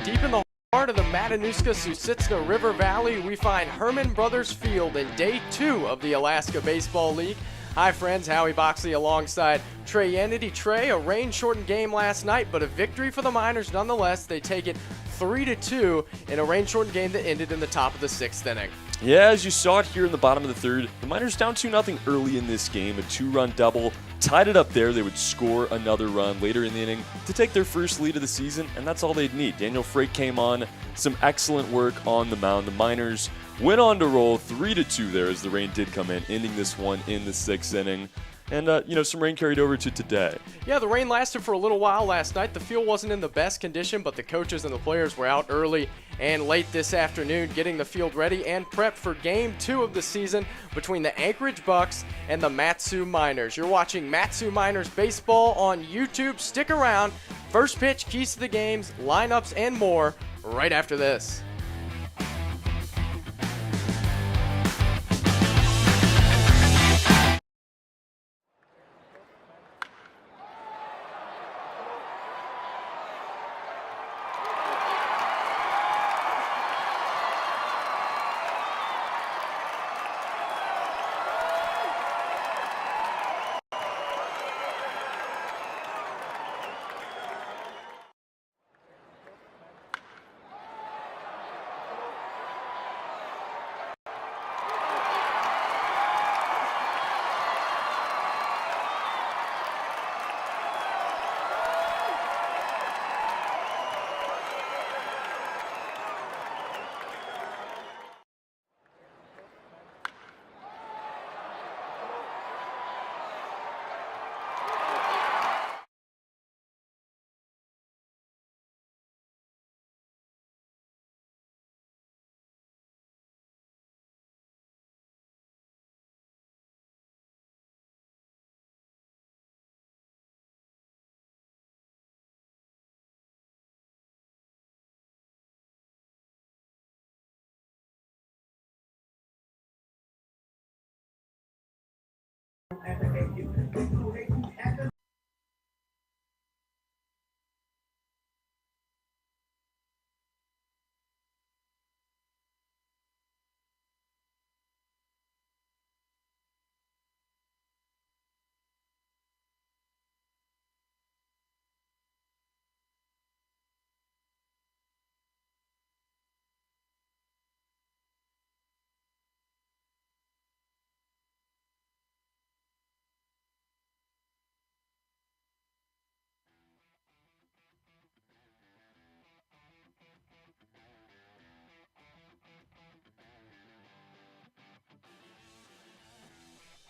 Deep in the heart of the Matanuska-Susitna River Valley, we find Herman Brothers Field in Day 2 of the Alaska Baseball League. Hi friends, Howie Boxley alongside Trey Yanity. Trey, a rain-shortened game last night, but a victory for the Miners nonetheless. They take it 3-2 in a rain-shortened game that ended in the top of the 6th inning. Yeah, as you saw it here in the bottom of the 3rd, the Miners down 2-0 early in this game, a 2-run double. Tied it up there, they would score another run later in the inning to take their first lead of the season, and that's all they'd need. Daniel Frake came on, some excellent work on the mound. The Miners went on to roll 3-2 there as the rain did come in, ending this one in the 6th inning. And, some rain carried over to today. Yeah, the rain lasted for a little while last night. The field wasn't in the best condition, but the coaches and the players were out early and late this afternoon getting the field ready and prepped for Game 2 of the season between the Anchorage Bucs and the Mat-Su Miners. You're watching Mat-Su Miners Baseball on YouTube. Stick around. First pitch, keys to the games, lineups, and more right after this.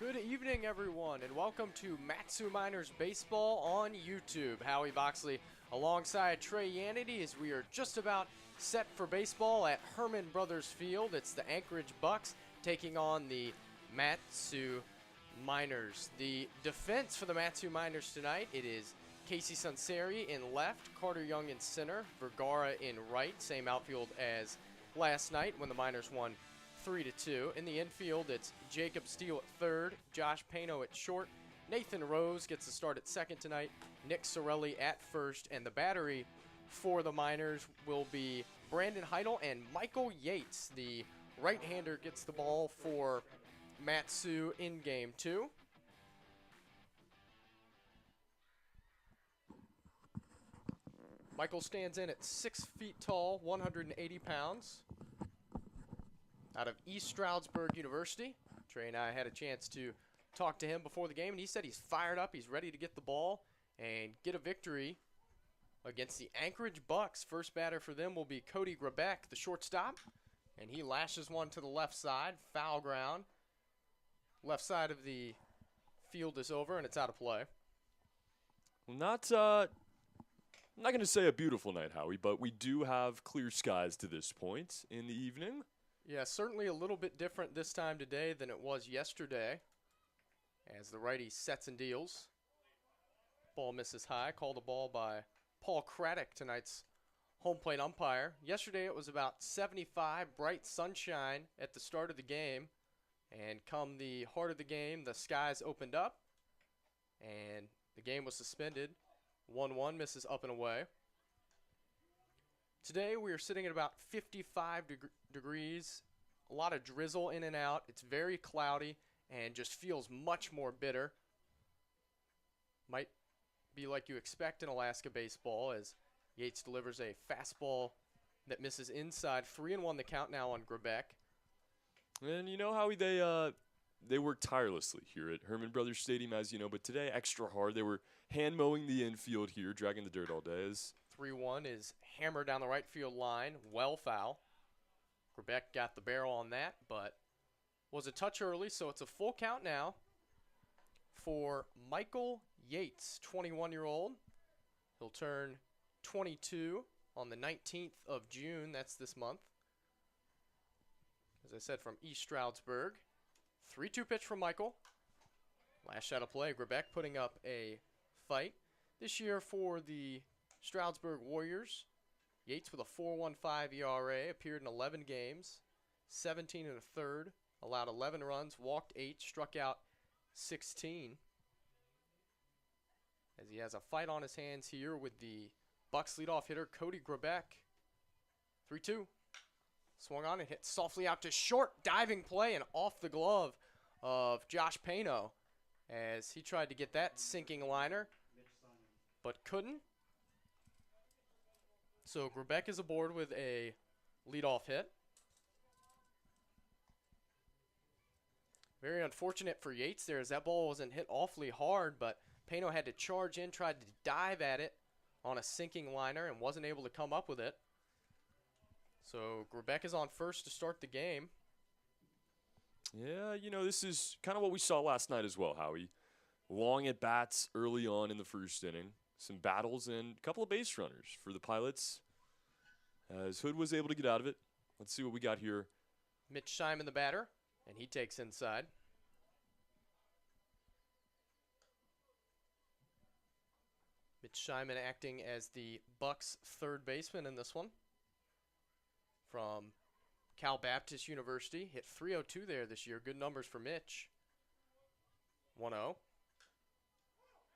Good evening, everyone, and welcome to Mat-Su Miners Baseball on YouTube. Howie Boxley alongside Trey Yanity as we are just about set for baseball at Herman Brothers Field. It's the Anchorage Bucs taking on the Mat-Su Miners. The defense for the Mat-Su Miners tonight, it is Casey Sunseri in left, Carter Young in center, Vergara in right, same outfield as last night when the Miners won 3-2. In the infield, it's Jacob Steele at third, Josh Pano at short, Nathan Rose gets the start at second tonight, Nick Sorelli at first, and the battery for the Miners will be Brandon Heidel and Michael Yates. The right-hander gets the ball for Mat-Su in Game 2. Michael stands in at 6 feet tall, 180 pounds. Out of East Stroudsburg University. Trey and I had a chance to talk to him before the game, and he said he's fired up, he's ready to get the ball and get a victory against the Anchorage Bucs. First batter for them will be Cody Grebeck, the shortstop, and he lashes one to the left side, foul ground. Left side of the field is over, and it's out of play. I'm not going to say a beautiful night, Howie, but we do have clear skies to this point in the evening. Yeah, certainly a little bit different this time today than it was yesterday as the righty sets and deals. Ball misses high, called a ball by Paul Craddock, tonight's home plate umpire. Yesterday it was about 75, bright sunshine at the start of the game, and come the heart of the game, the skies opened up, and the game was suspended. 1-1, misses up and away. Today we are sitting at about 55 degrees, a lot of drizzle in and out. It's very cloudy and just feels much more bitter. Might be like you expect in Alaska baseball as Yates delivers a fastball that misses inside. 3-1 the count now on Grebeck. And you know how they work tirelessly here at Herman Brothers Stadium, as you know, but today extra hard. They were hand mowing the infield here, dragging the dirt all day. 3-1 is hammered down the right field line, well foul. Grebeck got the barrel on that, but was a touch early, so it's a full count now for Michael Yates, 21-year-old. He'll turn 22 on the 19th of June. That's this month. As I said, from East Stroudsburg. 3-2 pitch from Michael. Last shot of play, Grebeck putting up a fight. This year for the Stroudsburg Warriors, Yates with a 4.15 ERA, appeared in 11 games, 17 and a third, allowed 11 runs, walked 8, struck out 16. As he has a fight on his hands here with the Bucs leadoff hitter, Cody Grebeck. 3-2. Swung on and hit softly out to short. Diving play and off the glove of Josh Pano as he tried to get that sinking liner, but couldn't. So Grebeck is aboard with a leadoff hit. Very unfortunate for Yates there as that ball wasn't hit awfully hard, but Pano had to charge in, tried to dive at it on a sinking liner and wasn't able to come up with it. So Grebeck is on first to start the game. Yeah, you know, this is kind of what we saw last night as well, Howie. Long at bats early on in the first inning. Some battles and a couple of base runners for the Pilots as Hood was able to get out of it. Let's see what we got here. Mitch Simon, the batter, and he takes inside. Mitch Simon acting as the Bucs' third baseman in this one. From Cal Baptist University. Hit .302 there this year. Good numbers for Mitch. 1-0.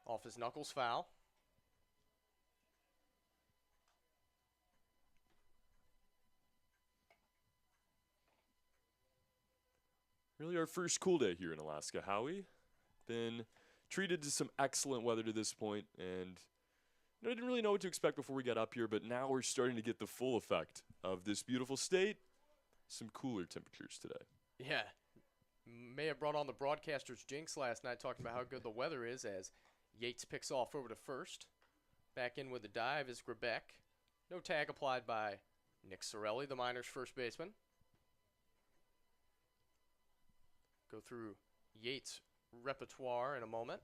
Off his knuckles, foul. Really our first cool day here in Alaska, Howie. Been treated to some excellent weather to this point, and I didn't really know what to expect before we got up here, but now we're starting to get the full effect of this beautiful state. Some cooler temperatures today. Yeah. May have brought on the broadcaster's jinx last night talking about how good the weather is as Yates picks off over to first. Back in with the dive is Grebeck. No tag applied by Nick Sorelli, the Miners' first baseman. Go through Yates' repertoire in a moment.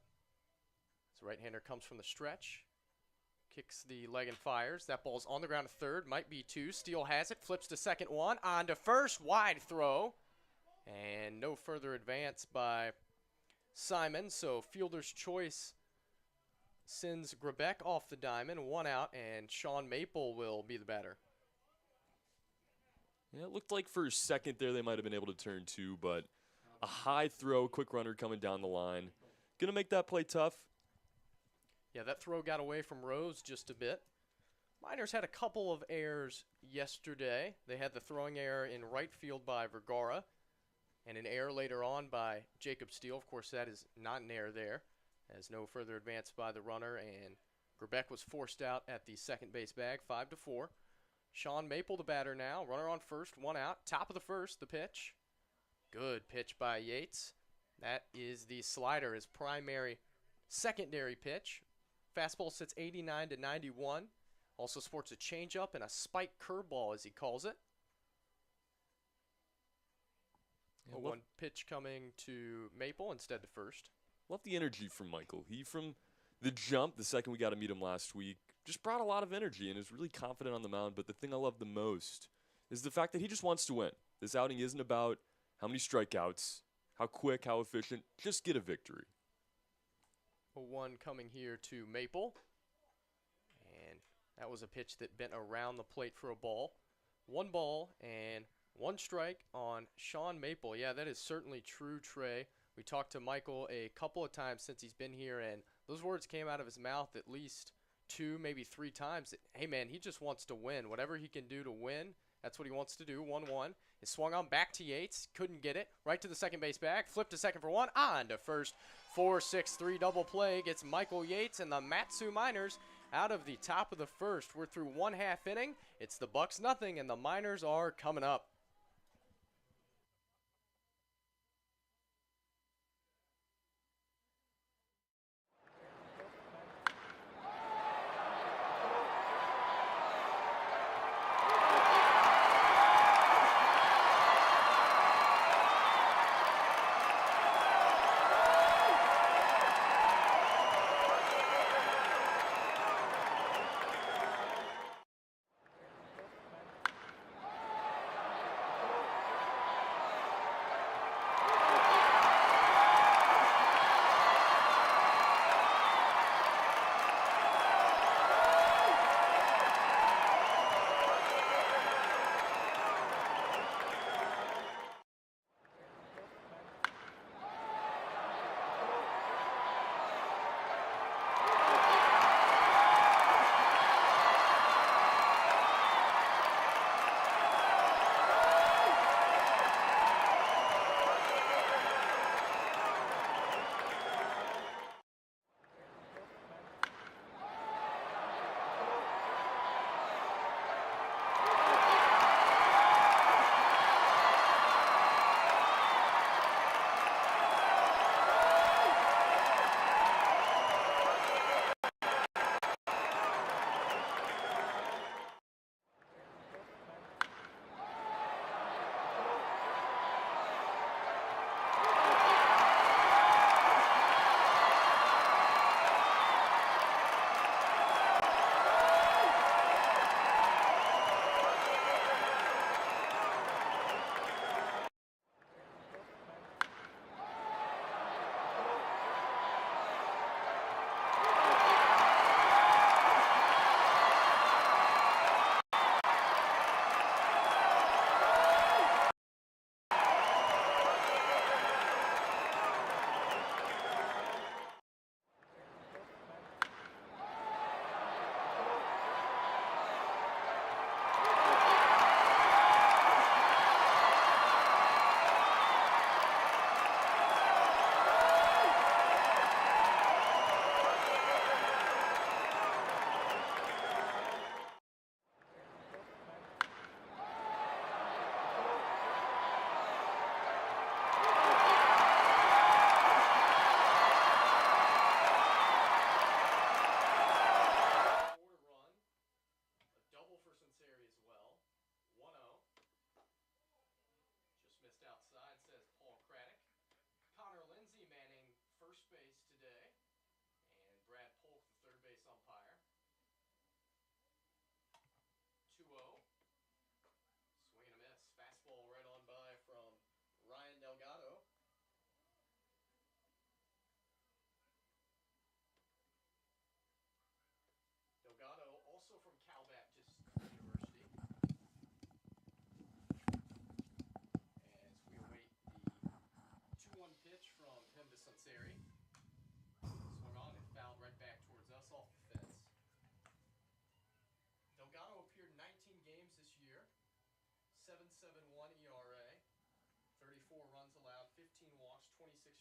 His right-hander comes from the stretch. Kicks the leg and fires. That ball's on the ground to third. Might be two. Steele has it. Flips to second one. On to first. Wide throw. And no further advance by Simon. So fielder's choice sends Grebeck off the diamond. 1 out. And Sean Maple will be the batter. Yeah, it looked like for a second there they might have been able to turn two, but a high throw, quick runner coming down the line. Going to make that play tough. Yeah, that throw got away from Rose just a bit. Miners had a couple of errors yesterday. They had the throwing error in right field by Vergara and an error later on by Jacob Steele. Of course, that is not an error there, as no further advance by the runner, and Grebeck was forced out at the second base bag, 5-4. Sean Maple, the batter now. Runner on first, 1 out. Top of the first, the pitch. Good pitch by Yates. That is the slider, his primary secondary pitch. Fastball sits 89 to 91. Also sports a changeup and a spike curveball, as he calls it. Yeah, 1 pitch coming to Maple instead to first. Love the energy from Michael. He, from the jump, the second we got to meet him last week, just brought a lot of energy and is really confident on the mound. But the thing I love the most is the fact that he just wants to win. This outing isn't about how many strikeouts, how quick, how efficient. Just get a victory. 1 coming here to Maple. And that was a pitch that bent around the plate for a ball. 1 ball and 1 strike on Sean Maple. Yeah, that is certainly true, Trey. We talked to Michael a couple of times since he's been here, and those words came out of his mouth at least 2, maybe 3 times that, hey, man, he just wants to win. Whatever he can do to win, that's what he wants to do. 1-1. It swung on back to Yates. Couldn't get it. Right to the second base bag. Flipped to second for 1. On to first. 4-6-3 double play gets Michael Yates and the Mat-Su Miners out of the top of the first. We're through 1/2 inning. It's the Bucs nothing, and the Miners are coming up.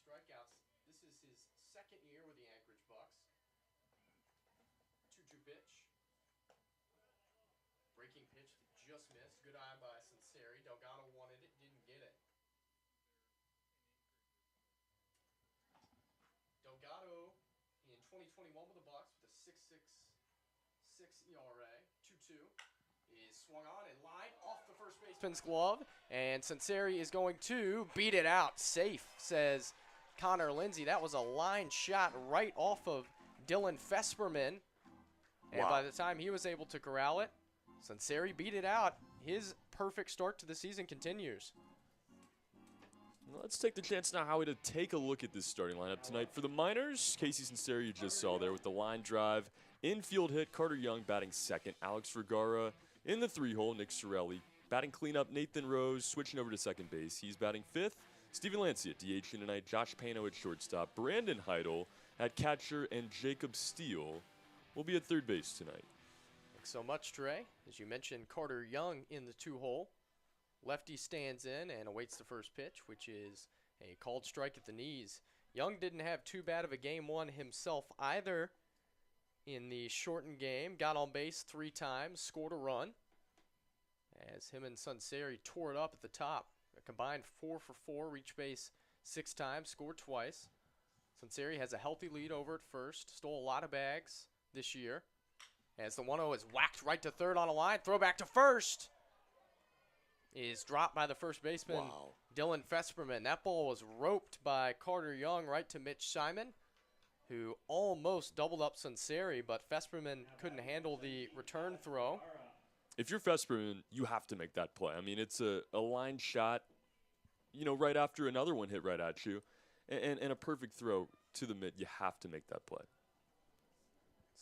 Strikeouts. This is his second year with the Anchorage Bucs. 2-2 pitch. Breaking pitch that just missed. Good eye by Sinceri. Delgado wanted it, didn't get it. Delgado in 2021 with the Bucs with a 6.66 ERA. 2-2 is swung on and lined off the first baseman's glove, and Sinceri is going to beat it out. Safe, says Connor Lindsay. That was a line shot right off of Dylan Fesperman. And by the time he was able to corral it, Sinceri beat it out. His perfect start to the season continues. Let's take the chance now, Howie, to take a look at this starting lineup tonight. For the Miners, Casey Sinceri you just saw there with the line drive. Infield hit, Carter Young batting second. Alex Vergara in the 3-hole, Nick Sorelli. Batting cleanup, Nathan Rose switching over to second base. He's batting fifth. Steven Lancia at DH tonight. Josh Pano at shortstop. Brandon Heidel at catcher, and Jacob Steele will be at third base tonight. Thanks so much, Trey. As you mentioned, Carter Young in the 2-hole. Lefty stands in and awaits the first pitch, which is a called strike at the knees. Young didn't have too bad of a game one himself either in the shortened game. Got on base 3 times, scored a run, as him and Sunseri tore it up at the top. A combined 4 for 4, reached base 6 times, scored twice. Sunseri has a healthy lead over at first, stole a lot of bags this year. As the 1-0 is whacked right to third on a line, throw back to first is dropped by the first baseman, Dylan Fesperman. That ball was roped by Carter Young right to Mitch Simon, who almost doubled up Sunseri, but Fesperman couldn't handle the return throw. If you're Fesperman, you have to make that play. I mean, it's a line shot, right after another one hit right at you, and a perfect throw to the mid. You have to make that play.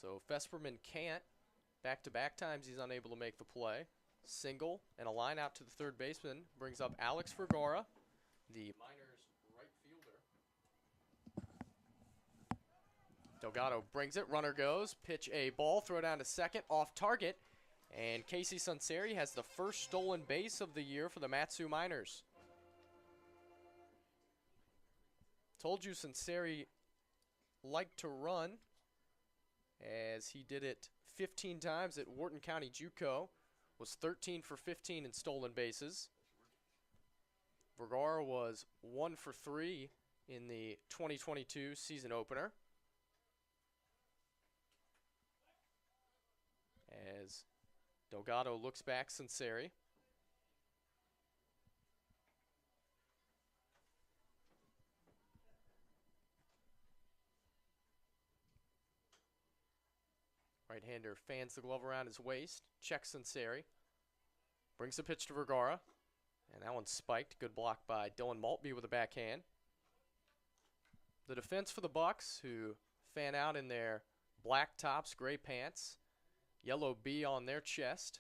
So Fesperman can't. Back-to-back times he's unable to make the play. Single and a line out to the third baseman brings up Alex Vergara, the Miners right fielder. Delgado brings it, runner goes, pitch a ball, throw down to second, off target, and Casey Sunseri has the first stolen base of the year for the Matsu Miners. Told you Sunseri liked to run, as he did it 15 times at Wharton County JUCO. Was 13 for 15 in stolen bases. Vergara was 1 for 3 in the 2022 season opener. As Delgado looks back Sunseri. Right-hander fans the glove around his waist, checks Sunseri, brings the pitch to Vergara, and that one's spiked. Good block by Dylan Maltby with a backhand. The defense for the Bucs, who fan out in their black tops, gray pants, yellow B on their chest.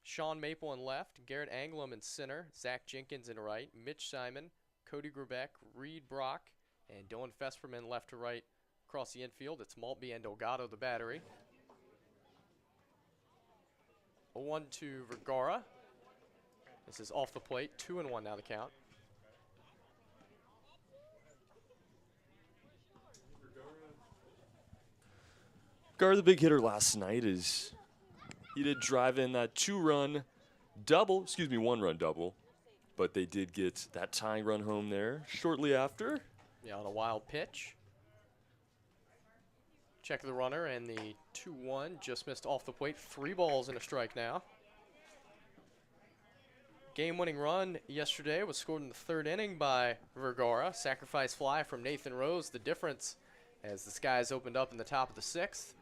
Sean Maple in left, Garrett Anglam in center, Zach Jenkins in right, Mitch Simon, Cody Grebeck, Reed Brock, and Dylan Fesperman left to right. Across the infield, it's Maltby and Delgado, the battery. 0-1 to Vergara. This is off the plate, 2-1 now the count. Vergara, the big hitter last night, he did drive in that 1-run double, but they did get that tying run home there shortly after. Yeah, on a wild pitch. Check the runner, and the 2-1 just missed off the plate. 3 balls and a strike now. Game-winning run yesterday was scored in the 3rd inning by Vergara. Sacrifice fly from Nathan Rose, the difference as the skies opened up in the top of the 6th.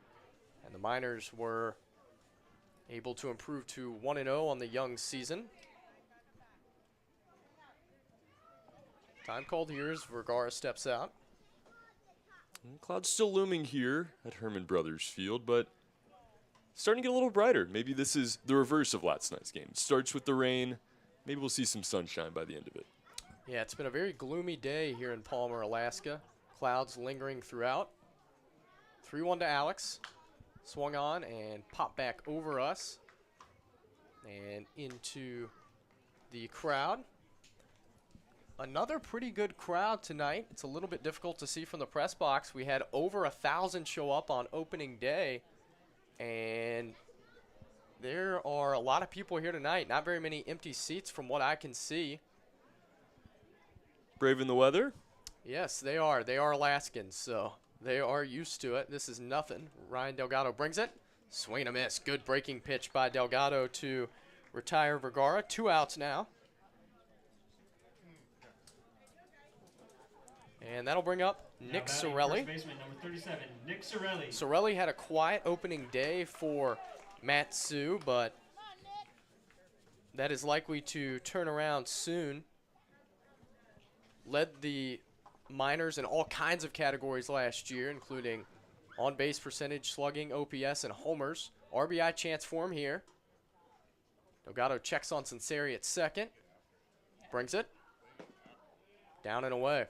And the Miners were able to improve to 1-0 on the young season. Time called here as Vergara steps out. Clouds still looming here at Herman Brothers Field, but starting to get a little brighter. Maybe this is the reverse of last night's game. It starts with the rain. Maybe we'll see some sunshine by the end of it. Yeah, it's been a very gloomy day here in Palmer, Alaska. Clouds lingering throughout. 3-1 to Alex. Swung on and popped back over us and into the crowd. Another pretty good crowd tonight. It's a little bit difficult to see from the press box. We had over 1,000 show up on opening day, and there are a lot of people here tonight. Not very many empty seats from what I can see. Braving the weather? Yes, they are. They are Alaskans, so they are used to it. This is nothing. Ryan Delgado brings it. Swing and a miss. Good breaking pitch by Delgado to retire Vergara. 2 outs now. And that'll bring up Nick Sorelli. First baseman, number 37, Nick Sorelli. Sorelli had a quiet opening day for Matsu, but that is likely to turn around soon. Led the Miners in all kinds of categories last year, including on-base percentage, slugging, OPS, and homers. RBI chance for him here. Delgado checks on Sunseri at second. Brings it. Down and away.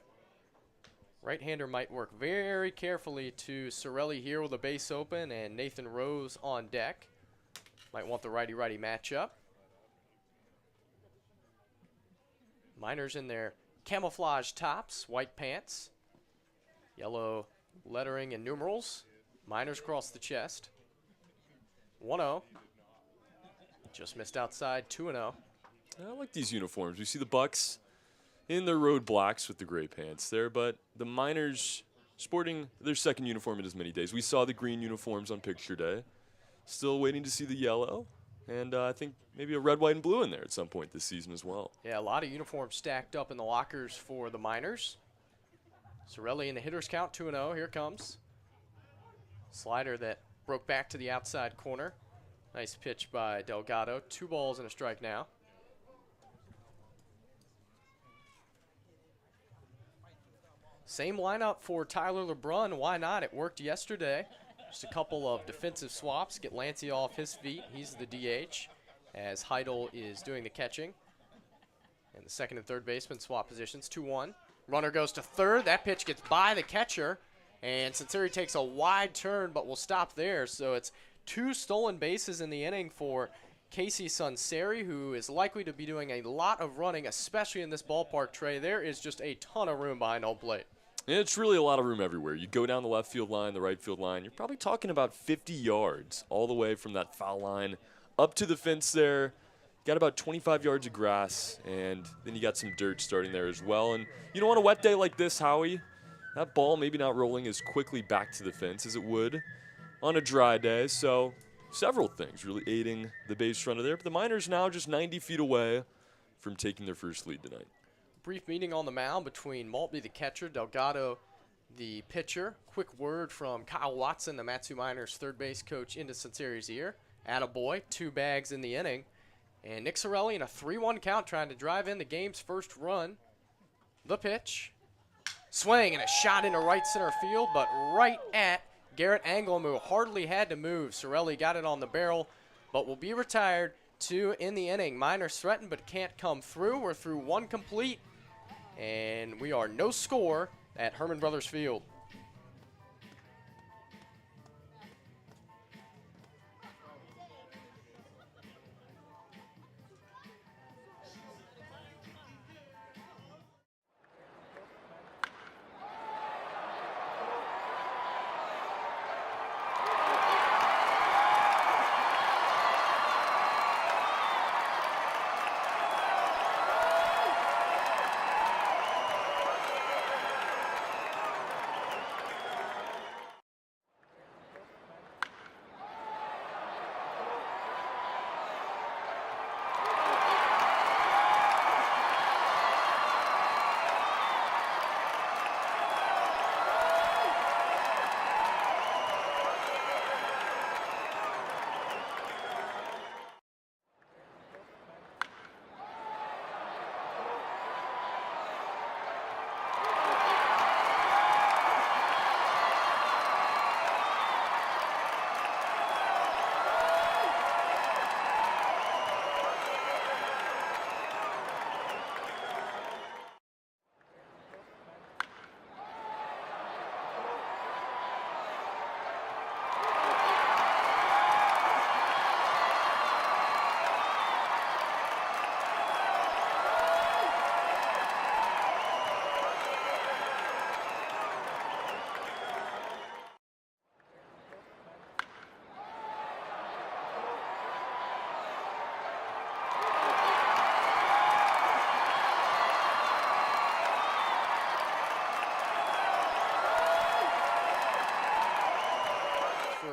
Right-hander might work very carefully to Sorelli here with a base open and Nathan Rose on deck. Might want the righty-righty matchup. Miners in their camouflage tops, white pants, yellow lettering and numerals. Miners across the chest. 1-0. Just missed outside, 2-0. I like these uniforms. We see the Bucs in their road blacks with the gray pants there, but the Miners sporting their second uniform in as many days. We saw the green uniforms on picture day. Still waiting to see the yellow, and I think maybe a red, white, and blue in there at some point this season as well. Yeah, a lot of uniforms stacked up in the lockers for the Miners. Sorelli in the hitter's count, 2-0. Here comes. Slider that broke back to the outside corner. Nice pitch by Delgado. 2 balls and a strike now. Same lineup for Tyler LeBrun. Why not? It worked yesterday. Just a couple of defensive swaps. Get Lancey off his feet. He's the DH as Heidel is doing the catching. And the second and third baseman swap positions. 2-1. Runner goes to third. That pitch gets by the catcher. And Sinceri takes a wide turn, but will stop there. So it's 2 stolen bases in the inning for Casey Sunseri, who is likely to be doing a lot of running, especially in this ballpark, Trey. There is just a ton of room behind home plate. It's really a lot of room everywhere. You go down the left field line, the right field line, you're probably talking about 50 yards all the way from that foul line up to the fence there. Got about 25 yards of grass, and then you got some dirt starting there as well. And you know, on a wet day like this, Howie, that ball maybe not rolling as quickly back to the fence as it would on a dry day. So several things really aiding the base runner there. But the Miners now just 90 feet away from taking their first lead tonight. Brief meeting on the mound between Maltby, the catcher, Delgado, the pitcher. Quick word from Kyle Watson, the Matsu Miners third base coach, into Sinceri's ear. Attaboy, 2 bags in the inning. And Nick Sorelli in a 3-1 count trying to drive in the game's first run. The pitch. Swing and a shot into right center field, but right at Garrett Anglem, who hardly had to move. Sorelli got it on the barrel, but will be retired. 2 in the inning. Miners threatened, but can't come through. We're through 1 complete, and we are no score at Herman Brothers Field.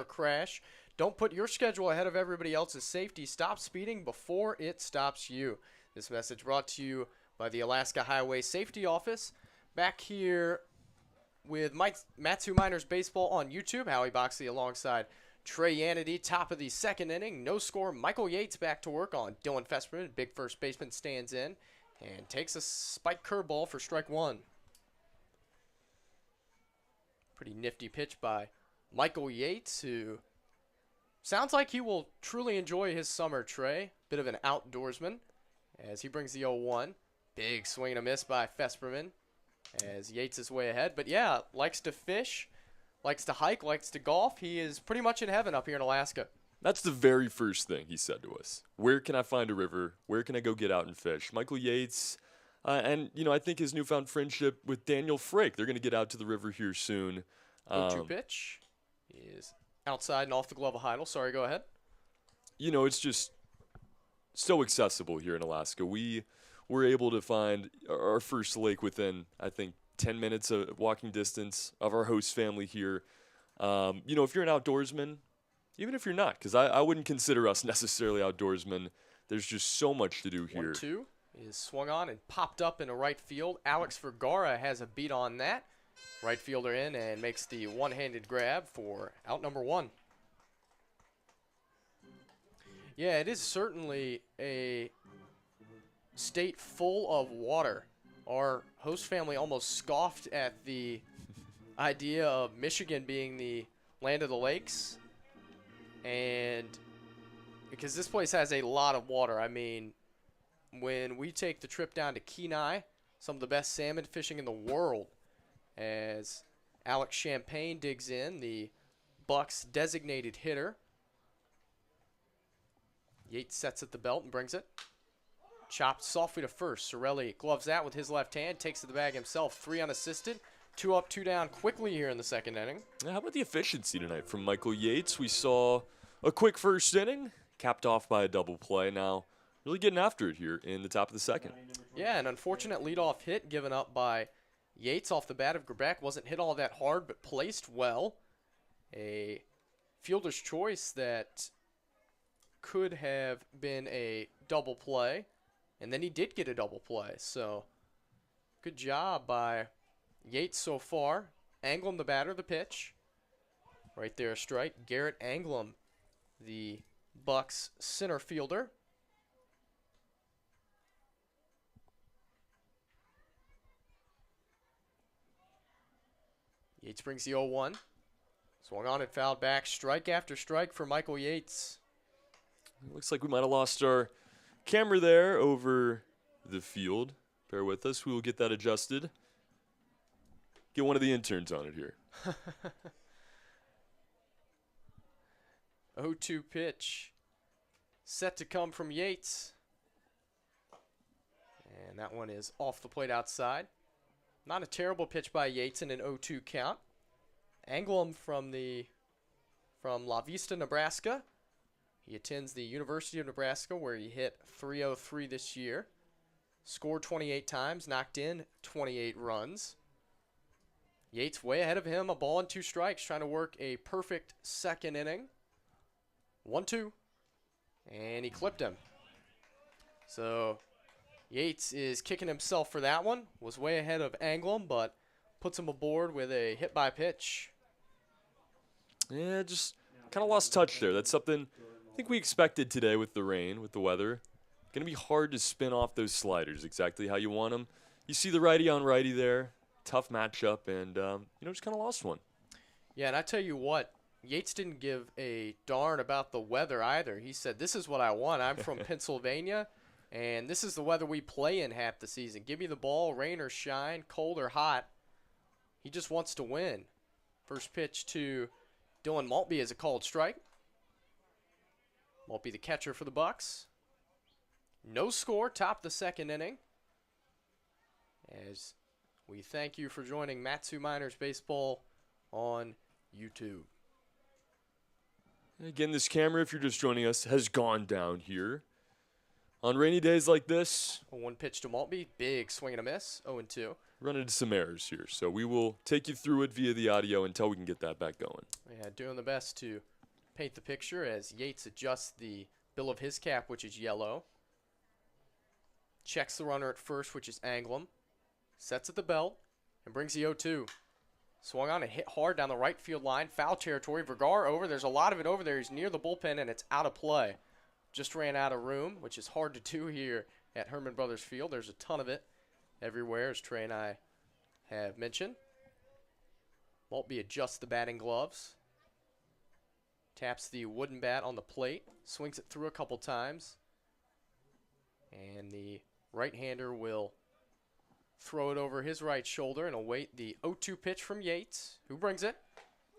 Crash. Don't put your schedule ahead of everybody else's safety. Stop speeding before it stops you. This message brought to you by the Alaska Highway Safety Office. Back here with Matsu Miners Baseball on YouTube. Howie Boxley alongside Trey Yanity. Top of the second inning. No score. Michael Yates back to work on Dylan Fesperman. Big first baseman stands in and takes a spike curveball for strike 1. Pretty nifty pitch by Michael Yates, who sounds like he will truly enjoy his summer, Trey. Bit of an outdoorsman as he brings the 0-1. Big swing and a miss by Fesperman. as Yates is way ahead. But yeah, likes to fish, likes to hike, likes to golf. He is pretty much in heaven up here in Alaska. That's the very first thing he said to us. Where can I find a river? Where can I go get out and fish? Michael Yates, and I think his newfound friendship with Daniel Frake. They're going to get out to the river here soon. 0-2 pitch is outside and off the glove of Heidel. Sorry, go ahead. It's just so accessible here in Alaska. We were able to find our first lake within, I think, 10 minutes of walking distance of our host family here. If you're an outdoorsman, even if you're not, because I wouldn't consider us necessarily outdoorsmen, there's just so much to do here. 1-2 is swung on and popped up into right field. Alex Vergara has a beat on that. Right fielder in and makes the one-handed grab for out number 1. Yeah, it is certainly a state full of water. Our host family almost scoffed at the idea of Michigan being the land of the lakes. And because this place has a lot of water. I mean, when we take the trip down to Kenai, some of the best salmon fishing in the world, as Alex Champagne digs in, the Bucs designated hitter. Yates sets at the belt and brings it. Chopped softly to first. Sorelli gloves that with his left hand, takes to the bag himself. 3 unassisted. 2 up, 2 down quickly here in the second inning. How about the efficiency tonight from Michael Yates? We saw a quick first inning, capped off by a double play. Now, really getting after it here in the top of the second. Yeah, an unfortunate leadoff hit given up by Yates off the bat of Grbeck. Wasn't hit all that hard, but placed well. A fielder's choice that could have been a double play, and then he did get a double play. So, good job by Yates so far. Anglem, the batter, the pitch. Right there, a strike. Garrett Anglem, the Bucs center fielder. Yates brings the 0-1. Swung on and fouled back. Strike after strike for Michael Yates. Looks like we might have lost our camera there over the field. Bear with us. We will get that adjusted. Get one of the interns on it here. 0-2 pitch. Set to come from Yates. And that one is off the plate outside. Not a terrible pitch by Yates in an 0-2 count. Anglem from La Vista, Nebraska. He attends the University of Nebraska, where he hit .303 this year. Scored 28 times, knocked in 28 runs. Yates way ahead of him, a ball and 2 strikes, trying to work a perfect second inning. 1-2, and he clipped him. So Yates is kicking himself for that one. Was way ahead of Anglem, but puts him aboard with a hit by pitch. Yeah, just kind of lost touch there. That's something I think we expected today with the rain, with the weather. Going to be hard to spin off those sliders exactly how you want them. You see the righty on righty there. Tough matchup, and, just kind of lost one. Yeah, and I tell you what, Yates didn't give a darn about the weather either. He said, this is what I want. I'm from Pennsylvania, and this is the weather we play in half the season. Give me the ball, rain or shine, cold or hot. He just wants to win. First pitch to Dylan Maltby is a called strike. Maltby the catcher for the Bucs. No score, top the second inning. As we thank you for joining Matsu Miners Baseball on YouTube. Again, this camera, if you're just joining us, has gone down here. On rainy days like this, A 1 pitch to Maltby, big swing and a miss, 0-2. run into some errors here. So we will take you through it via the audio until we can get that back going. Yeah, doing the best to paint the picture as Yates adjusts the bill of his cap, which is yellow. Checks the runner at first, which is Anglem. Sets at the belt and brings the 0-2. Swung on and hit hard down the right field line. Foul territory. Vergara over. There's a lot of it over there. He's near the bullpen, and it's out of play. Just ran out of room, which is hard to do here at Herman Brothers Field. There's a ton of it everywhere, as Trey and I have mentioned. Maltby adjusts the batting gloves. Taps the wooden bat on the plate. Swings it through a couple times. And the right-hander will throw it over his right shoulder and await the 0-2 pitch from Yates. Who brings it?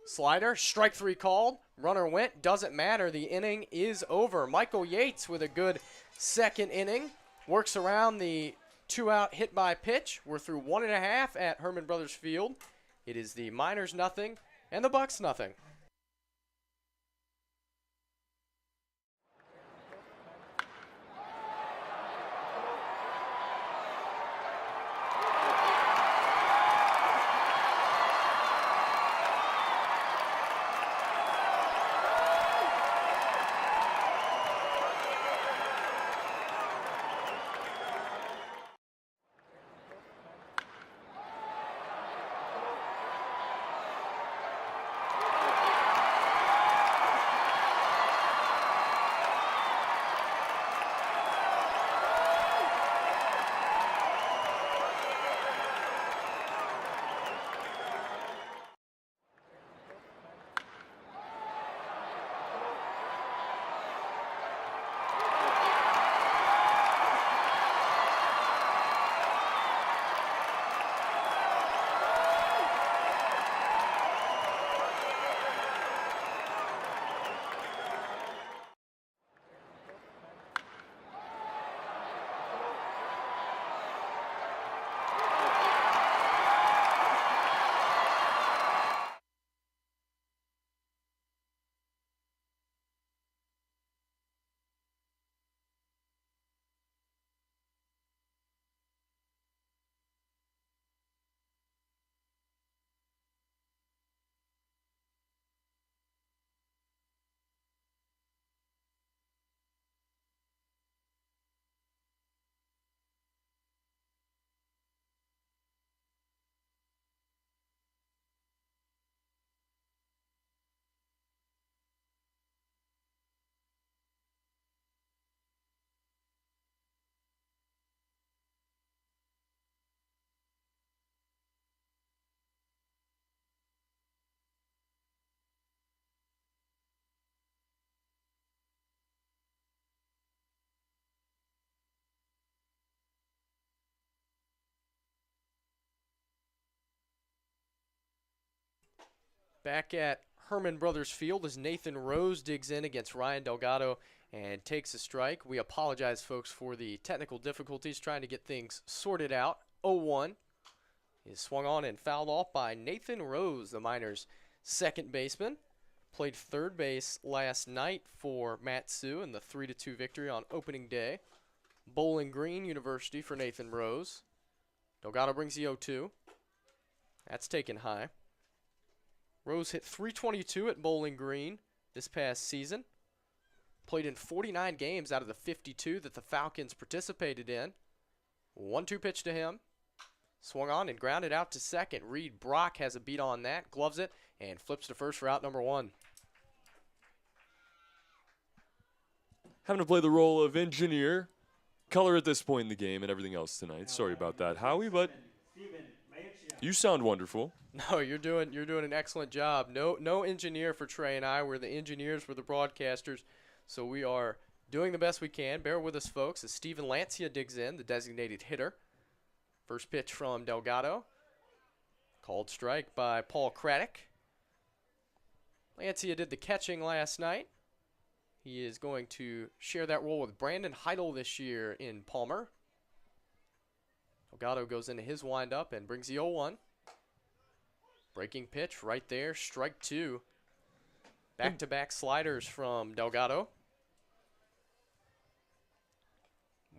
Slider, strike 3 called. Runner went, doesn't matter. The inning is over. Michael Yates with a good second inning. Works around the 2-out hit by pitch. We're through 1.5 at Herman Brothers Field. It is the Miners nothing and the Bucs nothing. Back at Herman Brothers Field as Nathan Rose digs in against Ryan Delgado and takes a strike. We apologize, folks, for the technical difficulties trying to get things sorted out. 0-1 is swung on and fouled off by Nathan Rose, the Miners' second baseman. Played third base last night for Matt Sue in the 3-2 victory on opening day. Bowling Green University for Nathan Rose. Delgado brings the 0-2. That's taken high. Rose hit .322 at Bowling Green this past season. Played in 49 games out of the 52 that the Falcons participated in. 1-2 pitch to him. Swung on and grounded out to second. Reed Brock has a beat on that, gloves it, and flips to first for out number 1. Having to play the role of engineer, color at this point in the game and everything else tonight. Sorry about that, Howie, but you sound wonderful. No, you're doing an excellent job. No engineer for Trey and I. We're the engineers, we're the broadcasters, so we are doing the best we can. Bear with us, folks, as Steven Lancia digs in, the designated hitter. First pitch from Delgado. Called strike by Paul Craddock. Lancia did the catching last night. He is going to share that role with Brandon Heidel this year in Palmer. Delgado goes into his windup and brings the 0-1. Breaking pitch right there, strike 2. Back-to-back sliders from Delgado.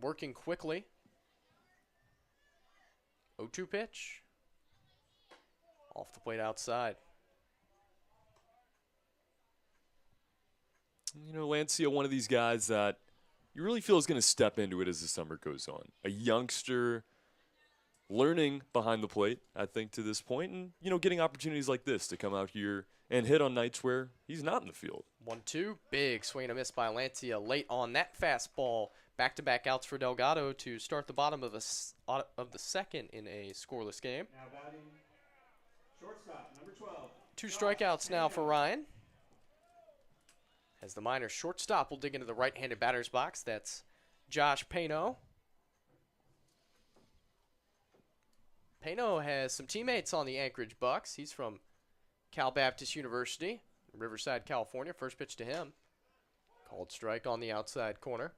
Working quickly. 0-2 pitch. Off the plate outside. You know, Lancia, one of these guys that you really feel is going to step into it as the summer goes on. A youngster learning behind the plate, I think, to this point, and, you know, getting opportunities like this to come out here and hit on nights where he's not in the field. 1-2, big swing and a miss by Lancia late on that fastball. Back-to-back outs for Delgado to start the bottom of the second in a scoreless game. Now batting shortstop, number 12. 2 strikeouts now for Ryan. As the Miners shortstop will dig into the right-handed batter's box. That's Josh Pano. Pano has some teammates on the Anchorage Bucs. He's from Cal Baptist University, Riverside, California. First pitch to him. Called strike on the outside corner.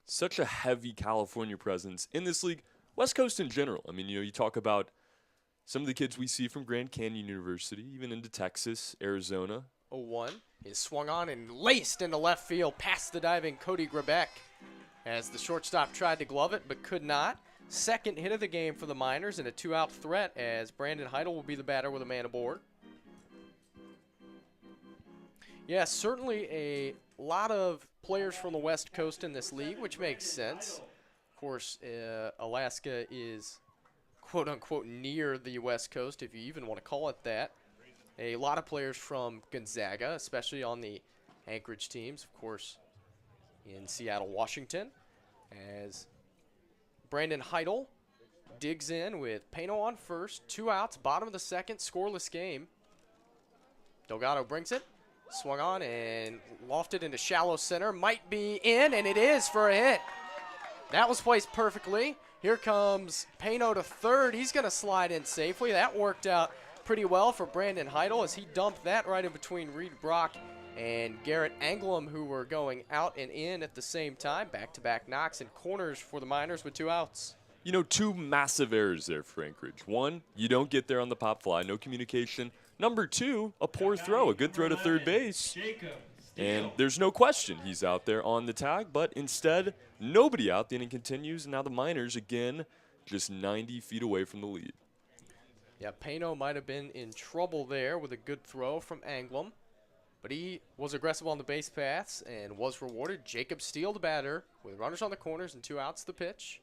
Such a heavy California presence in this league, West Coast in general. I mean, you talk about some of the kids we see from Grand Canyon University, even into Texas, Arizona. 0-1 is swung on and laced into left field past the diving Cody Grebeck as the shortstop tried to glove it but could not. Second hit of the game for the Miners and a 2-out threat as Brandon Heidel will be the batter with a man aboard. Yeah, certainly a lot of players from the West Coast in this league, which makes sense. Of course, Alaska is quote-unquote near the West Coast, if you even want to call it that. A lot of players from Gonzaga, especially on the Anchorage teams, of course, in Seattle, Washington, as Brandon Heidel digs in with Pano on first, 2 outs, bottom of the second, scoreless game. Delgado brings it. Swung on and lofted into shallow center. Might be in, and it is for a hit. That was placed perfectly. Here comes Pano to third. He's going to slide in safely. That worked out pretty well for Brandon Heidel as he dumped that right in between Reed Brock and Garrett Anglum, who were going out and in at the same time. Back-to-back knocks and corners for the Miners with 2 outs. You know, 2 massive errors there for Anchorage. 1, you don't get there on the pop fly, no communication. Number 2, a poor throw, a good throw to third base. And there's no question he's out there on the tag, but instead, nobody out. The inning continues, and now the Miners, again, just 90 feet away from the lead. Yeah, Pano might have been in trouble there with a good throw from Anglum, but he was aggressive on the base paths and was rewarded. Jacob Steele, the batter, with runners on the corners and 2 outs. The pitch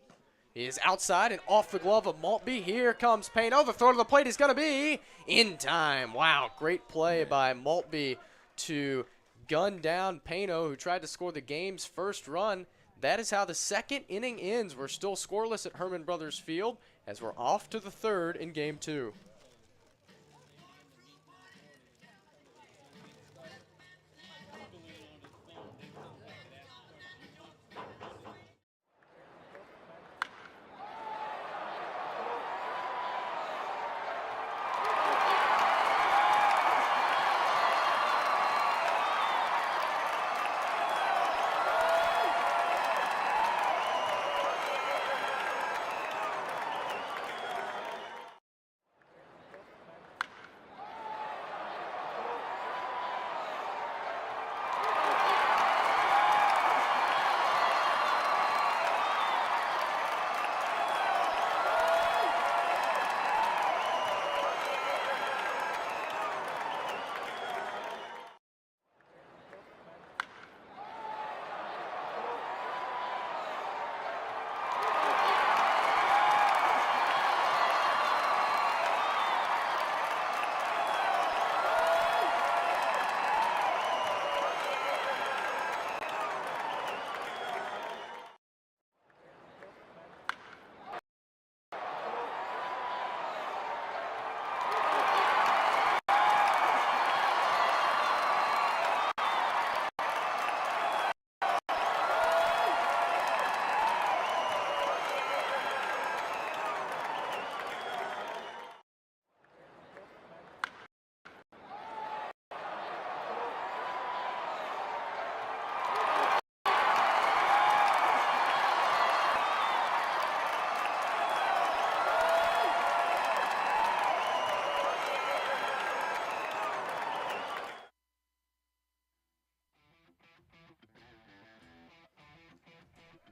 is outside and off the glove of Maltby. Here comes Pano. The throw to the plate is going to be in time. Wow, great play by Maltby to gun down Pano, who tried to score the game's first run. That is how the second inning ends. We're still scoreless at Herman Brothers Field as we're off to the third in game 2.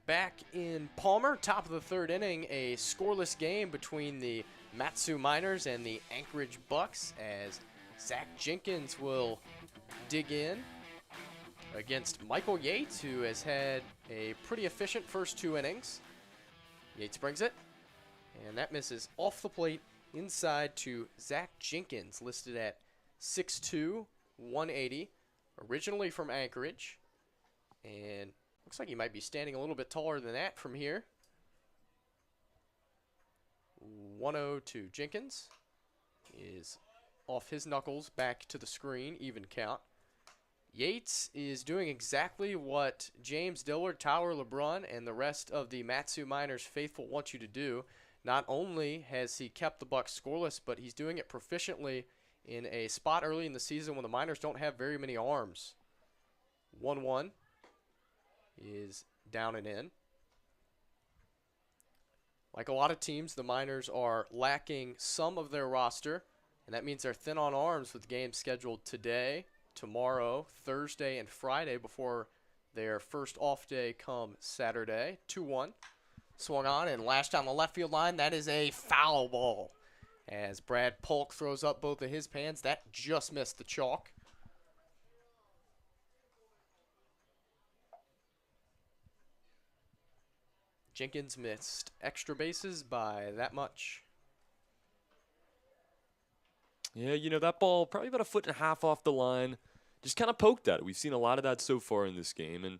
Back in Palmer, top of the third inning, a scoreless game between the Matsu Miners and the Anchorage Bucs as Zach Jenkins will dig in against Michael Yates, who has had a pretty efficient first 2 innings. Yates brings it, and that misses off the plate inside to Zach Jenkins, listed at 6'2", 180, originally from Anchorage, and looks like he might be standing a little bit taller than that from here. 1-0 to Jenkins is off his knuckles back to the screen, even count. Yates is doing exactly what James Dillard, Tyler LeBrun, and the rest of the Matsu Miners faithful want you to do, not only has he kept the Bucs scoreless, but he's doing it proficiently in a spot early in the season when the Miners don't have very many arms. 1-1 is down and in. Like a lot of teams, the Miners are lacking some of their roster, and that means they're thin on arms with games scheduled today, tomorrow, Thursday, and Friday before their first off day come Saturday. 2-1. Swung on and lashed down the left field line. That is a foul ball. As Brad Polk throws up both of his pans, that just missed the chalk. Jenkins missed extra bases by that much. Yeah, that ball probably about 1.5 feet off the line. Just kind of poked at it. We've seen a lot of that so far in this game. And,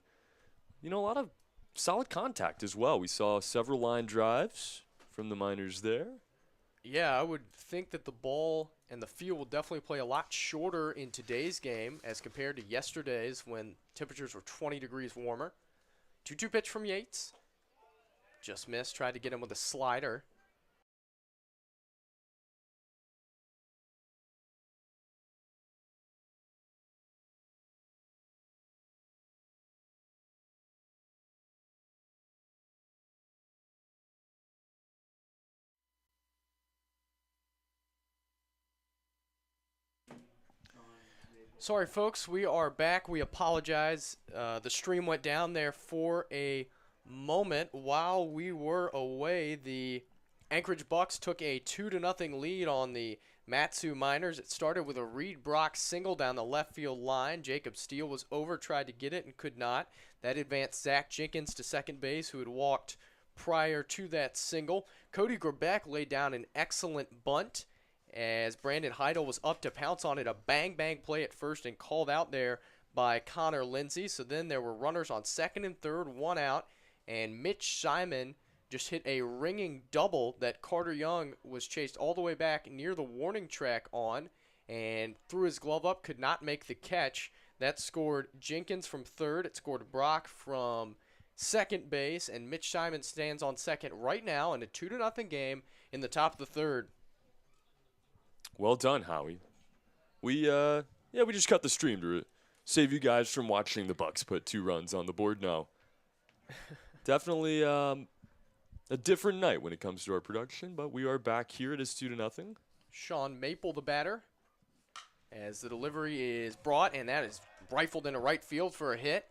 a lot of solid contact as well. We saw several line drives from the Miners there. Yeah, I would think that the ball and the field will definitely play a lot shorter in today's game as compared to yesterday's when temperatures were 20 degrees warmer. 2-2 pitch from Yates. Just missed. Tried to get him with a slider. Sorry, folks. We are back. We apologize. The stream went down there for a moment while we were away. The Anchorage Bucs took a 2-0 lead on the Matsu Miners. It started with a Reed Brock single down the left field line. Jacob Steele was over, tried to get it, and could not. That advanced Zach Jenkins to second base, who had walked prior to that single. Cody Grebeck laid down an excellent bunt as Brandon Heidel was up to pounce on it. A bang-bang play at first and called out there by Connor Lindsay. So then there were runners on second and third, one out, and Mitch Simon just hit a ringing double that Carter Young was chased all the way back near the warning track on and threw his glove up, could not make the catch. That scored Jenkins from third. It scored Brock from second base, and Mitch Simon stands on second right now in a 2-0 game in the top of the third. Well done, Howie. We just cut the stream to save you guys from watching the Bucs put 2 runs on the board now. Definitely a different night when it comes to our production, but we are back here. It is 2-0. Sean Maple, the batter, as the delivery is brought, and that is rifled into right field for a hit.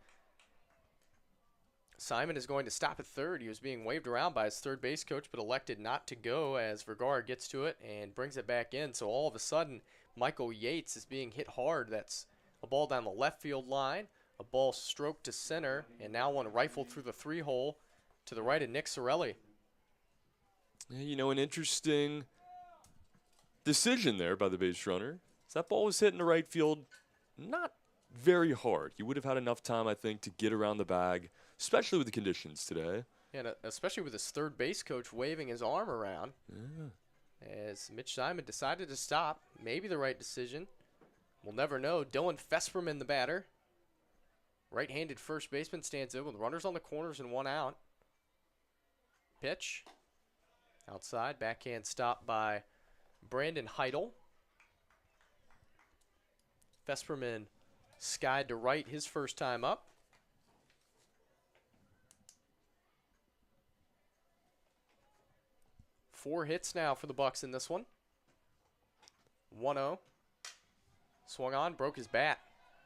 Simon is going to stop at third. He was being waved around by his third base coach, but elected not to go as Vergara gets to it and brings it back in. So all of a sudden, Michael Yates is being hit hard. That's a ball down the left field line, a ball stroked to center, and now one rifled through the 3-hole to the right of Nick Sorelli. Yeah, an interesting decision there by the base runner. So that ball was hit in the right field, not very hard. He would have had enough time, I think, to get around the bag, especially with the conditions today. And especially with his third base coach waving his arm around. Yeah. As Mitch Simon decided to stop. Maybe the right decision. We'll never know. Dylan Fesperman, the batter. Right-handed first baseman, stands in with runners on the corners and one out. Pitch. Outside. Backhand stop by Brandon Heidel. Fesperman skied to right his first time up. Four hits now for the Bucs in this one. 1-0. Swung on, broke his bat.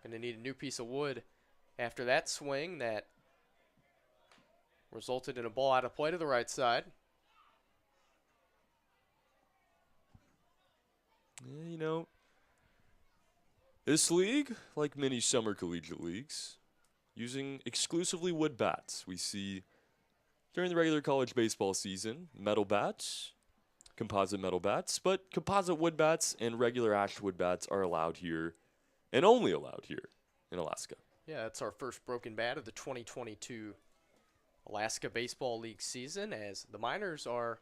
Going to need a new piece of wood after that swing that resulted in a ball out of play to the right side. Yeah, this league, like many summer collegiate leagues, using exclusively wood bats. We see during the regular college baseball season, metal bats, composite metal bats, but composite wood bats and regular ash wood bats are allowed here and only allowed here in Alaska. Yeah, that's our first broken bat of the 2022 Alaska Baseball League season, as the Miners are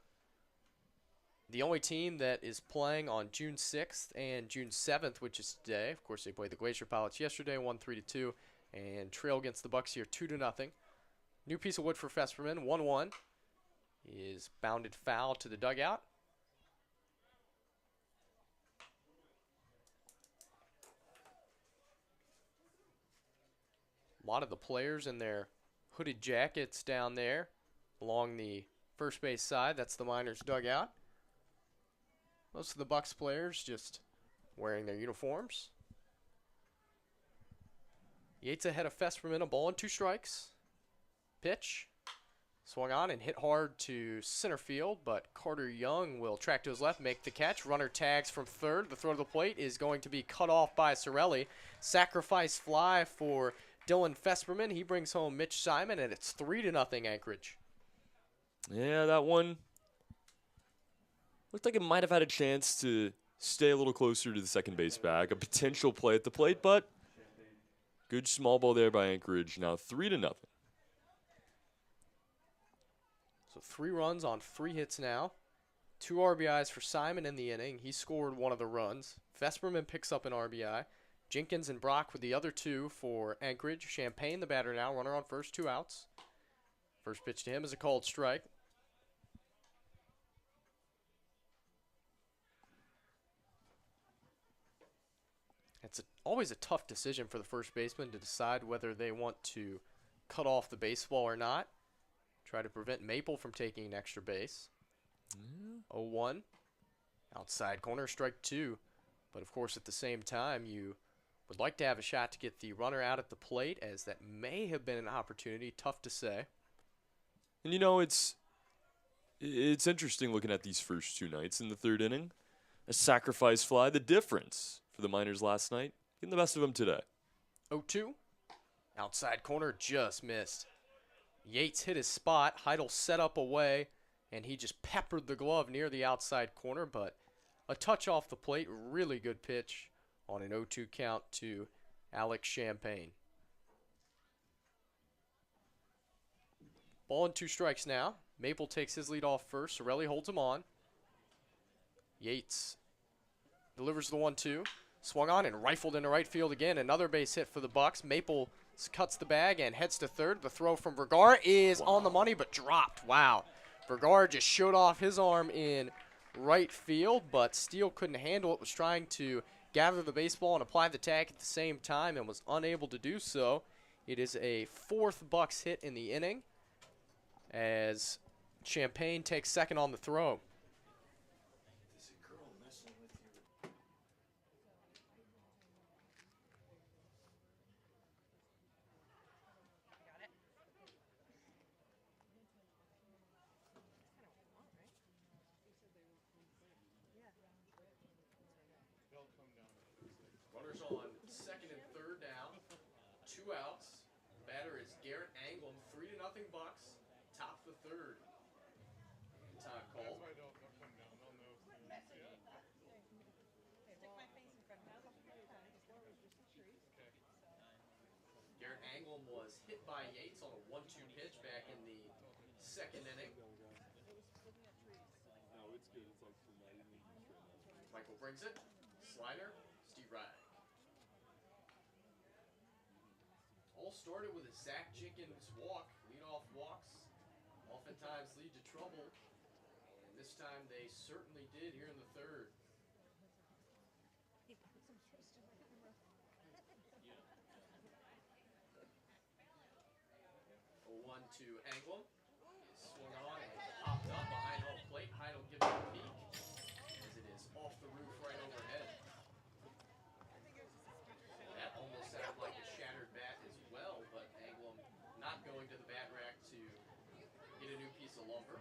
the only team that is playing on June 6th and June 7th, which is today. Of course, they played the Glacier Pilots yesterday, won 3-2, and trail against the Bucs here 2-0. New piece of wood for Fesperman, 1-1. is bounded foul to the dugout. A lot of the players in their hooded jackets down there along the first base side. That's the Miners dugout. Most of the Bucs players just wearing their uniforms. Yates ahead of Fesperman, a ball and 2 strikes. Pitch. Swung on and hit hard to center field, but Carter Young will track to his left, make the catch. Runner tags from third. The throw to the plate is going to be cut off by Sorelli. Sacrifice fly for Dylan Fesperman. He brings home Mitch Simon, and it's 3-0 Anchorage. Yeah, that one looked like it might have had a chance to stay a little closer to the second base bag. A potential play at the plate, but good small ball there by Anchorage. Now 3-0. So 3 runs on 3 hits now. 2 RBIs for Simon in the inning. He scored one of the runs. Fesperman picks up an RBI. Jenkins and Brock with the other 2 for Anchorage. Champagne, the batter now. Runner on first, 2 outs. First pitch to him is a called strike. It's always a tough decision for the first baseman to decide whether they want to cut off the baseball or not. Try to prevent Maple from taking an extra base. 0-1. Outside corner, strike 2. But, of course, at the same time, you would like to have a shot to get the runner out at the plate, as that may have been an opportunity. Tough to say. And, you know, it's interesting looking at these first 2 nights in the third inning. A sacrifice fly, the difference for the Miners last night. Getting the best of them today. 0-2. Outside corner, just missed. Yates hit his spot. Heidel set up away, and he just peppered the glove near the outside corner, but a touch off the plate. Really good pitch on an 0-2 count to Alex Champagne. Ball and 2 strikes now. Maple takes his lead off first. Sorelli holds him on. Yates delivers the 1-2. Swung on and rifled into right field again. Another base hit for the Bucs. Maple cuts the bag and heads to third. The throw from Vergara is on the money but dropped. Wow. Vergara just showed off his arm in right field, but Steele couldn't handle it. Was trying to gather the baseball and apply the tag at the same time and was unable to do so. It is a 4th Bucs hit in the inning as Champagne takes second on the throw. Runners on second and third now. 2 outs. Batter is Garrett Anglem. 3-0 Bucs. Top the third. Time call. Garrett Anglem was hit by Yates on a 1-2 pitch back in the second inning. Michael brings it. Slider. Steve Ryan. All started with a Zach Jenkins walk. Leadoff walks oftentimes lead to trouble. And this time they certainly did here in the third. 0-1 to Anglem. Swung on and popped up behind home plate. Heidel gives it a peek as it is off the roof right overhead. That almost sounded like a shattered bat as well, but Anglem not going to the bat rack to get a new piece of lumber.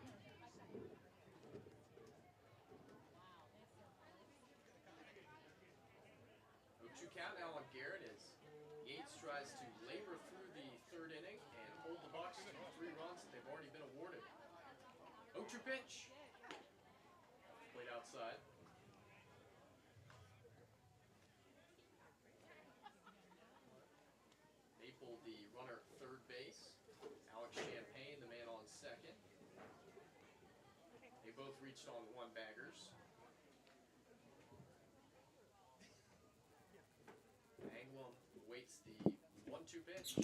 0-2 count now on Garrett as Yates tries to labor through the third inning and hold the Bucs to 3 runs that they've already been awarded. 0-2 pitch. Played outside. Maple, the runner at third base. Alex Champagne, the man on second. They both reached on 1-baggers. Anglem waits the 1-2 pitch.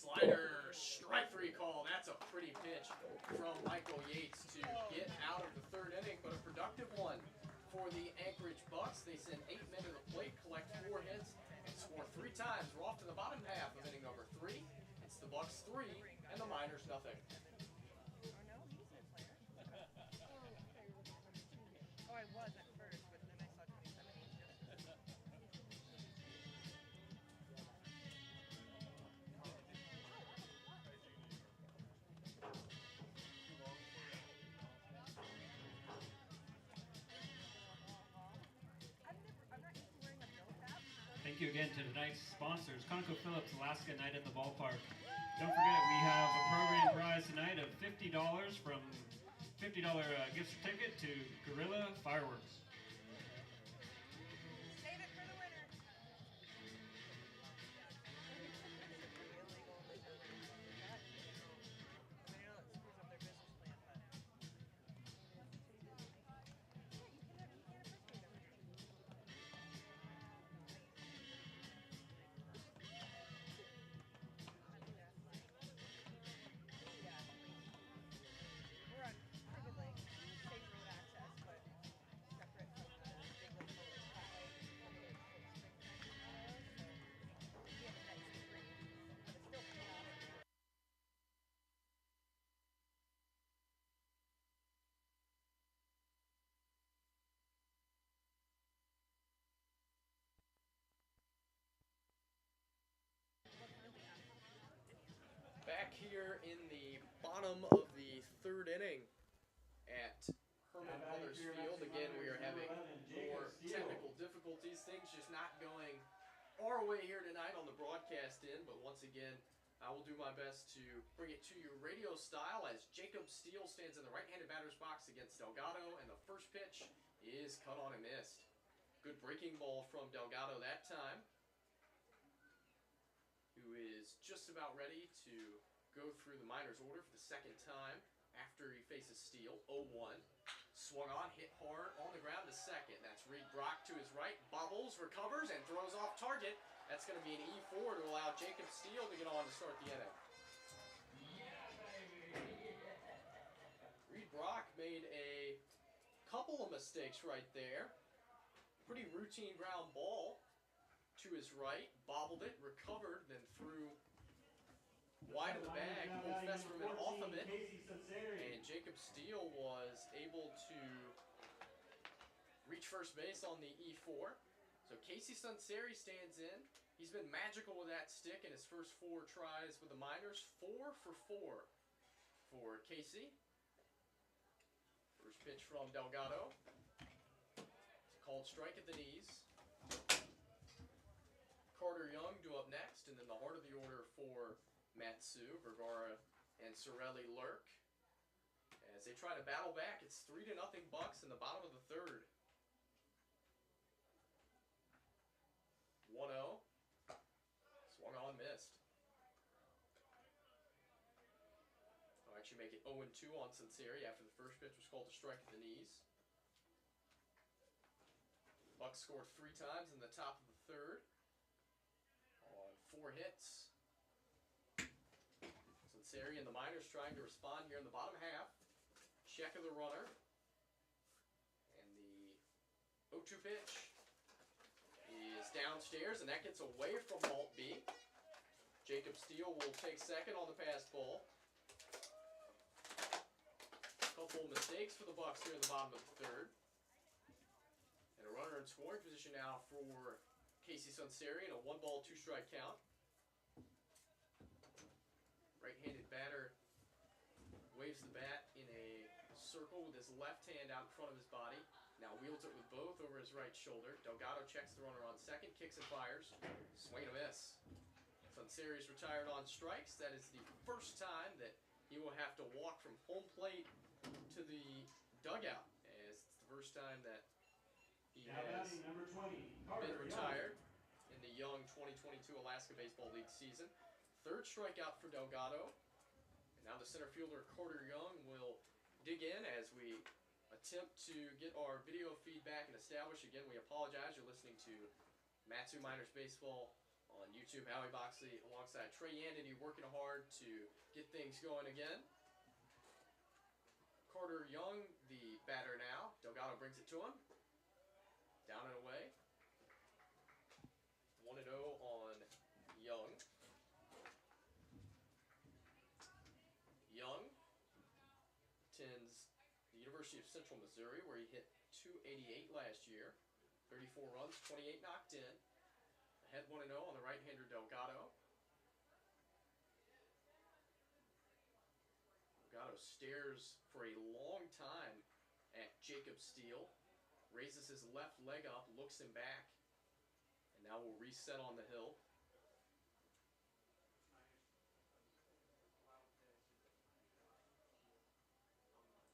Slider, strike three call. That's a pretty pitch from Michael Yates to get out of the third inning, but a productive one for the Anchorage Bucs. They send 8 men to the plate, collect 4 hits, and score 3 times. We're off to the bottom half of inning number 3. It's the Bucs 3 and the Miners nothing. Oh, I was at first, but then I saw 27. I'm not used to wearing a bill cap. Thank you again to tonight's sponsors, ConocoPhillips Alaska Night at the Ballpark. Don't forget, we have a program prize tonight of $50 from $50 gift certificate to Gorilla Fireworks. Save it for the winner. We're on Crooked Lake, same road access, but separate from the big Lake Boulder Highway. We have a nice spring, but it's still chaos. Back here in the bottom of the third inning at Herman Brothers Field. Again, we are having more technical difficulties. Things just not going our way here tonight on the broadcast end. But once again, I will do my best to bring it to you radio style as Jacob Steele stands in the right-handed batter's box against Delgado. And the first pitch is cut on and missed. Good breaking ball from Delgado that time, who is just about ready to go through the Miners order for the second time after he faces Steele. 0-1. Swung on, hit hard on the ground to second. That's Reed Brock to his right. Bobbles, recovers, and throws off target. That's going to be an E4 to allow Jacob Steele to get on to start the inning. Reed Brock made a couple of mistakes right there. Pretty routine ground ball to his right, bobbled it, recovered, then threw wide of the bag, pulled Festerman off of it, and Jacob Steele was able to reach first base on the E4. So Casey Sunseri stands in. He's been magical with that stick in his first 4 tries with the Miners. 4 for 4 for Casey. First pitch from Delgado. It's a called strike at the knees. Carter Young due up next, and then the heart of the order for Matsu, Vergara, and Sorelli lurk. As they try to battle back, it's 3-0 Bucs in the bottom of the third. 1-0. Swung on, missed. I'll actually make it 0-2 on Sunseri after the first pitch was called a strike at the knees. Bucs scored 3 times in the top of the third on 4 hits. Sunseri and the Miners trying to respond here in the bottom half. Check of the runner. And the 0-2 pitch is downstairs, and that gets away from Maltby. Jacob Steele will take second on the pass ball. Couple mistakes for the Bucs here in the bottom of the third. And a runner in scoring position now for Casey Sunseri and a 1-ball, 2-strike count. Right-handed batter waves the bat in a circle with his left hand out in front of his body. Now wields it with both over his right shoulder. Delgado checks the runner on second, kicks and fires. Swing and a miss. Sunseri's retired on strikes. That is the first time that he will have to walk from home plate to the dugout, as it's the first time that he has number 20, been retired in the young 2022 Alaska Baseball League season. Third strikeout for Delgado. And now the center fielder Carter Young will dig in as we attempt to get our video feedback and establish. Again, we apologize. You're listening to Matsu Miners Baseball On YouTube, Howie Boxley alongside Trey Yandity working hard to get things going again. Carter Young, the batter now. Delgado brings it to him. Down and away. 1-0 on Young. Young attends the University of Central Missouri, where he hit .288 last year. 34 runs, 28 knocked in. Ahead 1-0 on the right-hander Delgado. Delgado stares for a long time at Jacob Steele. Raises his left leg up, looks him back, and now will reset on the hill.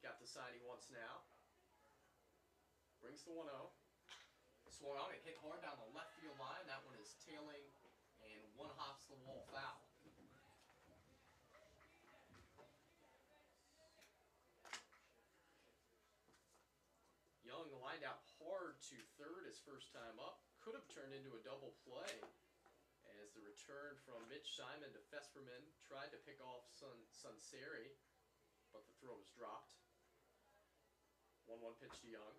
Got the sign he wants now. Brings the 1-0. Swung on and hit hard down the left field line. That one is tailing and one hops the wall foul. Young lined out hard to third his first time up. Could have turned into a double play as the return from Mitch Simon to Fesperman tried to pick off Sunseri, but the throw was dropped. 1-1 pitch to Young.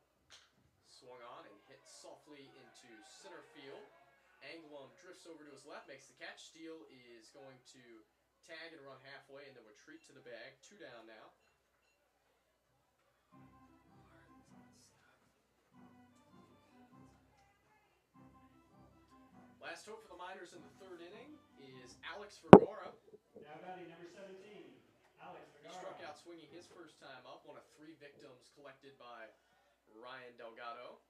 Swung on and hit softly into center field. Anglum drifts over to his left, makes the catch. Steele is going to tag and run halfway and then retreat to the bag. 2 down now. Last hope for the Miners in the third inning is Alex Vergara. Now batting number 17, Alex He Vergara. struck out swinging his first time up, one of 3 victims collected by Ryan Delgado.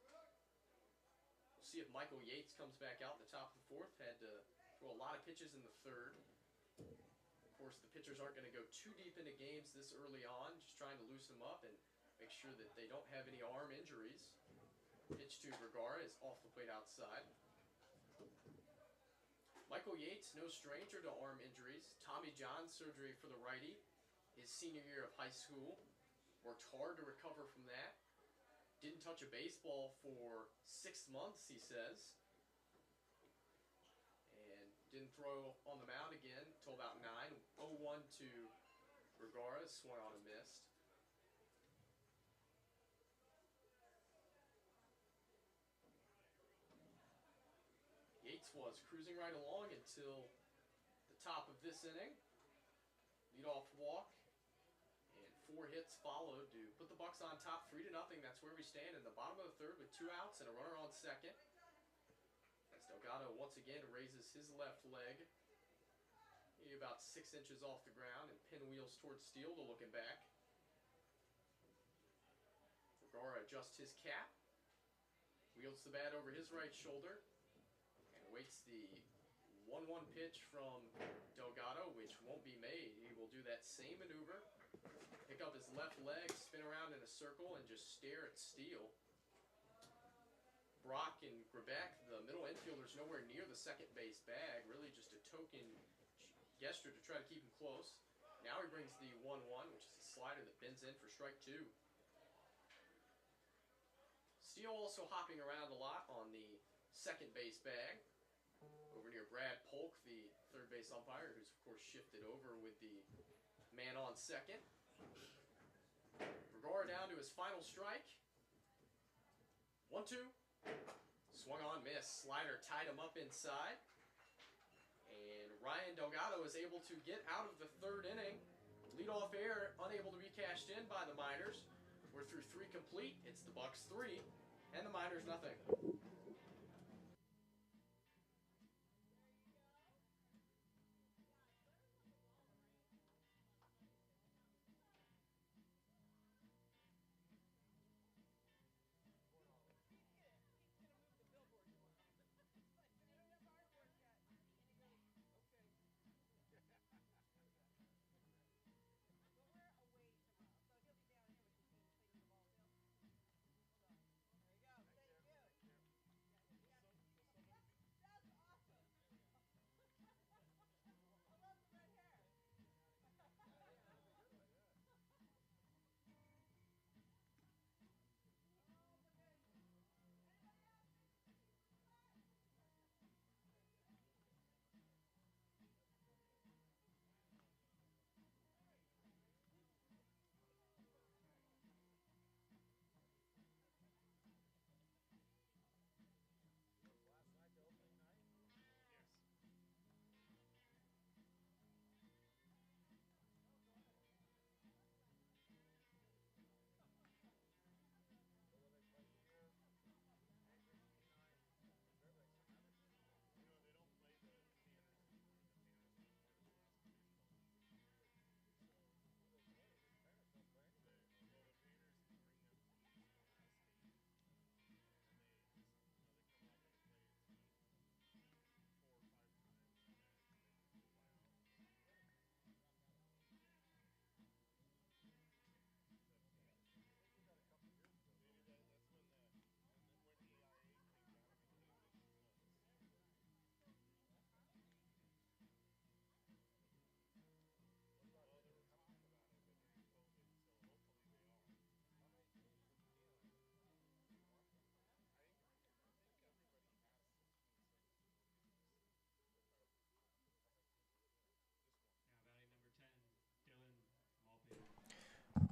We'll see if Michael Yates comes back out in the top of the 4th. Had to throw a lot of pitches in the 3rd. Of course, the pitchers aren't going to go too deep into games this early on, just trying to loosen them up and make sure that they don't have any arm injuries. Pitch to Vergara is off the plate outside. Michael Yates, no stranger to arm injuries. Tommy John surgery for the righty his senior year of high school. Worked hard to recover from that. Didn't touch a baseball for 6 months, he says. And didn't throw on the mound again until about 9. 0-1 to Vergara, swung on and missed. Yates was cruising right along until the top of this inning. Leadoff walk. 4 hits followed to put the Bucs on top 3-0. That's where we stand in the bottom of the 3rd with 2 outs and a runner on second. As Delgado once again raises his left leg. He about 6 inches off the ground and pinwheels towards Steele to looking back. Vergara adjusts his cap. Wheels the bat over his right shoulder. And awaits the 1-1 pitch from Delgado, which won't be made. He will do that same maneuver. Pick up his left leg, spin around in a circle, and just stare at Steele. Brock and Grebeck, the middle infielders, nowhere near the second base bag. Really just a token gesture to try to keep him close. Now he brings the 1-1, which is a slider that bends in for strike 2. Steele also hopping around a lot on the second base bag. Over near Brad Polk, the third base umpire, who's of course shifted over with the man on second. Vergara down to his final strike. 1-2. Swung on, missed. Slider tied him up inside. And Ryan Delgado is able to get out of the 3rd inning. Leadoff air unable to be cashed in by the Miners. We're through 3 complete. It's the Bucs 3 and the Miners nothing.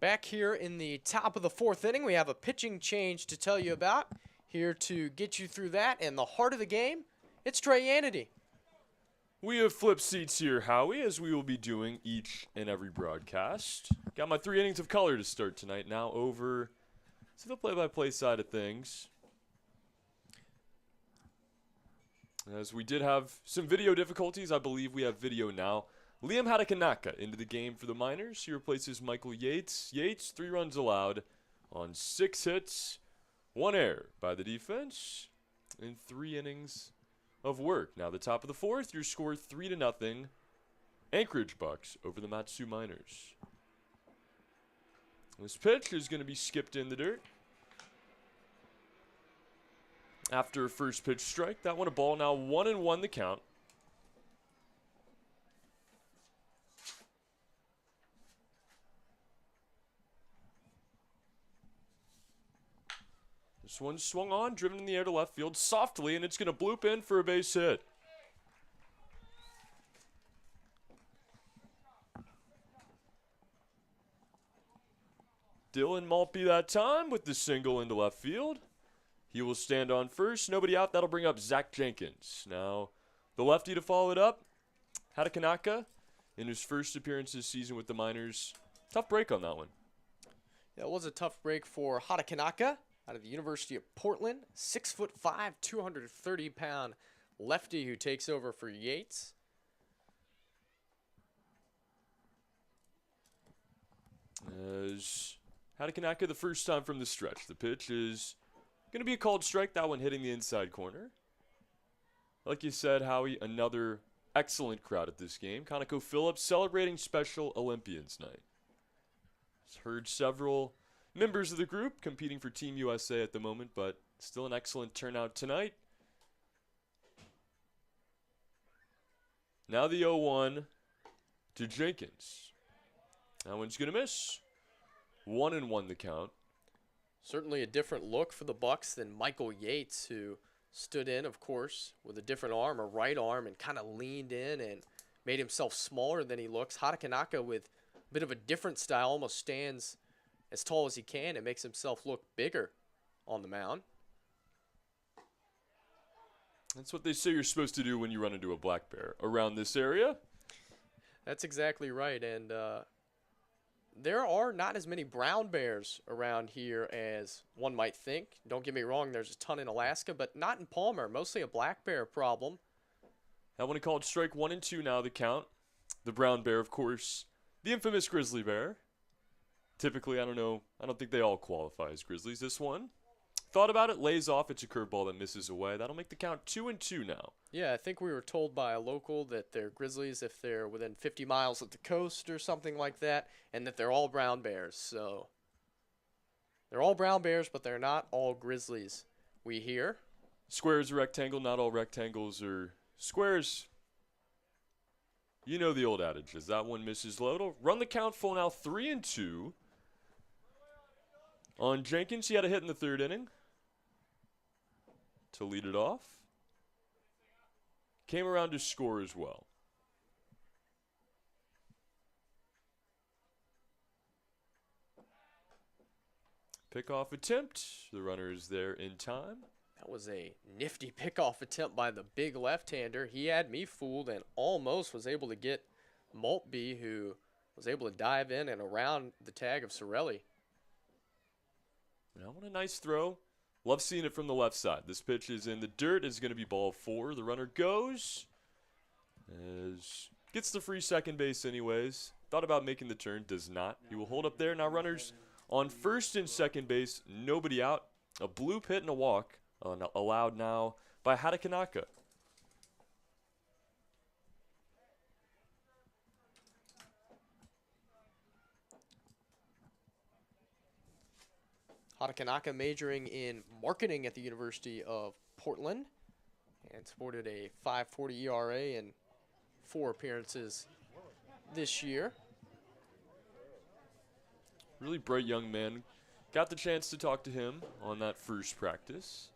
Back here in the top of the 4th inning, we have a pitching change to tell you about. Here to get you through that and the heart of the game, it's Trey Yannity. We have flipped seats here, Howie, as we will be doing each and every broadcast. Got my 3 innings of color to start tonight. Now over to the play-by-play side of things. As we did have some video difficulties, I believe we have video now. Liam Hadakanaka into the game for the Miners. He replaces Michael Yates. Yates, 3 runs allowed on 6 hits, 1 error by the defense in 3 innings of work. Now the top of the 4th, your score 3-0. Anchorage Bucs over the Matsu Miners. This pitch is going to be skipped in the dirt. After a first pitch strike, that one a ball. Now 1-1 the count. This one swung on, driven in the air to left field softly, and it's going to bloop in for a base hit. Dylan Maltby that time with the single into left field. He will stand on first. Nobody out. That'll bring up Zach Jenkins. Now, the lefty to follow it up. Hadakanaka in his first appearance this season with the Miners. Tough break on that one. That was a tough break for Hadakanaka out of the University of Portland. 6'5", 230-pound lefty who takes over for Yates. As Hadakanaka the first time from the stretch. The pitch is going to be a called strike, that one hitting the inside corner. Like you said, Howie, another excellent crowd at this game. ConocoPhillips celebrating Special Olympians night. Heard several members of the group competing for Team USA at the moment, but still an excellent turnout tonight. Now the 0-1 to Jenkins. That one's going to miss. 1-1 the count. Certainly a different look for the Bucs than Michael Yates, who stood in, of course, with a different arm, a right arm, and kind of leaned in and made himself smaller than he looks. Hadakanaka with a bit of a different style, almost stands as tall as he can and makes himself look bigger on the mound. That's what they say you're supposed to do when you run into a black bear around this area. That's exactly right, and there are not as many brown bears around here as one might think. Don't get me wrong, there's a ton in Alaska, but not in Palmer. Mostly a black bear problem. That one called strike 1 and 2 now the count. The brown bear, of course, the infamous grizzly bear. Typically, I don't think they all qualify as grizzlies. This one, thought about it, lays off. It's a curveball that misses away. That'll make the count 2-2 now. Yeah, I think we were told by a local that they're grizzlies if they're within 50 miles of the coast or something like that, and that they're all brown bears. So they're all brown bears, but they're not all grizzlies, we hear. Square is a rectangle. Not all rectangles are squares. You know the old adage. As that one misses low, it'll run the count full now 3-2. On Jenkins, he had a hit in the 3rd inning to lead it off. Came around to score as well. Pickoff attempt. The runner is there in time. That was a nifty pickoff attempt by the big left-hander. He had me fooled and almost was able to get Maltby, who was able to dive in and around the tag of Sorelli. Now, what a nice throw. Love seeing it from the left side. This pitch is in the dirt. It's going to be ball 4. The runner goes. Gets the free second base anyways. Thought about making the turn. Does not. He will hold up there. Now runners on first and second base. Nobody out. A bloop hit and a walk allowed now by Hadakanaka. Hadakanaka majoring in marketing at the University of Portland and sported a 5.40 ERA in 4 appearances this year. Really bright young man. Got the chance to talk to him on that first practice.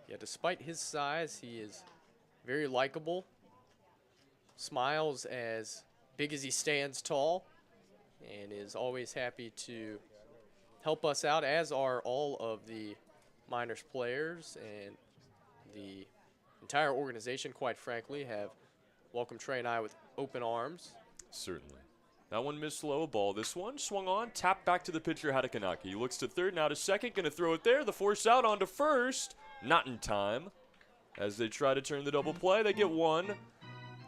Yeah, despite his size, he is very likable. Smiles as big as he stands tall, and is always happy to help us out, as are all of the Miners players, and the entire organization, quite frankly, have welcomed Trey and I with open arms. Certainly. That one missed low, a ball. This one swung on, tapped back to the pitcher, Hatakanaka. He looks to third, now to second, going to throw it there. The force out onto first. Not in time. As they try to turn the double play, they get one.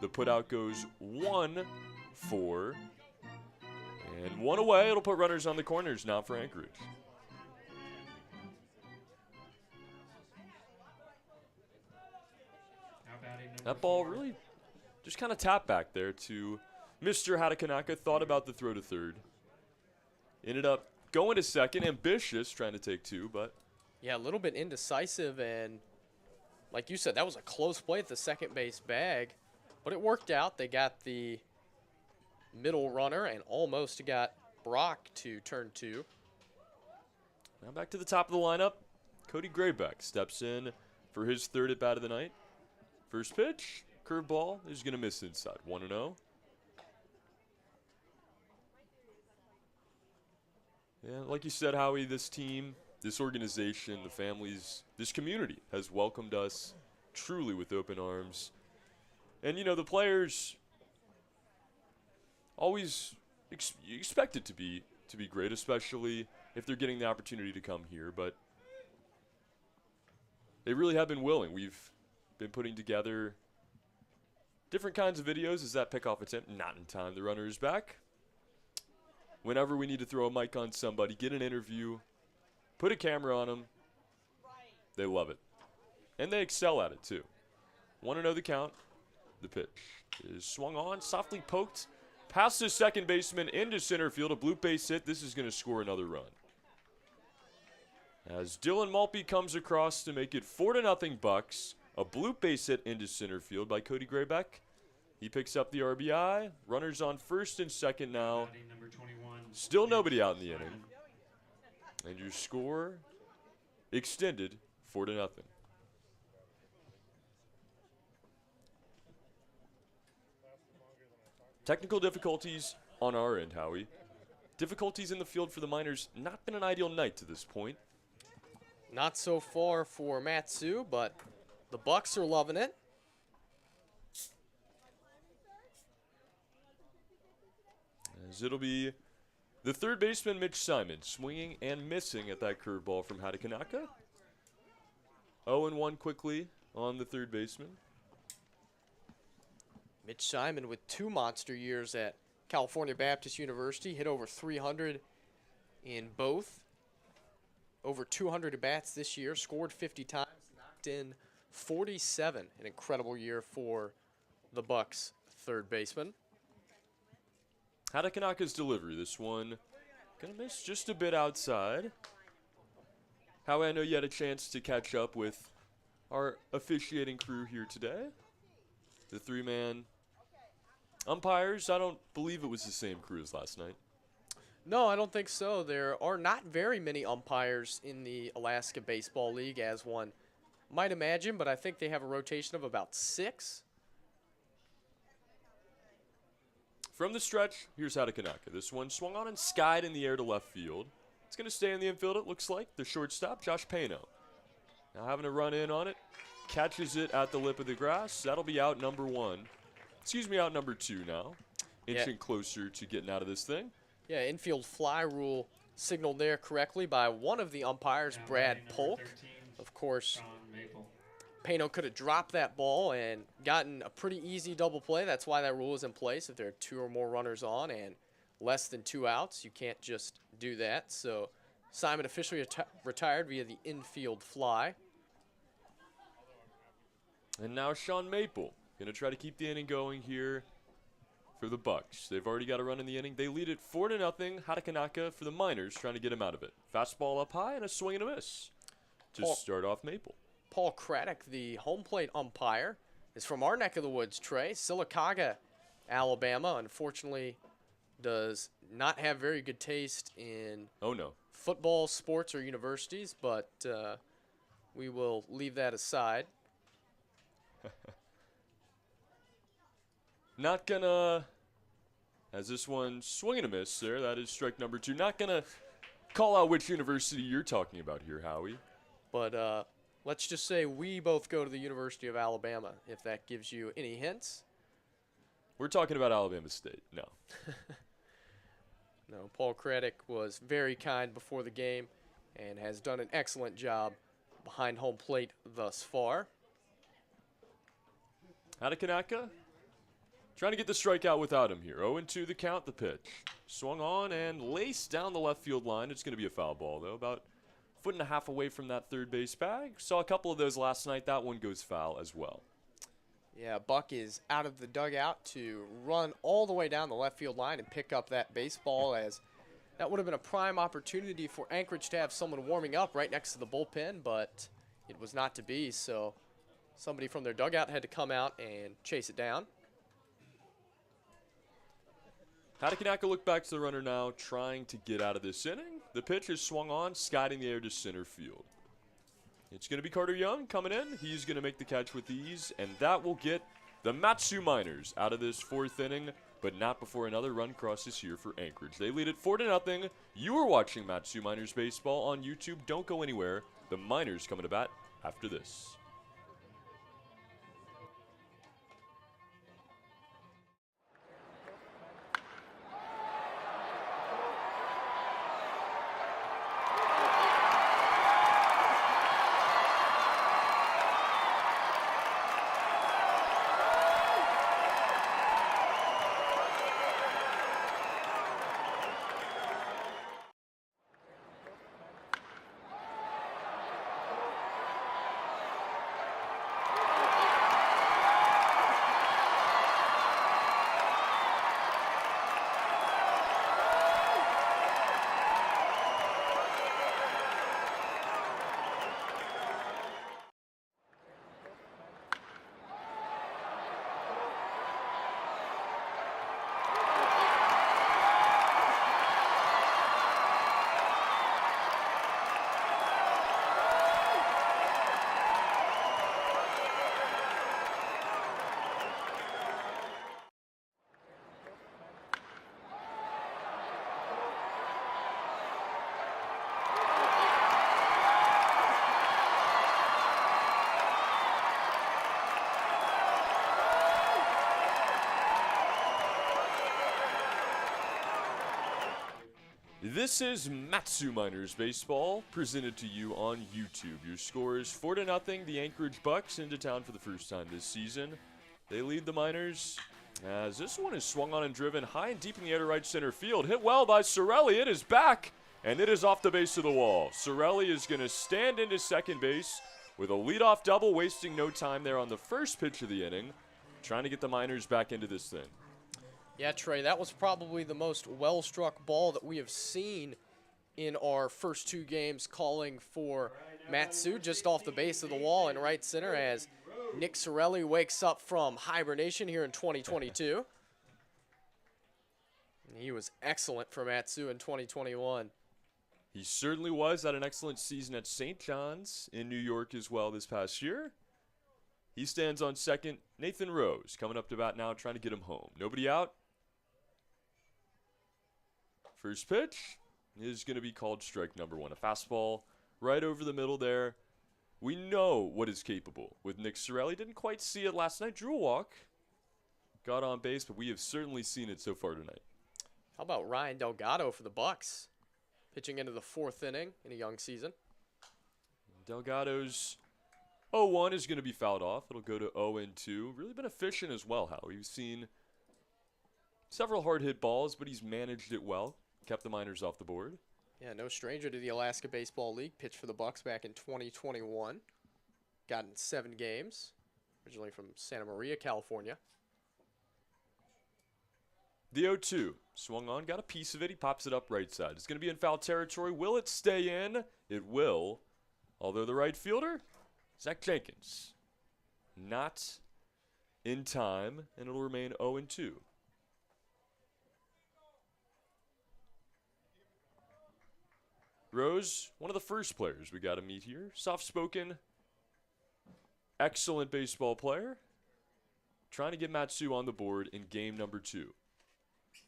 The putout goes 1-4. And one away. It'll put runners on the corners now for Anchorage. That ball really just kind of tapped back there to Mr. Hatakanaka. Thought about the throw to third. Ended up going to second. Ambitious, trying to take two, but Yeah, a little bit indecisive, and like you said, that was a close play at the second base bag, but it worked out. They got the middle runner and almost got Brock to turn two. now back to the top of the lineup. Cody Graybeck steps in for his third at bat of the night. First pitch, curveball, is going to miss inside. 1-0. Yeah, like you said, Howie, this team, this organization, the families, this community has welcomed us truly with open arms. And, you know, the players always you expect it to be great, especially if they're getting the opportunity to come here. But they really have been willing. We've been putting together different kinds of videos. Is that pickoff attempt? Not in time. The runner is back. Whenever we need to throw a mic on somebody, get an interview, put a camera on them, they love it. And they excel at it, too. 1-0 the count. The pitch is swung on, softly poked, past the second baseman into center field. A bloop base hit. This is going to score another run. As Dylan Maltby comes across to make it 4-0 Bucks. A bloop base hit into center field by Cody Graybeck. He picks up the RBI. Runners on first and second now. Still nobody out in the inning. And your score extended 4-0. Technical difficulties on our end, Howie. Difficulties in the field for the Miners. Not been an ideal night to this point. Not so far for Matsu, but the Bucs are loving it. As it'll be the third baseman, Mitch Simon, swinging and missing at that curveball from Hatakanaka. 0-1 quickly on the third baseman. Mitch Simon with 2 monster years at California Baptist University, hit over 300 in both. Over 200 at-bats this year, scored 50 times, knocked in 47. An incredible year for the Bucs third baseman. Hatakanaka's delivery. This one going to miss just a bit outside. Howie, I know you had a chance to catch up with our officiating crew here today. The 3-man umpires. I don't believe it was the same crew as last night. No, I don't think so. There are not very many umpires in the Alaska Baseball League, as one might imagine, but I think they have a rotation of about 6. From the stretch, here's Hatakanaka. This one swung on and skied in the air to left field. It's going to stay in the infield, it looks like. The shortstop, Josh Pano. Now having to run in on it. Catches it at the lip of the grass. That'll be out number 1. Excuse me, out number 2 now. Inching closer to getting out of this thing. Yeah, infield fly rule signaled there correctly by one of the umpires, Brad Polk. Of course, Pano could have dropped that ball and gotten a pretty easy double play. That's why that rule is in place. If there are 2 or more runners on and less than 2 outs, you can't just do that. So Simon officially retired via the infield fly. And now Sean Maple going to try to keep the inning going here for the Bucs. They've already got a run in the inning. They lead it 4-0. Hatakanaka for the Miners trying to get him out of it. Fastball up high and a swing and a miss to start off Maple. Paul Craddock, the home plate umpire, is from our neck of the woods, Trey. Sylacauga, Alabama, unfortunately does not have very good taste in football, sports, or universities, but we will leave that aside. Not gonna As this one swing and a miss there. That is strike number 2. Not going to call out which university you're talking about here, Howie. But let's just say we both go to the University of Alabama, if that gives you any hints. We're talking about Alabama State. No. No, Paul Craddock was very kind before the game and has done an excellent job behind home plate thus far. Hadakanaka trying to get the strikeout without him here. 0-2 the count, the pitch. Swung on and laced down the left field line. It's going to be a foul ball, though. About a foot and a half away from that third base bag. Saw a couple of those last night. That one goes foul as well. Yeah, Buck is out of the dugout to run all the way down the left field line and pick up that baseball, as that would have been a prime opportunity for Anchorage to have someone warming up right next to the bullpen, but it was not to be, so somebody from their dugout had to come out and chase it down. Hadakanaka look back to the runner now, trying to get out of this inning. The pitch is swung on, skied the air to center field. It's going to be Carter Young coming in. He's going to make the catch with ease, and that will get the Mat-Su Miners out of this 4th inning, but not before another run crosses here for Anchorage. They lead it 4-0. You are watching Mat-Su Miners baseball on YouTube. Don't go anywhere. The Miners coming to bat after this. This is Mat-Su Miners Baseball, presented to you on YouTube. Your score is 4-0. The Anchorage Bucs into town for the first time this season. They lead the Miners as this one is swung on and driven high and deep in the air to right center field. Hit well by Sorelli. It is back, and it is off the base of the wall. Sorelli is going to stand into second base with a leadoff double, wasting no time there on the first pitch of the inning, trying to get the Miners back into this thing. Yeah, Trey, that was probably the most well-struck ball that we have seen in our first 2 games, calling for Mat-Su just off the base of the wall in right center as Nick Sorelli wakes up from hibernation here in 2022. He was excellent for Mat-Su in 2021. He certainly was. Had an excellent season at St. John's in New York as well this past year. He stands on second. Nathan Rose coming up to bat now, trying to get him home. Nobody out. First pitch is going to be called strike number 1. A fastball right over the middle there. We know what is capable with Nick Sorelli. Didn't quite see it last night. Drew a walk. Got on base, but we have certainly seen it so far tonight. How about Ryan Delgado for the Bucs, pitching into the 4th inning in a young season? Delgado's 0-1 is going to be fouled off. It'll go to 0-2. Really been efficient as well, Howie. We've seen several hard hit balls, but he's managed it well. Kept the Miners off the board. Yeah, no stranger to the Alaska Baseball League. Pitched for the Bucs back in 2021. Got in 7 games. Originally from Santa Maria, California. The 0-2. Swung on, got a piece of it. He pops it up right side. It's going to be in foul territory. Will it stay in? It will. Although the right fielder, Zach Jenkins, not in time, and it'll remain 0-2. Rose, one of the first players we got to meet here. Soft-spoken, excellent baseball player. Trying to get Mat-Su on the board in game number 2.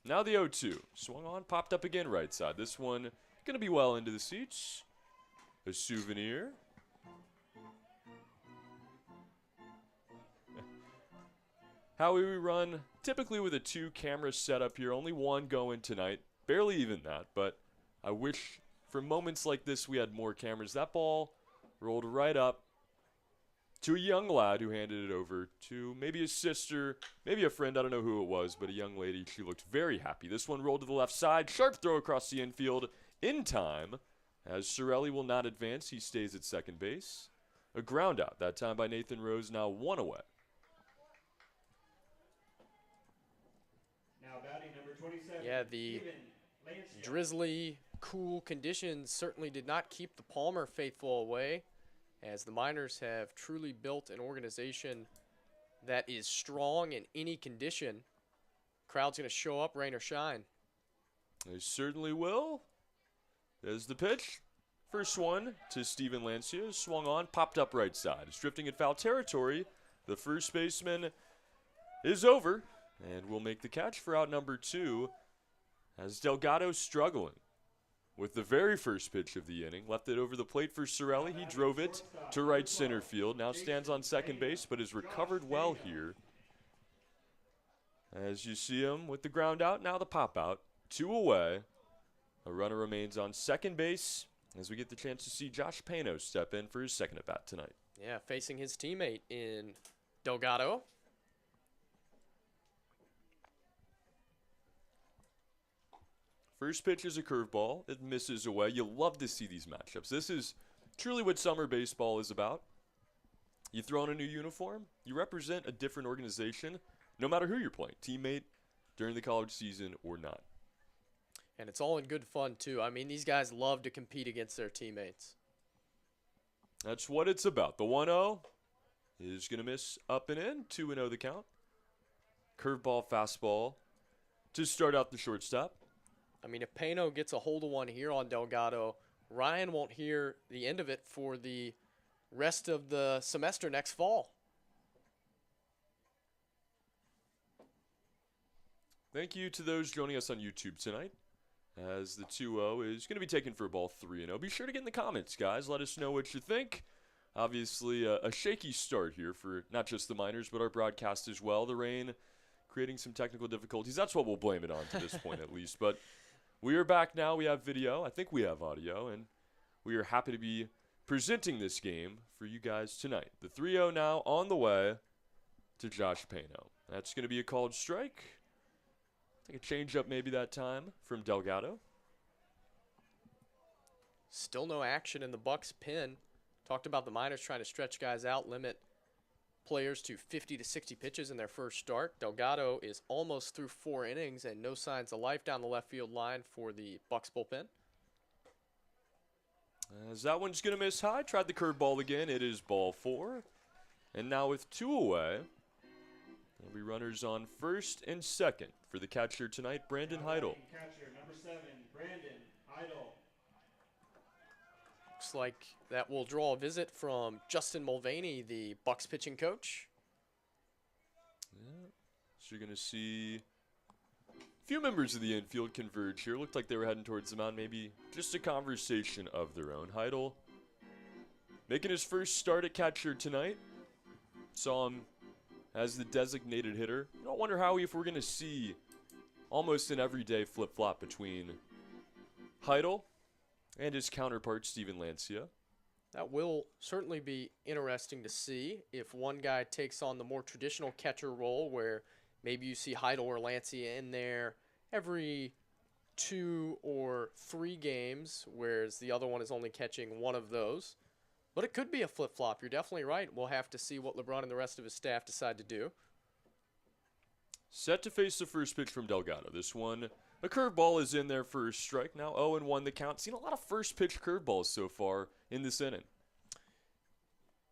Now the 0-2. Swung on, popped up again right side. This one going to be well into the seats. A souvenir. How we run typically with a 2-camera setup here. Only one going tonight. Barely even that, but I wish for moments like this we had more cameras. That ball rolled right up to a young lad who handed it over to maybe his sister, maybe a friend, I don't know who it was, but a young lady. She looked very happy. This one rolled to the left side. Sharp throw across the infield in time. As Sorelli will not advance, he stays at second base. A ground out, that time by Nathan Rose, now 1 away. Now batting number 27. Yeah, the drizzly, cool conditions certainly did not keep the Palmer faithful away, as the Miners have truly built an organization that is strong in any condition. Crowd's going to show up, rain or shine. They certainly will. There's the pitch. First one to Steven Lancia. Swung on, popped up right side. It's drifting in foul territory. The first baseman is over and will make the catch for out number 2, as Delgado struggling with the very first pitch of the inning. Left it over the plate for Sorelli. He drove it to right center field. Now stands on second base, but has recovered well here. As you see him with the ground out, now the pop out. 2 away. A runner remains on second base as we get the chance to see Josh Pano step in for his second at-bat tonight. Yeah, facing his teammate in Delgado. First pitch is a curveball. It misses away. You love to see these matchups. This is truly what summer baseball is about. You throw on a new uniform, you represent a different organization, no matter who you're playing, teammate, during the college season or not. And it's all in good fun, too. I mean, these guys love to compete against their teammates. That's what it's about. The 1-0 is going to miss up and in. 2-0 the count. Curveball, fastball to start out the shortstop. I mean, if Pano gets a hold of one here on Delgado, Ryan won't hear the end of it for the rest of the semester next fall. Thank you to those joining us on YouTube tonight, as the 2-0 is going to be taken for a ball 3-0. Be sure to get in the comments, guys. Let us know what you think. Obviously, a shaky start here for not just the Miners, but our broadcast as well. The rain creating some technical difficulties. That's what we'll blame it on to this point, at least. But we are back now. We have video. I think we have audio. And we are happy to be presenting this game for you guys tonight. The 3-0 now on the way to Josh Pano. That's going to be a called strike. I think a change-up maybe that time from Delgado. Still no action in the Bucs pen. Talked about the Miners trying to stretch guys out, limit players to 50 to 60 pitches in their first start. Delgado is almost through 4 innings and no signs of life down the left field line for the Bucs bullpen. As that one's going to miss high. Tried the curveball again. It is ball 4. And now with 2 away, there'll be runners on first and second for the catcher tonight, Brandon Heidel. Catcher number 7, Brandon Heidel. Looks like that will draw a visit from Justin Mulvaney, the Bucs pitching coach. Yeah. So you're going to see a few members of the infield converge here. Looked like they were heading towards the mound. Maybe just a conversation of their own. Heidel making his first start at catcher tonight. Saw him as the designated hitter. I don't wonder if we're going to see almost an everyday flip-flop between Heidel and his counterpart, Steven Lancia. That will certainly be interesting to see if one guy takes on the more traditional catcher role where maybe you see Heidel or Lancia in there every 2 or 3 games, whereas the other one is only catching one of those. But it could be a flip-flop. You're definitely right. We'll have to see what LeBron and the rest of his staff decide to do. Set to face the first pitch from Delgado. This one, a curveball is in there for a strike. Now 0-1 the count. Seen a lot of first pitch curveballs so far in this inning.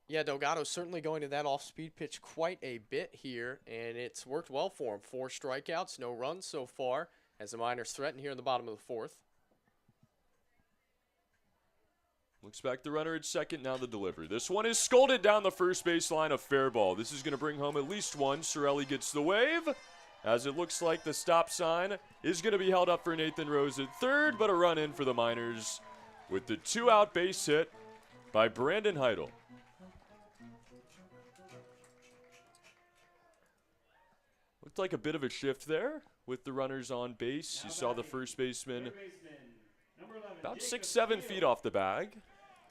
Yeah, Delgado's certainly going to that off-speed pitch quite a bit here, and it's worked well for him. 4 strikeouts, no runs so far, as the Miners threaten here in the bottom of the 4th. Looks back the runner at second, now the delivery. This one is scolded down the first baseline, a fair ball. This is going to bring home at least one. Sorelli gets the wave, as it looks like the stop sign is going to be held up for Nathan Rose at third, but a run in for the Miners with the 2-out base hit by Brandon Heidel. Looked like a bit of a shift there with the runners on base. You saw the first baseman about 6-7 feet off the bag,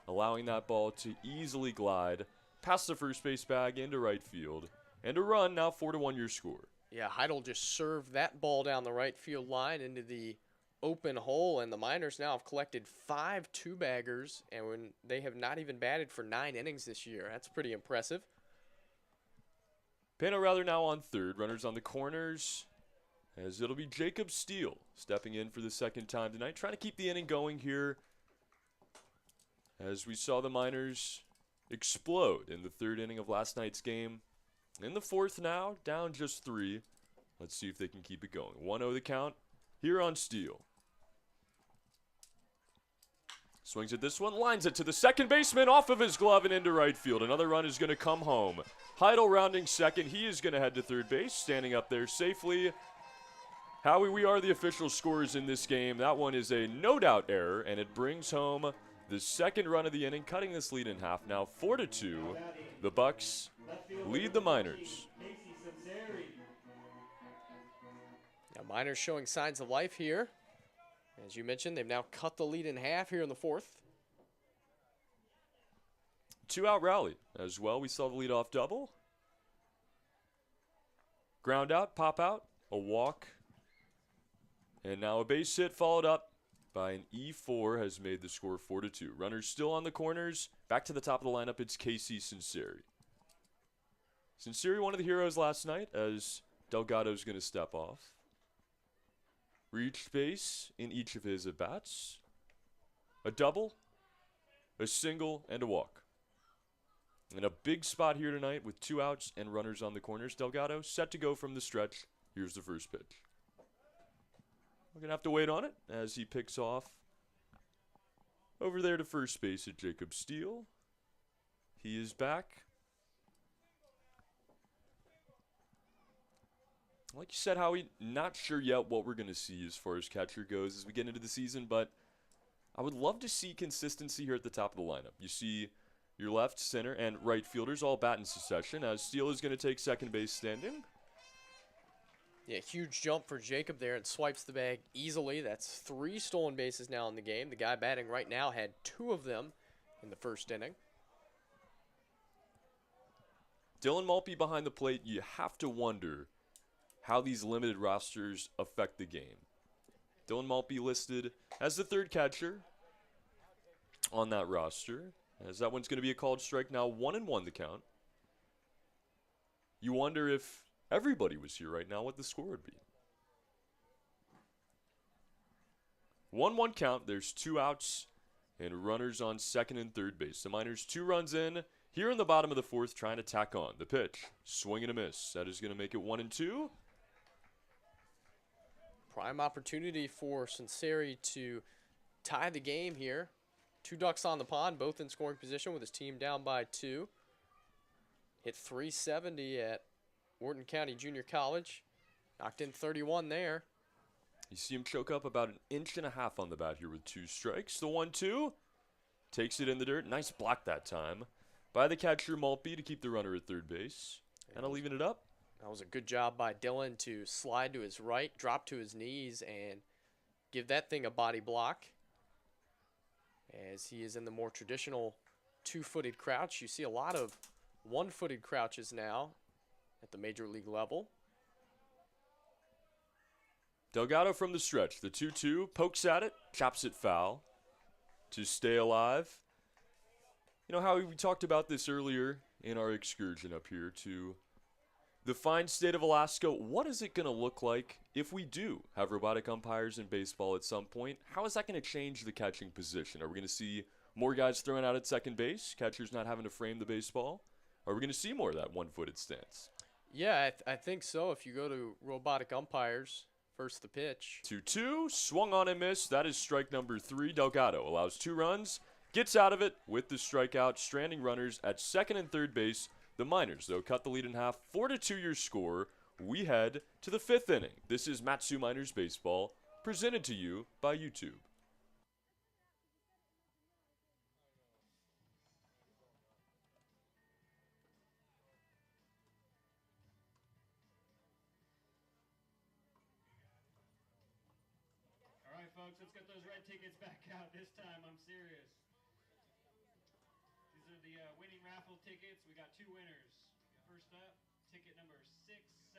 allowing that ball to easily glide past the first base bag into right field. And a run, now 4-1 your score. Yeah, Heidel just served that ball down the right field line into the open hole, and the Miners now have collected 5 two-baggers, and when they have not even batted for 9 innings this year. That's pretty impressive. Pano rather now on third, runners on the corners, as it'll be Jacob Steele stepping in for the second time tonight, trying to keep the inning going here, as we saw the Miners explode in the third inning of last night's game. In the fourth now, down just 3. Let's see if they can keep it going. 1-0 the count here on Steele. Swings at this one, lines it to the second baseman, off of his glove and into right field. Another run is going to come home. Heidel rounding second. He is going to head to third base, standing up there safely. Howie, we are the official scorers in this game. That one is a no-doubt error, and it brings home the second run of the inning, cutting this lead in half. Now 4-2. The Bucs lead the Miners. Now, Miners showing signs of life here. As you mentioned, they've now cut the lead in half here in the fourth. 2-out rally as well. We saw the leadoff double. Ground out, pop out, a walk. And now a base hit followed up by an E4 has made the score 4-2. Runners still on the corners. Back to the top of the lineup, it's Casey Sinceri. Sinceri, one of the heroes last night, as Delgado's going to step off. Reached base in each of his at-bats. A double, a single, and a walk. And a big spot here tonight with 2 outs and runners on the corners. Delgado set to go from the stretch. Here's the first pitch. We're going to have to wait on it as he picks off over there to first base at Jacob Steele. He is back. Like you said, Howie, not sure yet what we're going to see as far as catcher goes as we get into the season, but I would love to see consistency here at the top of the lineup. You see your left, center, and right fielders all bat in succession as Steele is going to take second base standing. Yeah, huge jump for Jacob there and swipes the bag easily. That's 3 stolen bases now in the game. The guy batting right now had 2 of them in the first inning. Dylan Maltby behind the plate, you have to wonder how these limited rosters affect the game. Dylan Maltby listed as the third catcher on that roster, as that one's going to be a called strike now, 1-1 the count. You wonder if everybody was here right now, what the score would be. 1-1 count, there's 2 outs and runners on second and third base. The Miners 2 runs in here in the bottom of the fourth, trying to tack on. The pitch, swing and a miss. That is going to make it 1-2. Prime opportunity for Sinceri to tie the game here. 2 ducks on the pond, both in scoring position with his team down by 2. Hit .370 at Wharton County Junior College. Knocked in 31 there. You see him choke up about 1.5 inches on the bat here with 2 strikes. The 1-2 takes it in the dirt. Nice block that time by the catcher Maltby to keep the runner at third base. Kind of leaving it up. That was a good job by Dylan to slide to his right, drop to his knees, and give that thing a body block. As he is in the more traditional 2-footed crouch. You see a lot of 1-footed crouches now at the major league level. Delgado from the stretch. The 2-2 pokes at it, chops it foul to stay alive. You know how we talked about this earlier in our excursion up here to the fine state of Alaska. What is it going to look like if we do have robotic umpires in baseball at some point? How is that going to change the catching position? Are we going to see more guys throwing out at second base, catchers not having to frame the baseball? Are we going to see more of that 1-footed stance? Yeah, I think so. If you go to robotic umpires, first the pitch. 2-2, swung on and missed. That is strike number 3. Delgado allows 2 runs, gets out of it with the strikeout, stranding runners at second and third base. The Miners, though, cut the lead in half. 4-2 your score. we head to the 5th inning. This is Matsu Miners Baseball, presented to you by YouTube. All right, folks, let's get those red tickets back out. This time, I'm serious. These are the winning raffle tickets. We got 2 winners. First up, ticket number 6779098.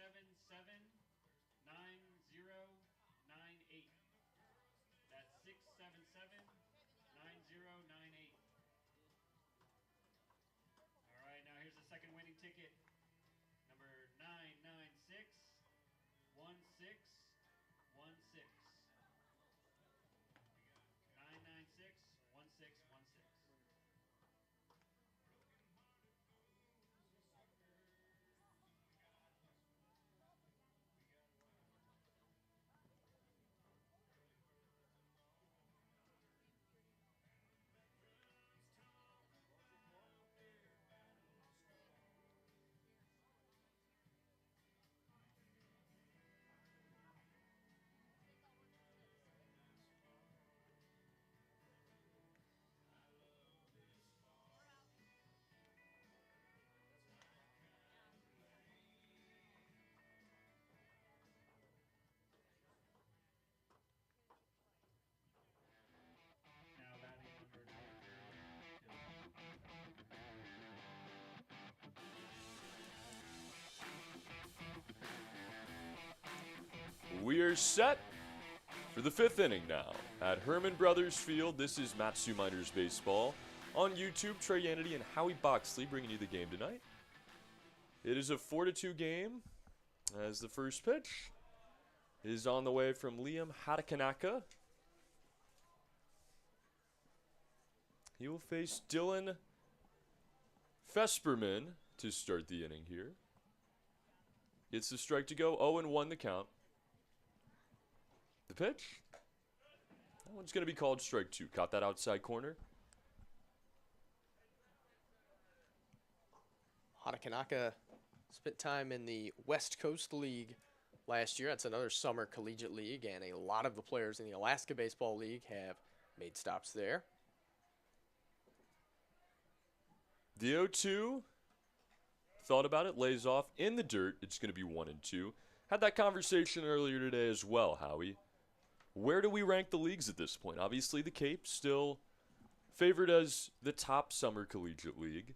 That's 6779098. All right, now here's the second winning ticket, number 9961616. 9961616. Now batting number 92. We are set for the 5th inning now at Herman Brothers Field. This is Matsu Miners Baseball. On YouTube, Trey Yanity and Howie Boxley bringing you the game tonight. It is a 4-2 game as the first pitch is on the way from Liam Hatakanaka. He will face Dylan Fesperman to start the inning here. Gets the strike to go, 0-1 the count. The pitch, that one's going to be called strike 2. Caught that outside corner. Hatakanaka spent time in the West Coast League last year. That's another summer collegiate league, and a lot of the players in the Alaska Baseball League have made stops there. The 0-2, thought about it, lays off in the dirt. It's going to be 1-2. Had that conversation earlier today as well, Howie. Where do we rank the leagues at this point? Obviously, the Cape still favored as the top summer collegiate league.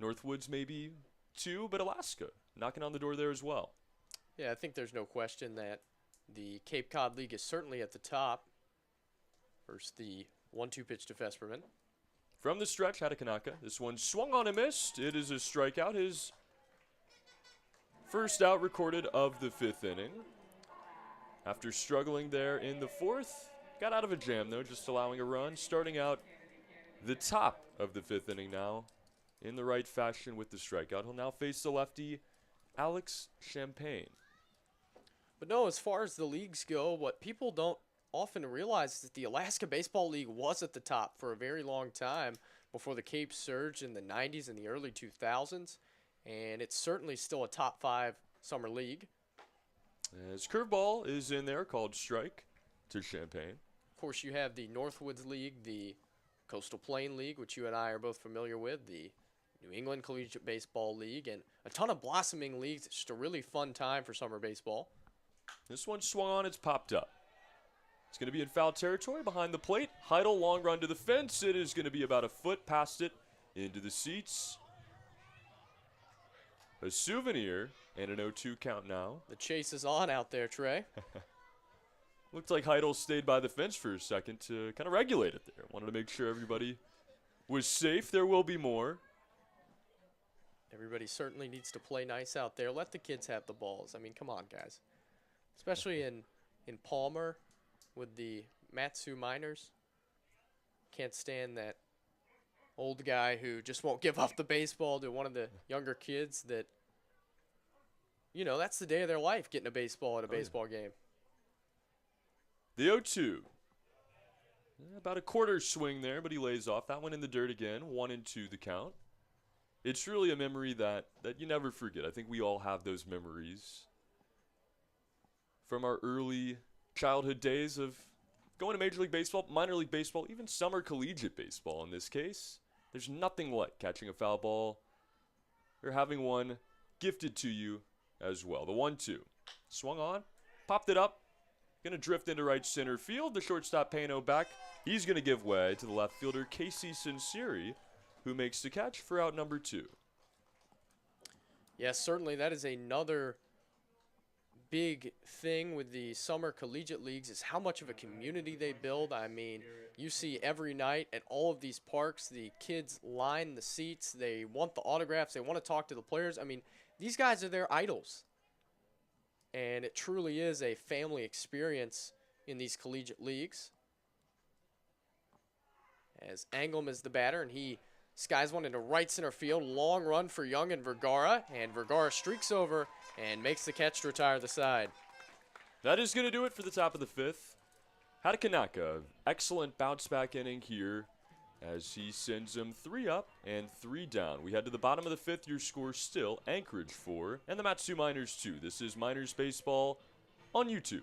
Northwoods maybe 2, but Alaska knocking on the door there as well. Yeah, I think there's no question that the Cape Cod League is certainly at the top. First, the 1-2 pitch to Fesperman. From the stretch, Hatakanaka. This one swung on and missed. It is a strikeout. His first out recorded of the 5th inning. After struggling there in the 4th, got out of a jam though, just allowing a run. Starting out the top of the 5th inning now in the right fashion with the strikeout. He'll now face the lefty, Alex Champagne. But no, as far as the leagues go, what people don't often realize is that the Alaska Baseball League was at the top for a very long time before the Cape surged in the 90s and the early 2000s, and it's certainly still a top 5 summer league. His curveball is in there, called strike to Champagne. Of course, you have the Northwoods League, the Coastal Plain League, which you and I are both familiar with, the New England Collegiate Baseball League, and a ton of blossoming leagues. It's just a really fun time for summer baseball. This one swung on, it's popped up. It's going to be in foul territory behind the plate. Heidel, long run to the fence. It is going to be about a foot past it into the seats. A souvenir and an 0-2 count now. The chase is on out there, Trey. Looked like Heidel stayed by the fence for a second to kind of regulate it there. Wanted to make sure everybody was safe. There will be more. Everybody certainly needs to play nice out there. Let the kids have the balls. I mean, come on, guys. Especially in Palmer with the Matsu Miners. Can't stand that old guy who just won't give up the baseball to one of the younger kids that, you know, that's the day of their life, getting a baseball at a baseball game. The 0-2. About a quarter swing there, but he lays off. That one in the dirt again. 1-2 the count. It's really a memory that you never forget. I think we all have those memories from our early childhood days of going to Major League Baseball, minor league baseball, even summer collegiate baseball in this case. There's nothing like catching a foul ball or having one gifted to you as well. The 1-2. Swung on, popped it up, going to drift into right center field. The shortstop Pano back. He's going to give way to the left fielder Casey Sinceri, who makes the catch for out number 2. Yes, certainly that is another big thing with the summer collegiate leagues is how much of a community they build. I mean, you see every night at all of these parks, the kids line the seats. They want the autographs. They want to talk to the players. I mean, these guys are their idols. And it truly is a family experience in these collegiate leagues. As Anglem is the batter, and he skies one into right center field. Long run for Young and Vergara, and Vergara streaks over and makes the catch to retire the side. That is going to do it for the top of the 5th. Hadakanaka, excellent bounce back inning here as he sends them 3 up and 3 down. We head to the bottom of the 5th. Your score still Anchorage 4 and the Matsu Miners 2. This is Miners Baseball on YouTube.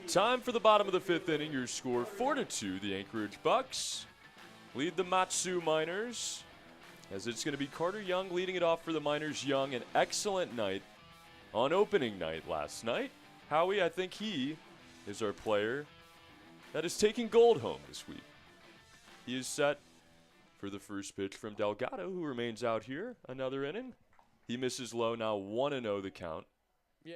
Time for the bottom of the 5th inning. Your score 4-2. The Anchorage Bucs lead the Matsu Miners as it's going to be Carter Young leading it off for the Miners. Young, an excellent night on opening night last night. Howie, I think he is our player that is taking gold home this week. He is set for the first pitch from Delgado, who remains out here another inning. He misses low, now 1-0 the count. Yeah.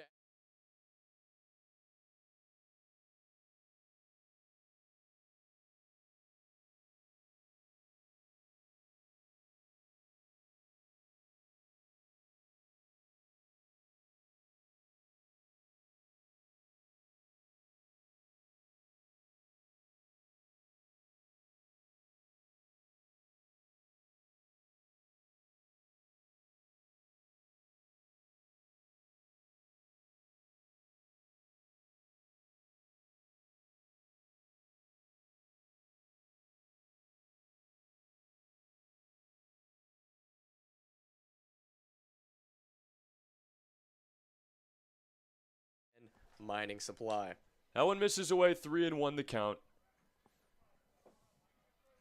Mining Supply. That one misses away, 3-1 the count.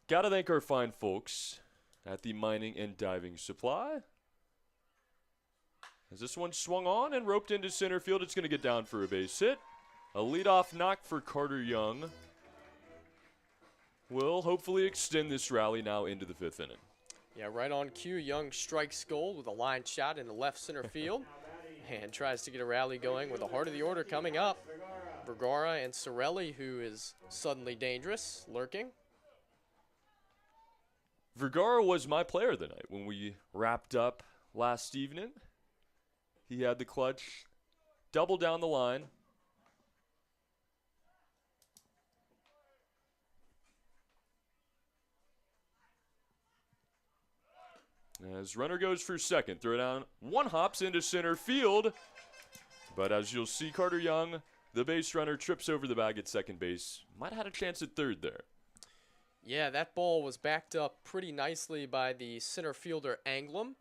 Gotta thank our fine folks at the Mining and Diving Supply. As this one swung on and roped into center field, it's going to get down for a base hit. A leadoff knock for Carter Young will hopefully extend this rally now into the 5th inning. Yeah, right on cue. Young strikes gold with a line shot into left center field and tries to get a rally going with the heart of the order coming up. Vergara and Sorelli, who is suddenly dangerous, lurking. Vergara was my player of the night when we wrapped up last evening. He had the clutch double down the line. As runner goes for second, throw down, one hops into center field. But as you'll see, Carter Young, the base runner, trips over the bag at second base. Might have had a chance at third there. Yeah, that ball was backed up pretty nicely by the center fielder Anglem,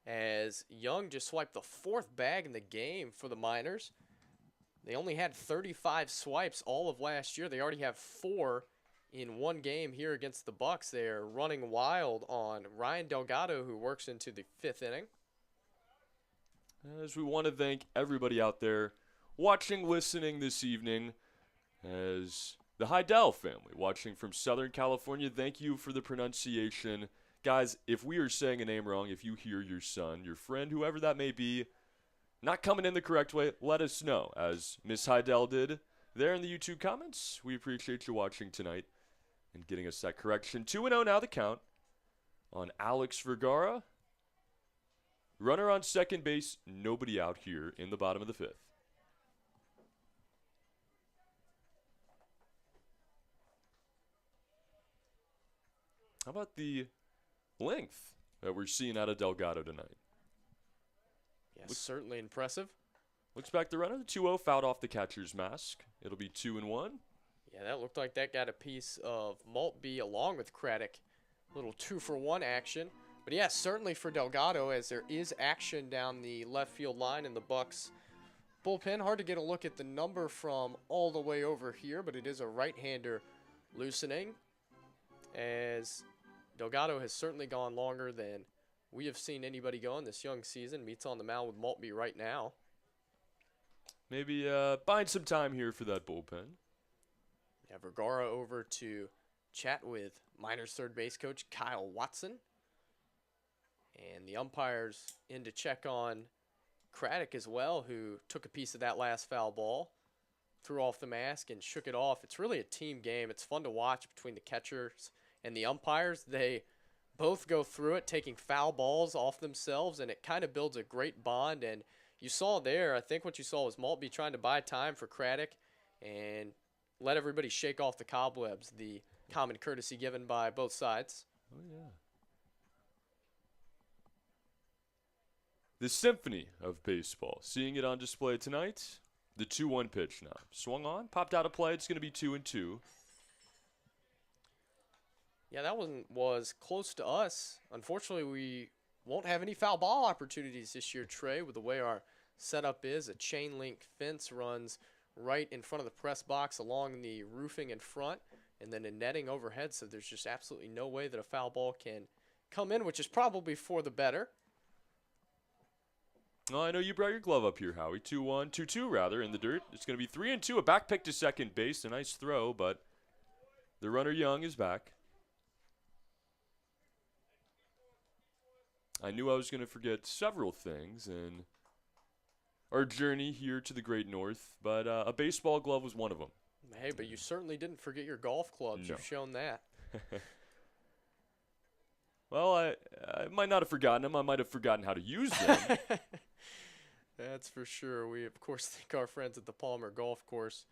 as Young just swiped the fourth bag in the game for the Miners. They only had 35 swipes all of last year. They already have 4 in one game here against the Bucs. They're running wild on Ryan Delgado, who works into the 5th inning. As we want to thank everybody out there watching, listening this evening, as the Heidel family watching from Southern California, thank you for the pronunciation. Guys, if we are saying a name wrong, if you hear your son, your friend, whoever that may be, not coming in the correct way, let us know, as Miss Heidel did there in the YouTube comments. We appreciate you watching tonight and getting us that correction. 2-0 now the count on Alex Vergara. Runner on second base, nobody out here in the bottom of the 5th. How about the length that we're seeing out of Delgado tonight? Yeah, certainly impressive. Looks back the runner, the 2-0 fouled off the catcher's mask. It'll be 2-1. Yeah, that looked like that got a piece of Maltby along with Craddock. Little 2-for-1 action. But yeah, certainly for Delgado, as there is action down the left field line in the Bucs bullpen. Hard to get a look at the number from all the way over here, but it is a right-hander loosening, as Delgado has certainly gone longer than we have seen anybody go in this young season. Meets on the mound with Maltby right now. Maybe buying some time here for that bullpen. Yeah, Vergara over to chat with Miners third base coach Kyle Watson. And the umpires in to check on Craddock as well, who took a piece of that last foul ball, threw off the mask and shook it off. It's really a team game. It's fun to watch between the catchers and the umpires. They both go through it, taking foul balls off themselves, and it kind of builds a great bond. And you saw there, I think what you saw was Maltby trying to buy time for Craddock and let everybody shake off the cobwebs, the common courtesy given by both sides. Oh, yeah. The symphony of baseball. Seeing it on display tonight. The 2-1 pitch now. Swung on, popped out of play. It's going to be 2-2. Yeah, that one was close to us. Unfortunately, we won't have any foul ball opportunities this year, Trey, with the way our setup is. A chain link fence runs right in front of the press box along the roofing in front, and then a netting overhead, so there's just absolutely no way that a foul ball can come in, which is probably for the better. Oh, I know you brought your glove up here, Howie. 2-1, 2-2 rather, in the dirt. It's going to be 3-2. A back pick to second base. A nice throw, but the runner Young is back. I knew I was going to forget several things in our journey here to the Great North, but a baseball glove was one of them. Hey, but you certainly didn't forget your golf clubs. No. You've shown that. Well, I might not have forgotten them. I might have forgotten how to use them. That's for sure. We, of course, thank our friends at the Palmer Golf Course,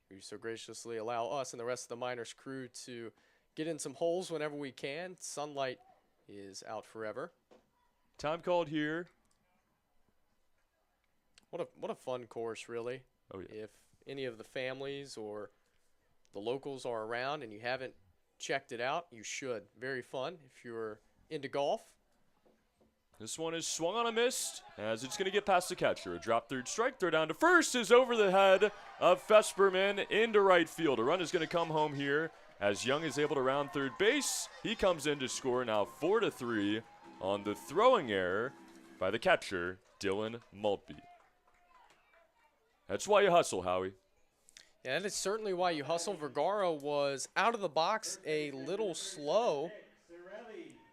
who so graciously allow us and the rest of the Miners crew to get in some holes whenever we can. Sunlight is out forever. Time called here. What a fun course, really. Oh, yeah. If any of the families or the locals are around and you haven't checked it out, you should. Very fun if you're into golf. This one is swung on a miss as it's going to get past the catcher. A drop third strike, throw down to first is over the head of Fesperman into right field. A run is going to come home here as Young is able to round third base. He comes in to score now 4-3 on the throwing error by the catcher, Dylan Maltby. That's why you hustle, Howie. Yeah, that is certainly why you hustle. Vergara was out of the box a little slow,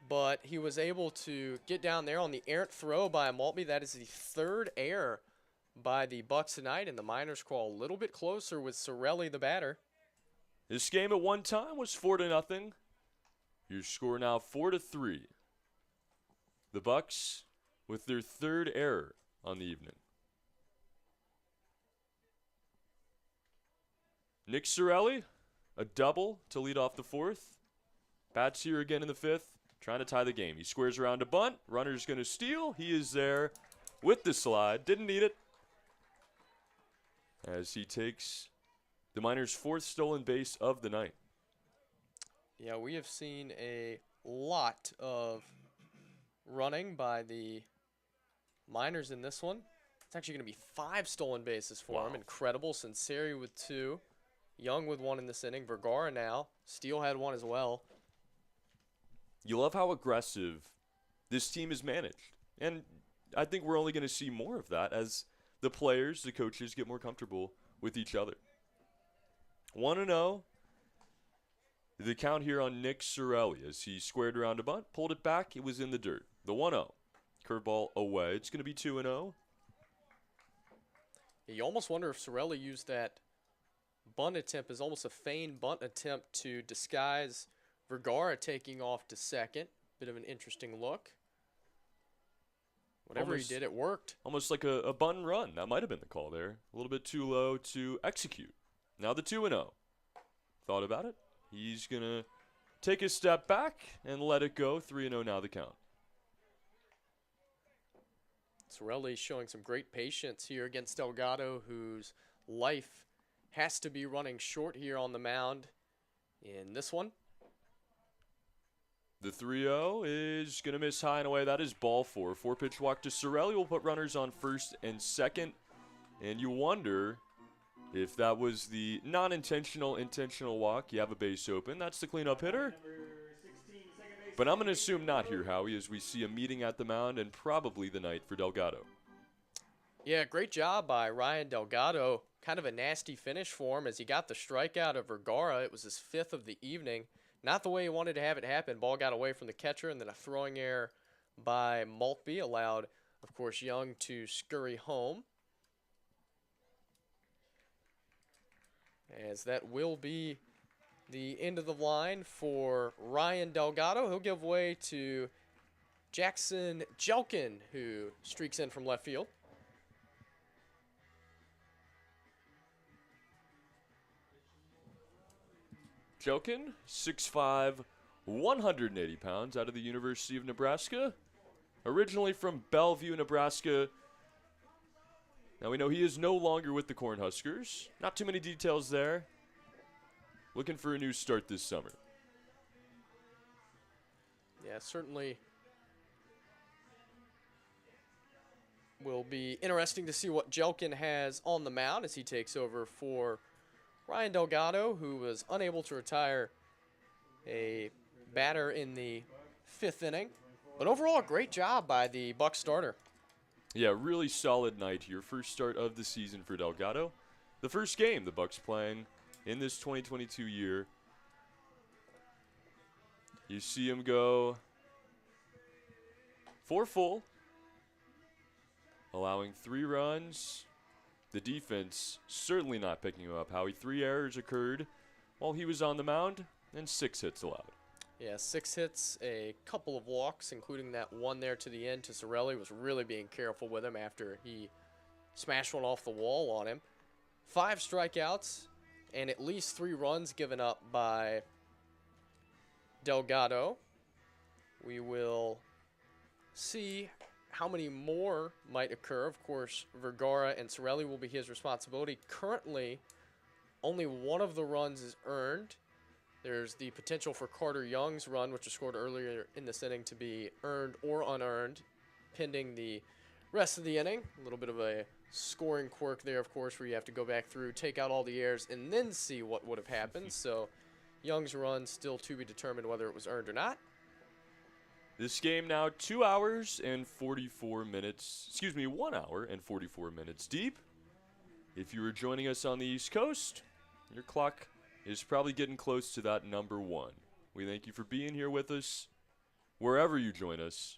but he was able to get down there on the errant throw by Maltby. That is the third error by the Bucs tonight, and the Miners crawl a little bit closer with Sorelli the batter. This game at one time was 4-0. Your score now 4-3. The Bucs with their third error on the evening. Nick Sorelli, a double to lead off the fourth. Bats here again in the fifth, trying to tie the game. He squares around a bunt. Runner's going to steal. He is there with the slide. Didn't need it. As he takes the Miners' fourth stolen base of the night. Yeah, we have seen a lot of running by the Miners in this one. It's actually going to be 5 stolen bases for him. Incredible. Sinceri with 2. Young with 1 in this inning. Vergara now. Steele had 1 as well. You love how aggressive this team is managed. And I think we're only going to see more of that as the players, the coaches get more comfortable with each other. 1-0. The count here on Nick Sorelli as he squared around a bunt, pulled it back, it was in the dirt. The 1-0. Curveball away. It's going to be 2-0. You almost wonder if Sorelli used that bunt attempt as almost a feigned bunt attempt to disguise Vergara taking off to second. Bit of an interesting look. Whatever he did, it worked. Almost like a bunt and run. That might have been the call there. A little bit too low to execute. Now the 2-0. Thought about it. He's going to take a step back and let it go. 3-0 now the count. Sorelli showing some great patience here against Delgado, whose life has to be running short here on the mound in this one. The 3-0 is going to miss high and away. That is ball 4. 4-pitch walk to Sorelli will put runners on first and second. And you wonder if that was the non-intentional, intentional walk. You have a base open. That's the cleanup hitter. But I'm going to assume not here, Howie, as we see a meeting at the mound and probably the night for Delgado. Yeah, great job by Ryan Delgado. Kind of a nasty finish for him as he got the strikeout of Vergara. It was his 5th of the evening. Not the way he wanted to have it happen. Ball got away from the catcher, and then a throwing error by Maltby allowed, of course, Young to scurry home. As that will be the end of the line for Ryan Delgado. He'll give way to Jackson Jelkin, who streaks in from left field. Jelkin, 6'5", 180 pounds, out of the University of Nebraska. Originally from Bellevue, Nebraska. Now we know he is no longer with the Cornhuskers. Not too many details there. Looking for a new start this summer. Yeah, certainly will be interesting to see what Jelkin has on the mound as he takes over for Ryan Delgado, who was unable to retire a batter in the 5th inning. But overall, a great job by the Bucs starter. Yeah, really solid night here. First start of the season for Delgado. The first game the Bucs playing in this 2022 year. You see him go 4 full, allowing 3 runs. The defense certainly not picking him up. Howie, 3 errors occurred while he was on the mound and 6 hits allowed. Yeah, 6 hits, a couple of walks, including that one there to the end to Sorelli. Was really being careful with him after he smashed one off the wall on him. 5 strikeouts and at least 3 runs given up by Delgado. We will see how many more might occur. Of course, Vergara and Sorelli will be his responsibility. Currently, only one of the runs is earned. There's the potential for Carter Young's run, which was scored earlier in this inning, to be earned or unearned, pending the rest of the inning. A little bit of a scoring quirk there, of course, where you have to go back through, take out all the errors, and then see what would have happened. So Young's run still to be determined whether it was earned or not. This game now 2 hours and 44 minutes, 1 hour and 44 minutes deep. If you were joining us on the East Coast, your clock is probably getting close to that number 1. We thank you for being here with us, wherever you join us,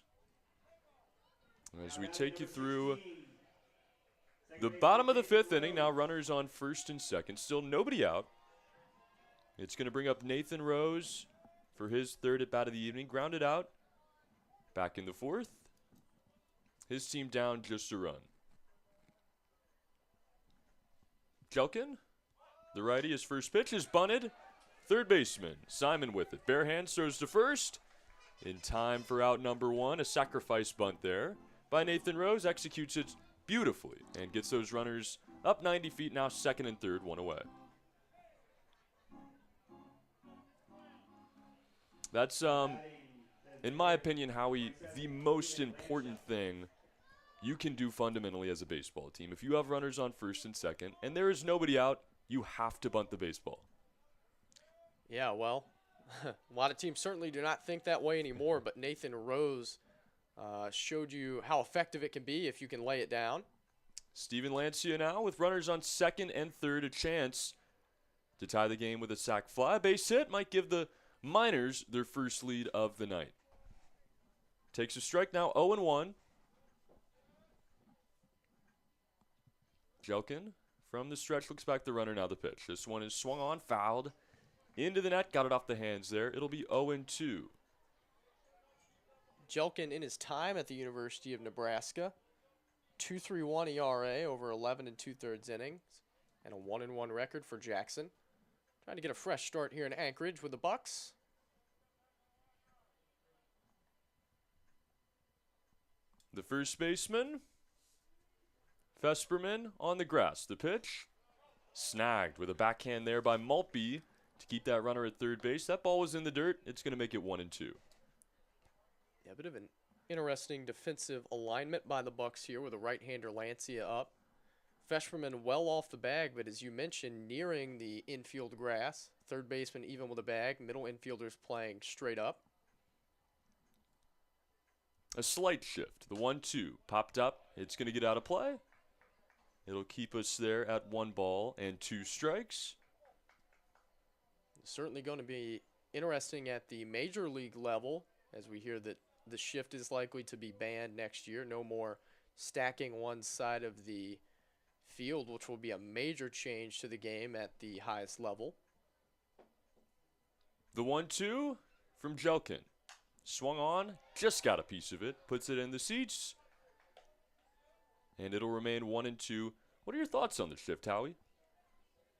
as we take you through The bottom of the 5th inning, now runners on first and second. Still nobody out. It's going to bring up Nathan Rose for his 3rd at bat of the evening. Grounded out. Back in the 4th. His team down just a run. Jelkin, the righty, his first pitch is bunted. Third baseman, Simon with it. Bare hands throws to first. In time for out number 1, a sacrifice bunt there by Nathan Rose. Executes it beautifully and gets those runners up 90 feet, now 2nd and 3rd, 1 away. That's, in my opinion, Howie, the most important thing you can do fundamentally as a baseball team. If you have runners on first and second and there is nobody out, you have to bunt the baseball. Yeah, well, a lot of teams certainly do not think that way anymore, but Nathan Rose showed you how effective it can be if you can lay it down. Steven Lancia now with runners on 2nd and 3rd, a chance to tie the game with a sac fly. Base hit might give the Miners their first lead of the night. Takes a strike now, 0-1. Jelkin from the stretch looks back the runner, now the pitch. This one is swung on, fouled into the net, got it off the hands there. It'll be 0-2. Jelkin in his time at the University of Nebraska, 2.31 ERA over 11 2/3 innings, and a 1-1 record for Jackson. Trying to get a fresh start here in Anchorage with the Bucs. The first baseman, Vesperman on the grass. The pitch, snagged with a backhand there by Maltby to keep that runner at third base. That ball was in the dirt. It's going to make it 1-2. Yeah, a bit of an interesting defensive alignment by the Bucs here with a right-hander Lancia up. Vesperman well off the bag, but as you mentioned, nearing the infield grass. Third baseman even with a bag. Middle infielders playing straight up. A slight shift. The 1-2 popped up. It's going to get out of play. It'll keep us there at 1 ball and 2 strikes. Certainly going to be interesting at the major league level as we hear that the shift is likely to be banned next year. No more stacking one side of the field, which will be a major change to the game at the highest level. The 1-2 from Jelkin. Swung on, just got a piece of it, puts it in the seats, and it'll remain 1-2. What are your thoughts on the shift, Howie?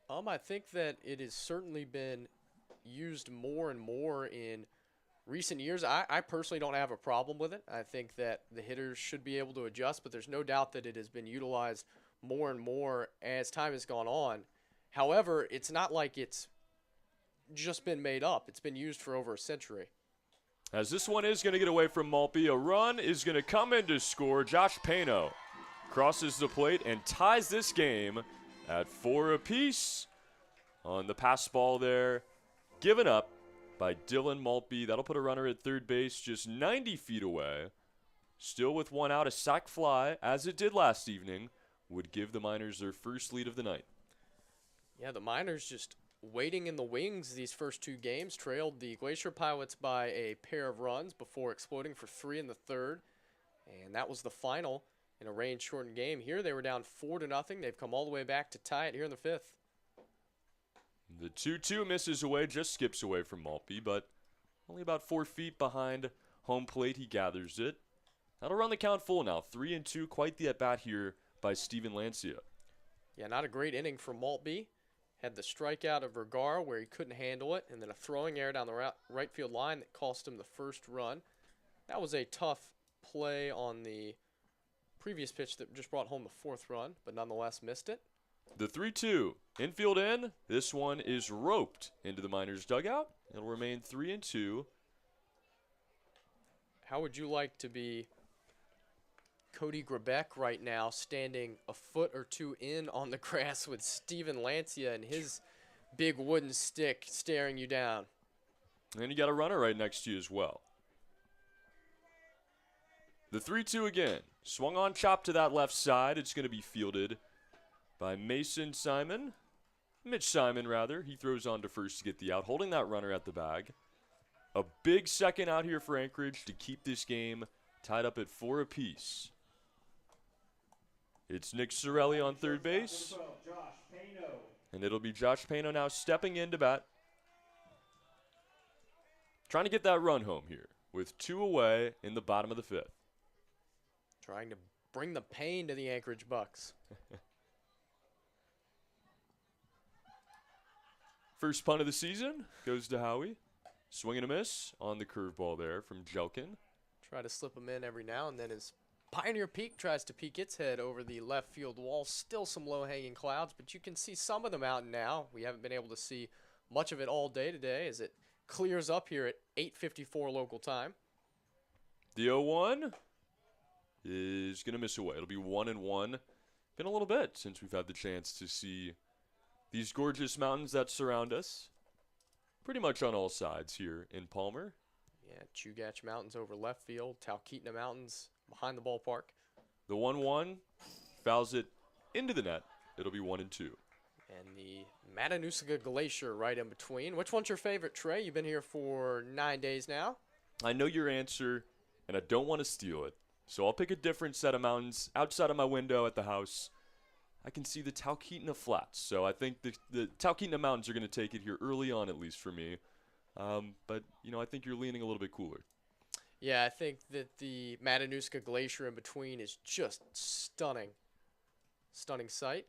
I think that it has certainly been used more and more in recent years. I personally don't have a problem with it. I think that the hitters should be able to adjust, but there's no doubt that it has been utilized more and more as time has gone on. However, it's not like it's just been made up. It's been used for over a century. As this one is going to get away from Maltby, a run is going to come in to score. Josh Pano crosses the plate and ties this game at 4 apiece on the pass ball there. Given up by Dylan Maltby. That'll put a runner at third base just 90 feet away. Still with 1 out, a sac fly, as it did last evening, would give the Miners their first lead of the night. Yeah, the Miners just waiting in the wings these first 2 games, trailed the Glacier Pilots by a pair of runs before exploding for 3 in the 3rd. And that was the final in a rain-shortened game. Here they were down 4-0. They've come all the way back to tie it here in the 5th. The 2-2 misses away, just skips away from Maltby, but only about 4 feet behind home plate. He gathers it. That'll run the count full now. 3-2, quite the at-bat here by Steven Lancia. Yeah, not a great inning for Maltby. Had the strikeout of Vergara where he couldn't handle it, and then a throwing error down the right field line that cost him the first run. That was a tough play on the previous pitch that just brought home the 4th run, but nonetheless missed it. The 3-2, infield in. This one is roped into the Miners' dugout. It'll remain 3-2. How would you like to be Cody Grebeck right now, standing a foot or 2 in on the grass with Steven Lancia and his big wooden stick staring you down? And you got a runner right next to you as well. The 3-2 again. Swung on, chop to that left side. It's going to be fielded by Mason Simon. Mitch Simon, rather. He throws on to first to get the out, holding that runner at the bag. A big second out here for Anchorage to keep this game tied up at 4 apiece. It's Nick Sorelli on third base. And it'll be Josh Pano now stepping in to bat. Trying to get that run home here with 2 away in the bottom of the 5th. Trying to bring the pain to the Anchorage Bucs. First punt of the season goes to Howie. Swing and a miss on the curveball there from Jelkin. Try to slip him in every now and then as Pioneer Peak tries to peek its head over the left field wall. Still some low-hanging clouds, but you can see some of them out now. We haven't been able to see much of it all day today as it clears up here at 8:54 local time. The 0-1 is going to miss away. It'll be 1-1. Been a little bit since we've had the chance to see these gorgeous mountains that surround us. Pretty much on all sides here in Palmer. Yeah, Chugach Mountains over left field, Talkeetna Mountains behind the ballpark. The 1-1 fouls it into the net. It'll be 1-2. And the Matanuska Glacier right in between. Which one's your favorite, Trey? You've been here for 9 days now. I know your answer, and I don't want to steal it. So I'll pick a different set of mountains outside of my window at the house. I can see the Talkeetna Flats, so I think the Talkeetna Mountains are going to take it here early on, at least for me. But, you know, I think you're leaning a little bit cooler. Yeah, I think that the Matanuska Glacier in between is just stunning. Stunning sight.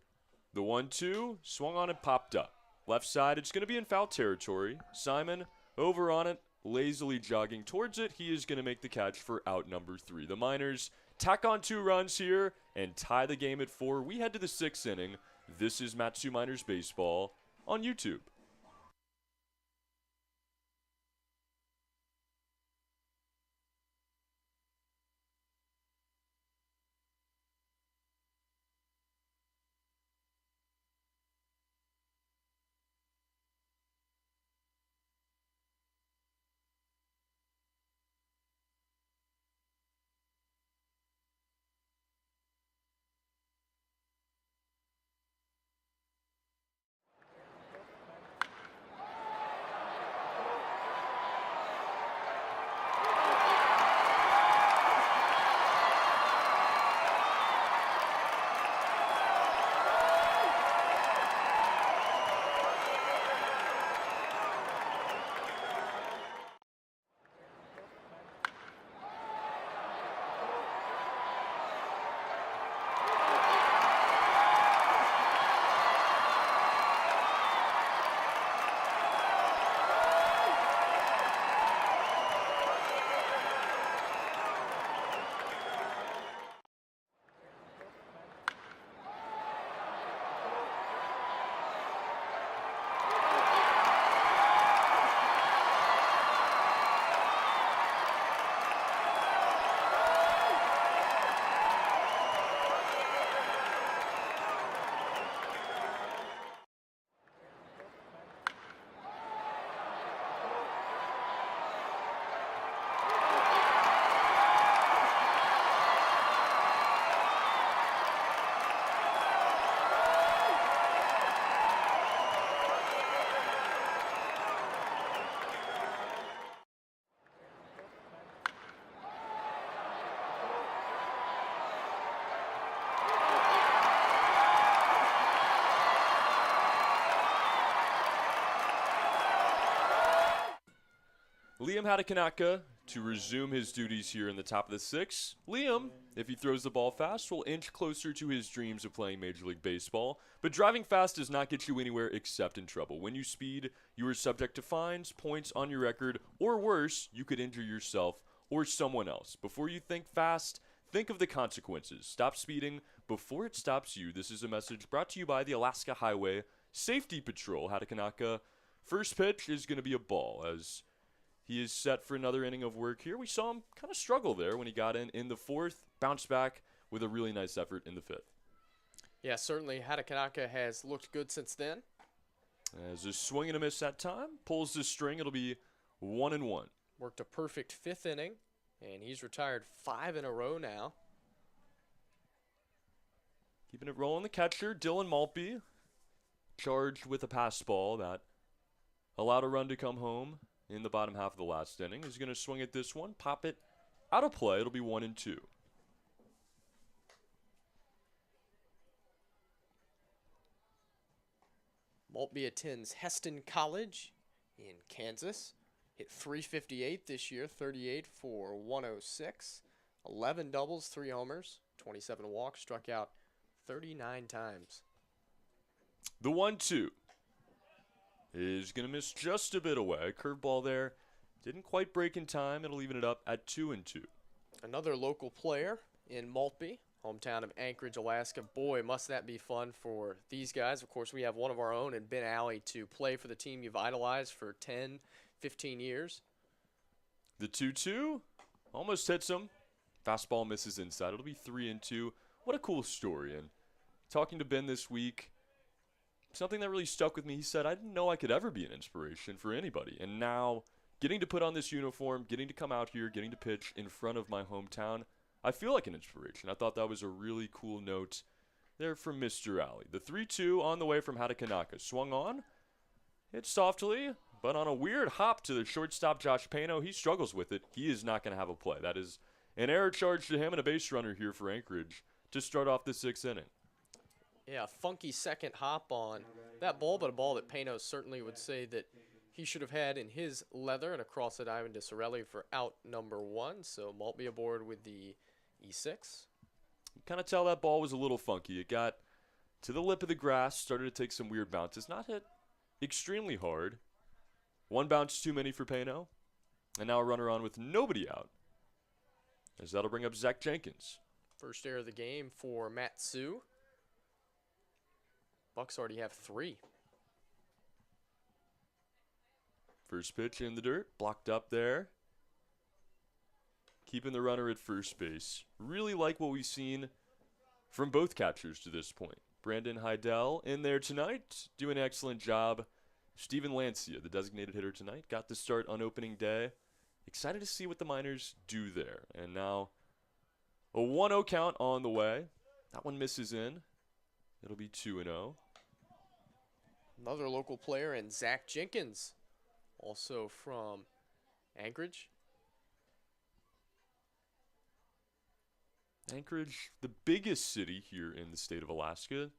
The 1-2 swung on and popped up. Left side, it's going to be in foul territory. Simon over on it, lazily jogging towards it. He is going to make the catch for out number 3. The Miners tack on 2 runs here and tie the game at 4. We head to the 6th inning. This is Matsu Miners Baseball on YouTube. Liam Hadakanaka to resume his duties here in the top of the 6th. Liam, if he throws the ball fast, will inch closer to his dreams of playing Major League Baseball. But driving fast does not get you anywhere except in trouble. When you speed, you are subject to fines, points on your record, or worse, you could injure yourself or someone else. Before you think fast, think of the consequences. Stop speeding before it stops you. This is a message brought to you by the Alaska Highway Safety Patrol. Hadakanaka, first pitch is going to be a ball as he is set for another inning of work here. We saw him kind of struggle there when he got in the 4th, bounced back with a really nice effort in the 5th. Yeah, certainly Hadakanaka has looked good since then. As a swing and a miss that time, pulls the string, it'll be 1-1. Worked a perfect 5th inning, and he's retired 5 in a row now. Keeping it rolling, the catcher, Dylan Maltby, charged with a pass ball that allowed a run to come home in the bottom half of the last inning. He's going to swing at this one, pop it out of play. It'll be 1-2. Maltby attends Heston College in Kansas. Hit .358 this year, 38 for 106. 11 doubles, 3 homers, 27 walks, struck out 39 times. The 1-2 is going to miss just a bit away. Curveball there. Didn't quite break in time. It'll even it up at 2-2. Another local player in Maltby, hometown of Anchorage, Alaska. Boy, must that be fun for these guys. Of course, we have one of our own in Ben Alley to play for the team you've idolized for 10, 15 years. The 2-2 almost hits him. Fastball misses inside. It'll be 3-2. What a cool story. And talking to Ben this week, something that really stuck with me, he said, I didn't know I could ever be an inspiration for anybody. And now, getting to put on this uniform, getting to come out here, getting to pitch in front of my hometown, I feel like an inspiration. I thought that was a really cool note there from Mr. Alley. The 3-2 on the way from Hadakanaka. Swung on, hit softly, but on a weird hop to the shortstop, Josh Pano. He struggles with it. He is not going to have a play. That is an error charge to him and a base runner here for Anchorage to start off the 6th inning. Yeah, funky second hop on that ball, but a ball that Pano certainly would say that he should have had in his leather, and across the diamond to Sorelli for out number 1. So Maltby aboard with the E6. You kind of tell that ball was a little funky. It got to the lip of the grass, started to take some weird bounces. Not hit extremely hard. 1 bounce too many for Pano. And now a runner on with nobody out, as that'll bring up Zach Jenkins. First error of the game for Matsu. Bucs already have 3. First pitch in the dirt, blocked up there. Keeping the runner at first base. Really like what we've seen from both catchers to this point. Brandon Heidel in there tonight, doing an excellent job. Steven Lancia, the designated hitter tonight, got the start on opening day. Excited to see what the Miners do there. And now a 1-0 count on the way. That one misses in. It'll be 2-0. Another local player in Zach Jenkins, also from Anchorage. Anchorage, the biggest city here in the state of Alaska.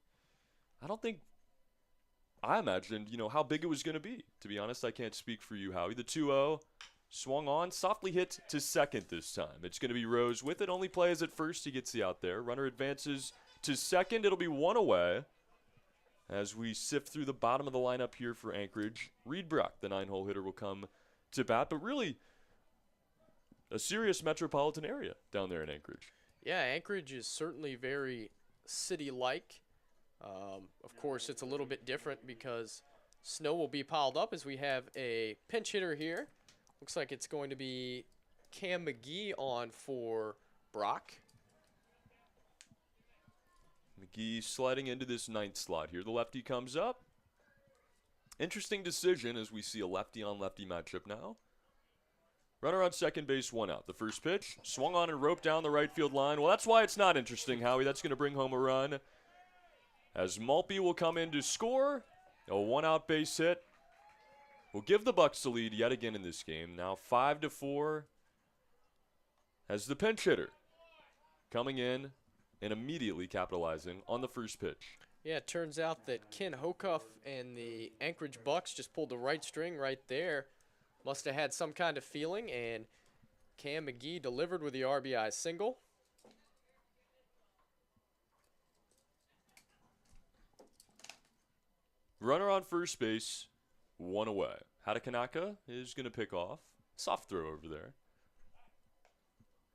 I imagined, how big it was going to be. To be honest, I can't speak for you, Howie. The 2-0 swung on, softly hit to second this time. It's going to be Rose with it. Only plays at first. He gets the out there. Runner advances to second. It'll be 1 away as we sift through the bottom of the lineup here for Anchorage. Reed Brock, the 9-hole hitter, will come to bat. But really, a serious metropolitan area down there in Anchorage. Yeah, Anchorage is certainly very city-like. Of course, it's a little bit different because snow will be piled up as we have a pinch hitter here. Looks like it's going to be Cam McGee on for Brock. McGee sliding into this 9th slot here. The lefty comes up. Interesting decision as we see a lefty-on-lefty matchup now. Runner on second base, 1 out. The first pitch, swung on and roped down the right field line. Well, that's why it's not interesting, Howie. That's going to bring home a run, as Maltby will come in to score. A 1-out base hit will give the Bucs the lead yet again in this game. Now 5-4 as the pinch hitter coming in and immediately capitalizing on the first pitch. Yeah, it turns out that Ken Hocuff and the Anchorage Bucs just pulled the right string right there. Must have had some kind of feeling, and Cam McGee delivered with the RBI single. Runner on first base, 1 away. Hadakanaka is going to pick off. Soft throw over there.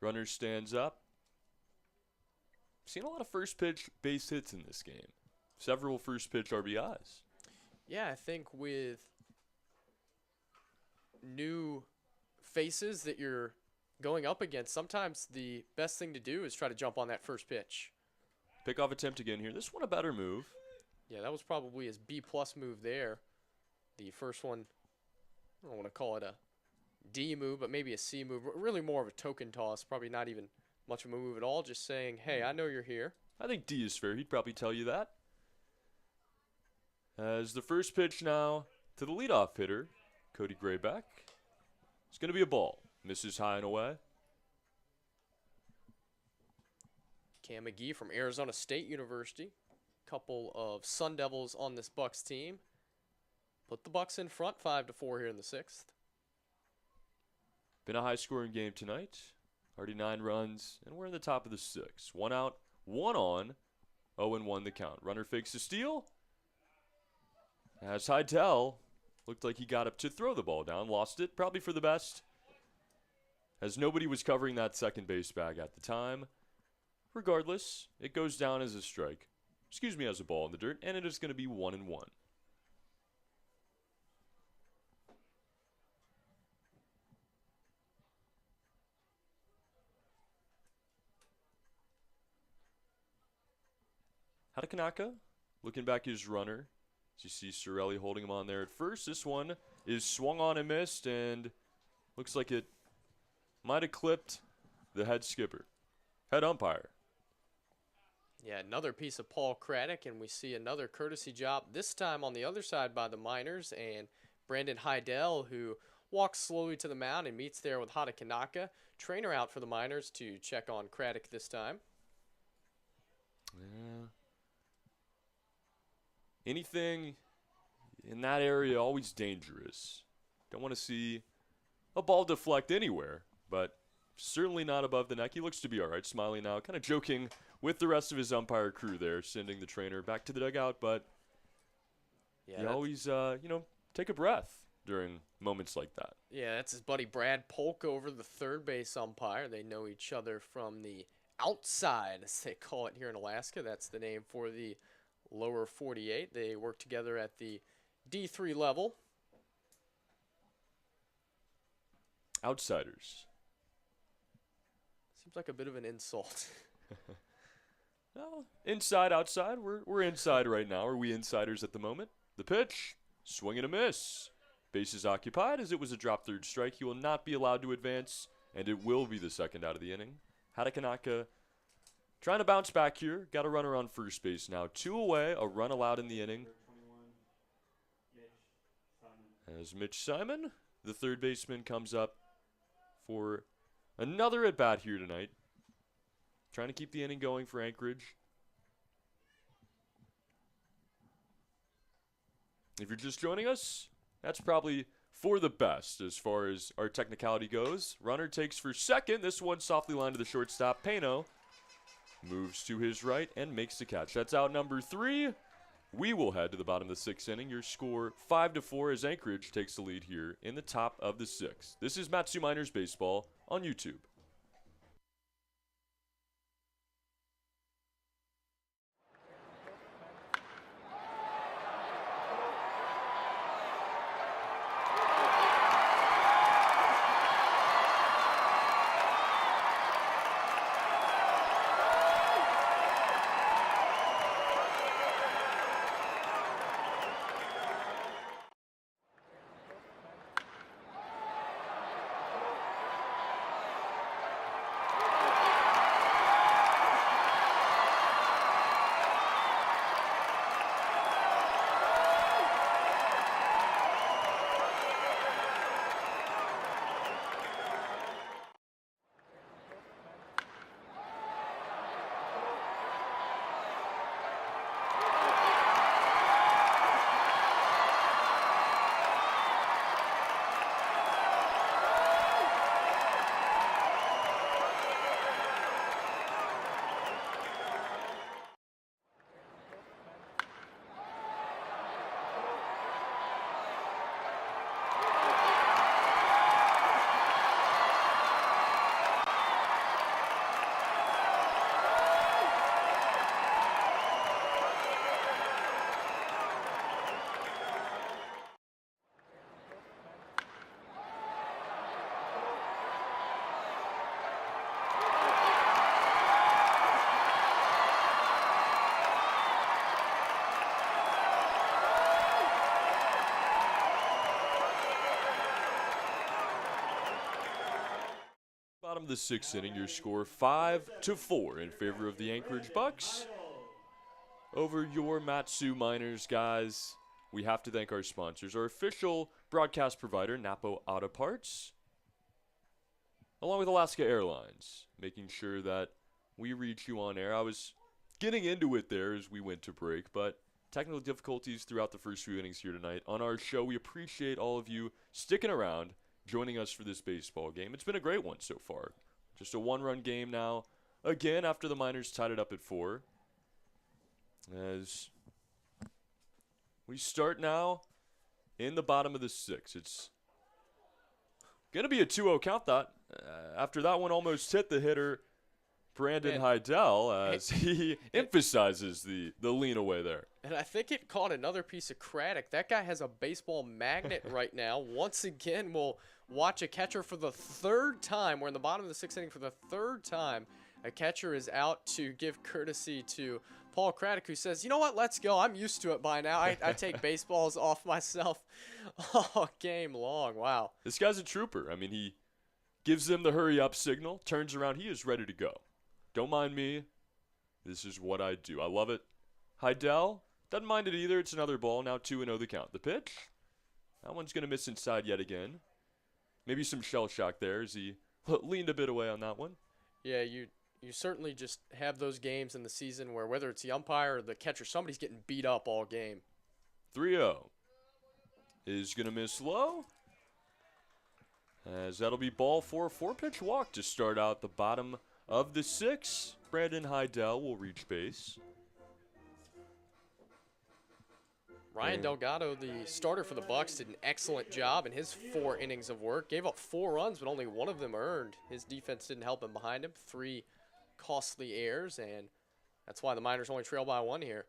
Runner stands up. Seen a lot of first pitch base hits in this game. Several first pitch RBIs. Yeah, I think with new faces that you're going up against, sometimes the best thing to do is try to jump on that first pitch. Pickoff attempt again here. This one a better move. Yeah, that was probably his B-plus move there. The first one, I don't want to call it a D move, but maybe a C move. Really more of a token toss. Probably not even much of a move at all. Just saying, hey, I know you're here. I think D is fair. He'd probably tell you that. As the first pitch now to the leadoff hitter, Cody Grayback. It's going to be a ball. Misses high and away. Cam McGee from Arizona State University. Couple of Sun Devils on this Bucs team. put the Bucs in front 5-4 here in the 6th. Been a high-scoring game tonight. Already 9 runs, and we're in the top of the 6th. 1 out, 1 on, 0-1 the count. Runner fakes a steal. As Heidel looked like he got up to throw the ball down, lost it, probably for the best, as nobody was covering that second base bag at the time. Regardless, it goes down as a strike. Excuse me, as a ball in the dirt, and it is going to be 1-1. Hatakanaka looking back his runner. As you see Sorelli holding him on there at first. This one is swung on and missed, and looks like it might have clipped the head skipper. Head umpire. Yeah, another piece of Paul Craddock, and we see another courtesy job, this time on the other side by the Miners, and Brandon Heidel, who walks slowly to the mound and meets there with Hatakanaka. Trainer out for the Miners to check on Craddock this time. Yeah. Anything in that area always dangerous. Don't want to see a ball deflect anywhere, but certainly not above the neck. He looks to be all right, smiling now, kind of joking with the rest of his umpire crew there, sending the trainer back to the dugout, but you always, take a breath during moments like that. Yeah, that's his buddy Brad Polk over the third base umpire. They know each other from the outside, as they call it here in Alaska. That's the name for the lower 48. They work together at the D3 level. Outsiders. Seems like a bit of an insult. Well, inside, outside. We're inside right now. Are we insiders at the moment? The pitch, swing and a miss. Bases occupied as it was a drop third strike. He will not be allowed to advance, and it will be the second out of the inning. Hatakanaka trying to bounce back here. Got a runner on first base now. 2 away, a run allowed in the inning. As Mitch Simon, the third baseman, comes up for another at-bat here tonight. Trying to keep the inning going for Anchorage. If you're just joining us, that's probably for the best as far as our technicality goes. Runner takes for second. This one softly lined to the shortstop. Pano moves to his right and makes the catch. That's out number 3. We will head to the bottom of the 6th inning. Your score 5-4 as Anchorage takes the lead here in the top of the 6th. This is Matsu Miners Baseball on YouTube. Bottom of the 6th inning, your score 5-4 in favor of the Anchorage Bucs. Over your Matsu Miners, guys. We have to thank our sponsors, our official broadcast provider, Napo Auto Parts, along with Alaska Airlines, making sure that we reach you on air. I was getting into it there as we went to break, but technical difficulties throughout the first few innings here tonight on our show. We appreciate all of you sticking around, joining us for this baseball game. It's been a great one so far. Just a one-run game now. Again, after the Miners tied it up at 4. As we start now in the bottom of the 6th. It's going to be a 2-0 count that. After that one almost hit the hitter, Brandon Heidel, as he emphasizes the lean away there. And I think it caught another piece of Craddock. That guy has a baseball magnet right now. Once again, we'll watch a catcher for the 3rd time. We're in the bottom of the 6th inning for the 3rd time. A catcher is out to give courtesy to Paul Craddock, who says, you know what, let's go. I'm used to it by now. I take baseballs off myself all game long. Wow. This guy's a trooper. I mean, he gives them the hurry-up signal, turns around. He is ready to go. Don't mind me. This is what I do. I love it. Heidel doesn't mind it either. It's another ball. Now 2-0 the count. The pitch. That one's going to miss inside yet again. Maybe some shell shock there as he leaned a bit away on that one. Yeah, you certainly just have those games in the season where whether it's the umpire or the catcher, somebody's getting beat up all game. 3-0 is going to miss low. As that'll be ball 4. 4-pitch walk to start out the bottom of the 6th. Brandon Heidel will reach base. Ryan Delgado, the starter for the Bucs, did an excellent job in his 4 innings of work. Gave up 4 runs, but only one of them earned. His defense didn't help him behind him. 3 costly errors, and that's why the Miners only trail by 1 here.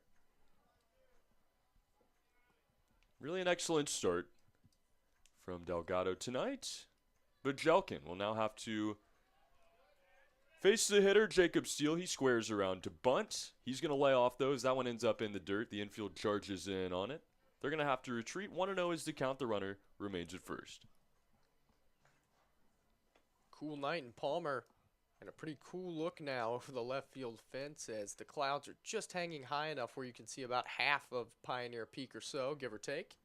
Really an excellent start from Delgado tonight. But Jelkin will now have to face the hitter, Jacob Steele. He squares around to bunt. He's going to lay off those. That one ends up in the dirt. The infield charges in on it. They're going to have to retreat. 1-0 is the count. The runner remains at first. Cool night in Palmer, and a pretty cool look now over the left field fence as the clouds are just hanging high enough where you can see about half of Pioneer Peak or so, give or take.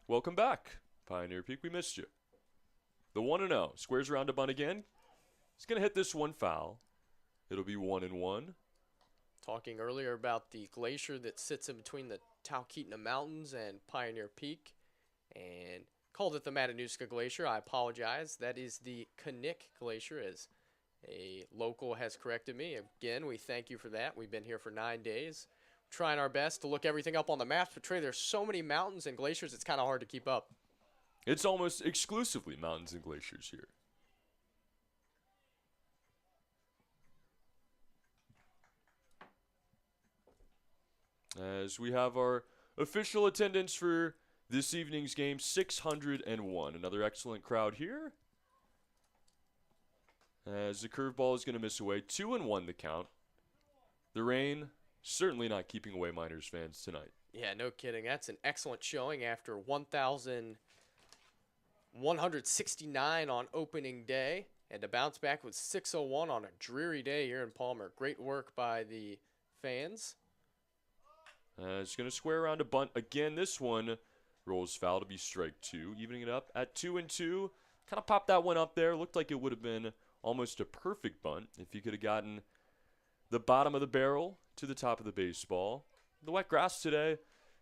Welcome back, Pioneer Peak. We missed you. The 1-0 squares around to bunt again. He's going to hit this one foul. It'll be 1-1. Talking earlier about the glacier that sits in between the Talkeetna Mountains and Pioneer Peak, and called it the Matanuska Glacier. I apologize. That is the Knik Glacier, as a local has corrected me. Again, we thank you for that. We've been here for 9 days, trying our best to look everything up on the maps. But Trey, there's so many mountains and glaciers, it's kind of hard to keep up. It's almost exclusively mountains and glaciers here. As we have our official attendance for this evening's game, 601. Another excellent crowd here. As the curveball is going to miss away. 2-1 the count. The rain certainly not keeping away Miners fans tonight. Yeah, no kidding. That's an excellent showing after 1,169 on opening day. And to bounce back with 601 on a dreary day here in Palmer. Great work by the fans. It's going to square around a bunt again. This one rolls foul to be strike 2, evening it up at 2-2. Kind of popped that one up there. Looked like it would have been almost a perfect bunt if you could have gotten the bottom of the barrel to the top of the baseball. The wet grass today,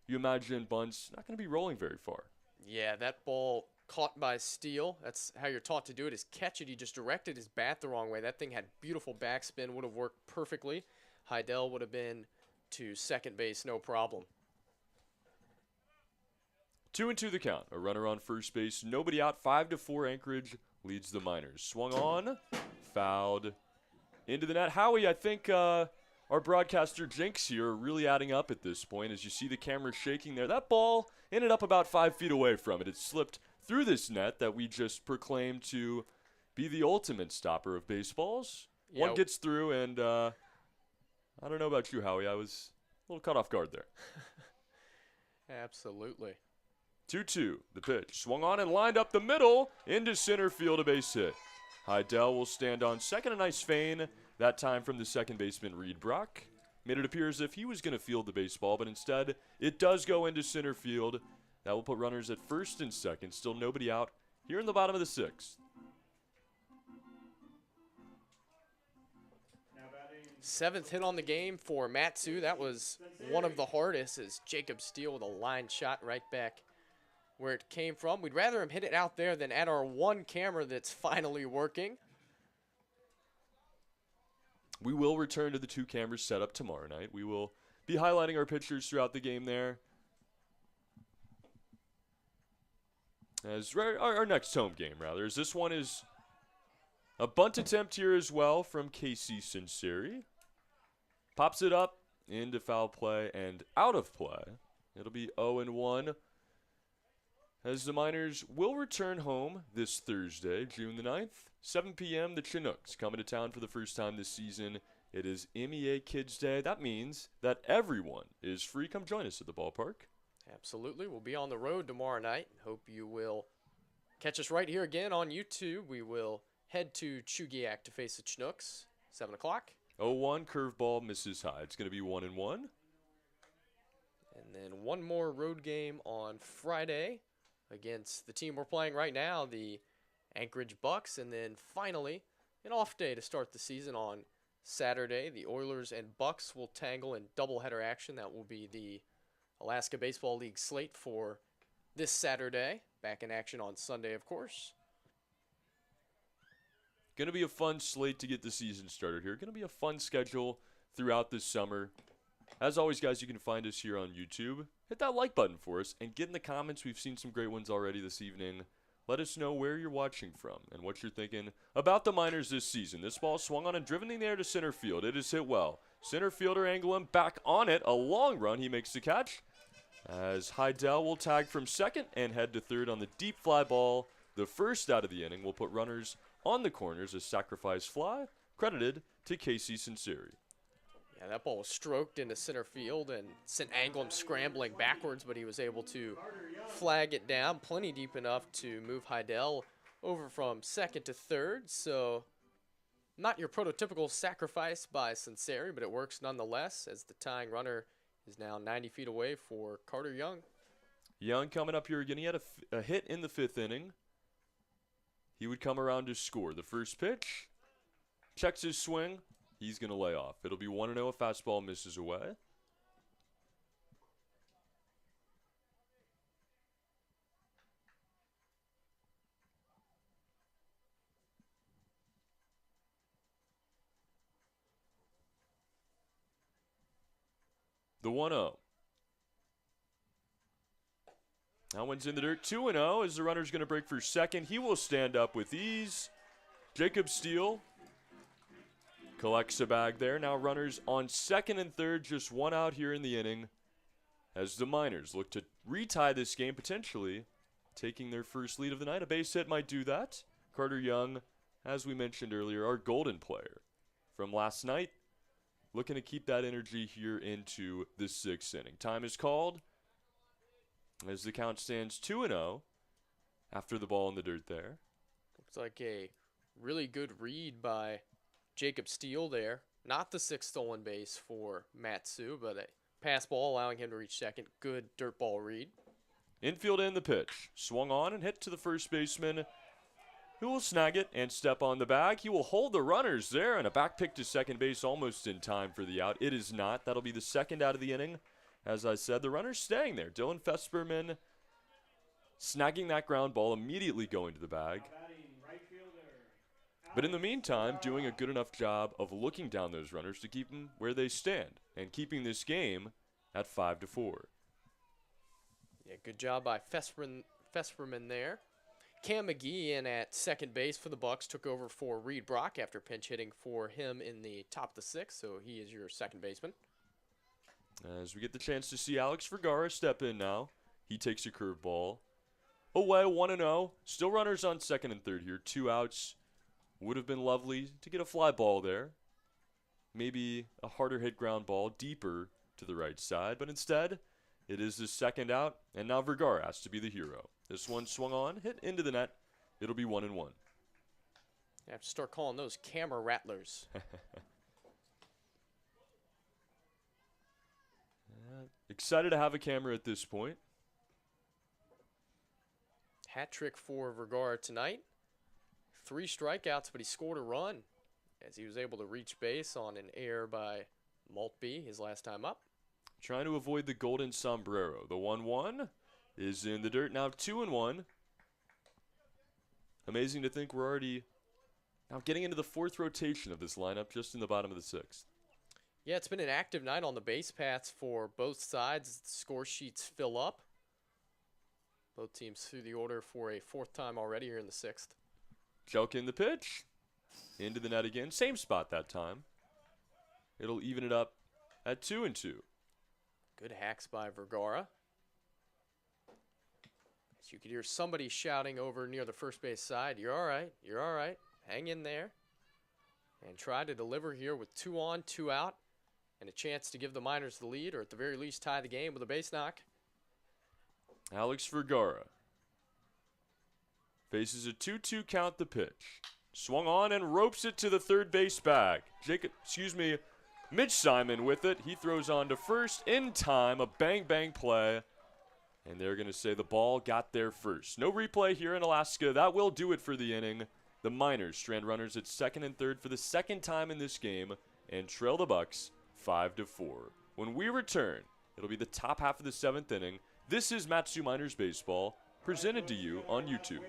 you imagine bunts not going to be rolling very far. Yeah, that ball caught by Steele. That's how you're taught to do it, is catch it. He just directed his bat the wrong way. That thing had beautiful backspin, would have worked perfectly. Heidel would have been to second base, no problem. 2-2 the count. A runner on first base. Nobody out. 5-4 Anchorage leads the Miners. Swung on. Fouled. Into the net. Howie, I think our broadcaster jinx here are really adding up at this point as you see the camera shaking there. That ball ended up about 5 feet away from it. It slipped through this net that we just proclaimed to be the ultimate stopper of baseballs. Yeah. One gets through, and I don't know about you, Howie. I was a little caught off guard there. Absolutely. 2-2, the pitch. Swung on and lined up the middle into center field, a base hit. Heidel will stand on second. A nice feint, that time from the second baseman, Reed Brock. Made it appear as if he was going to field the baseball, but instead it does go into center field. That will put runners at first and second. Still nobody out here in the bottom of the 6th. Now batting 7th hit on the game for Matsu. That was one of the hardest, as Jacob Steele with a line shot right back where it came from. We'd rather him hit it out there than at our one camera that's finally working. We will return to the 2 cameras set up tomorrow night. We will be highlighting our pictures throughout the game there. As our next home game, rather, as this one is a bunt attempt here as well from Casey Sinceri. Pops it up into foul play and out of play. It'll be 0-1 as the Miners will return home this Thursday, June the 9th, 7 p.m. The Chinooks coming to town for the first time this season. It is MEA Kids Day. That means that everyone is free. Come join us at the ballpark. Absolutely. We'll be on the road tomorrow night. Hope you will catch us right here again on YouTube. We will head to Chugiak to face the Chinooks, 7 o'clock. 0-1, curveball misses high. It's going to be 1-1. And then one more road game on Friday against the team we're playing right now, the Anchorage Bucs. And then finally, an off day to start the season on Saturday. The Oilers and Bucs will tangle in doubleheader action. That will be the Alaska Baseball League slate for this Saturday. Back in action on Sunday, of course. Going to be a fun slate to get the season started here. Going to be a fun schedule throughout this summer. As always, guys, you can find us here on YouTube. Hit that like button for us and get in the comments. We've seen some great ones already this evening. Let us know where you're watching from and what you're thinking about the Miners this season. This ball swung on and driven in the air to center field. It is hit well. Center fielder Anglin back on it. A long run. He makes the catch. As Heidel will tag from second and head to third on the deep fly ball. The first out of the inning will put runners on the corners as sacrifice fly, credited to Casey Sinceri. Yeah, that ball was stroked into center field and sent Anglin scrambling backwards, but he was able to flag it down plenty deep enough to move Heidel over from second to third. So not your prototypical sacrifice by Sinceri, but it works nonetheless as the tying runner is now 90 feet away for Carter Young. Young coming up here again. He had a hit in the 5th inning. He would come around to score. The first pitch, checks his swing. He's going to lay off. It'll be 1-0. A fastball misses away. The 1-0. That one's in the dirt. 2-0 as the runner's going to break for second. He will stand up with ease. Jacob Steele collects a bag there. Now runners on second and third. Just one out here in the inning as the Miners look to retie this game, potentially taking their first lead of the night. A base hit might do that. Carter Young, as we mentioned earlier, our golden player from last night, looking to keep that energy here into the 6th inning. Time is called as the count stands 2-0 after the ball in the dirt there. Looks like a really good read by Jacob Steele there. Not the 6th stolen base for Matsu, but a pass ball allowing him to reach second. Good dirt ball read. Infield in the pitch. Swung on and hit to the first baseman, who will snag it and step on the bag. He will hold the runners there, and a back pick to second base almost in time for the out. It is not. That'll be the second out of the inning. As I said, the runner's staying there. Dylan Fesperman snagging that ground ball, immediately going to the bag. But in the meantime, doing a good enough job of looking down those runners to keep them where they stand and keeping this game at 5-4. Yeah, good job by Fesperman there. Cam McGee in at second base for the Bucs took over for Reed Brock after pinch hitting for him in the top of the 6th, so he is your second baseman. As we get the chance to see Alex Vergara step in now. He takes a curveball away, 1-0. Still runners on second and third here. 2 outs. Would have been lovely to get a fly ball there. Maybe a harder hit ground ball deeper to the right side. But instead, it is the second out. And now Vergara has to be the hero. This one swung on, hit into the net. It'll be 1-1. You have to start calling those camera rattlers. Excited to have a camera at this point. Hat trick for Vergara tonight. 3 strikeouts, but he scored a run. as he was able to reach base on an error by Maltby his last time up. Trying to avoid the golden sombrero. The 1-1 is in the dirt. Now 2-1. Amazing to think we're already now getting into the 4th rotation of this lineup just in the bottom of the 6th. Yeah, it's been an active night on the base paths for both sides. The score sheets fill up. Both teams through the order for a 4th time already here in the 6th. Jelk in the pitch. Into the net again. Same spot that time. It'll even it up at 2-2. Good hacks by Vergara. As you could hear somebody shouting over near the first base side, "You're all right, you're all right, hang in there." And try to deliver here with 2 on, 2 out, and a chance to give the Miners the lead, or at the very least tie the game with a base knock. Alex Vergara faces a 2-2 count. The pitch. Swung on and ropes it to the third base bag. Mitch Simon with it. He throws on to first in time. A bang-bang play. And they're going to say the ball got there first. No replay here in Alaska. That will do it for the inning. The Miners strand runners at second and third for the second time in this game and trail the Bucs 5-4. When we return, it'll be the top half of the 7th inning. This is Matsu Miners Baseball, presented to you on YouTube.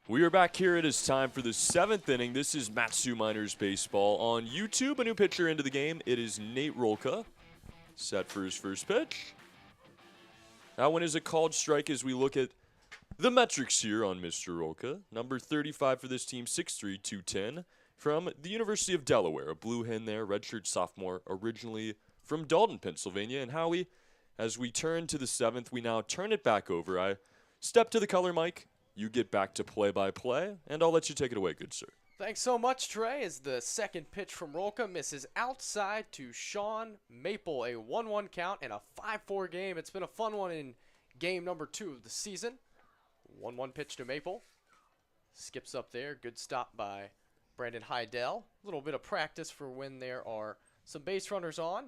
We are back here. It is time for the 7th inning. This is Matsu Miners Baseball on YouTube. A new pitcher into the game. It is Nate Rolka, set for his first pitch. That one is a called strike as we look at the metrics here on Mr. Rolka. Number 35 for this team, 6'3", 210, from the University of Delaware. A blue hen there, redshirt sophomore, originally from Dalton, Pennsylvania. And Howie, as we turn to the 7th, we now turn it back over. I step to the color mic. You get back to play-by-play, and I'll let you take it away, good sir. Thanks so much, Trey, as the second pitch from Rolka misses outside to Sean Maple. A 1-1 count and a 5-4 game. It's been a fun one in game number 2 of the season. 1-1 pitch to Maple. Skips up there. Good stop by Brandon Heidel. A little bit of practice for when there are some base runners on.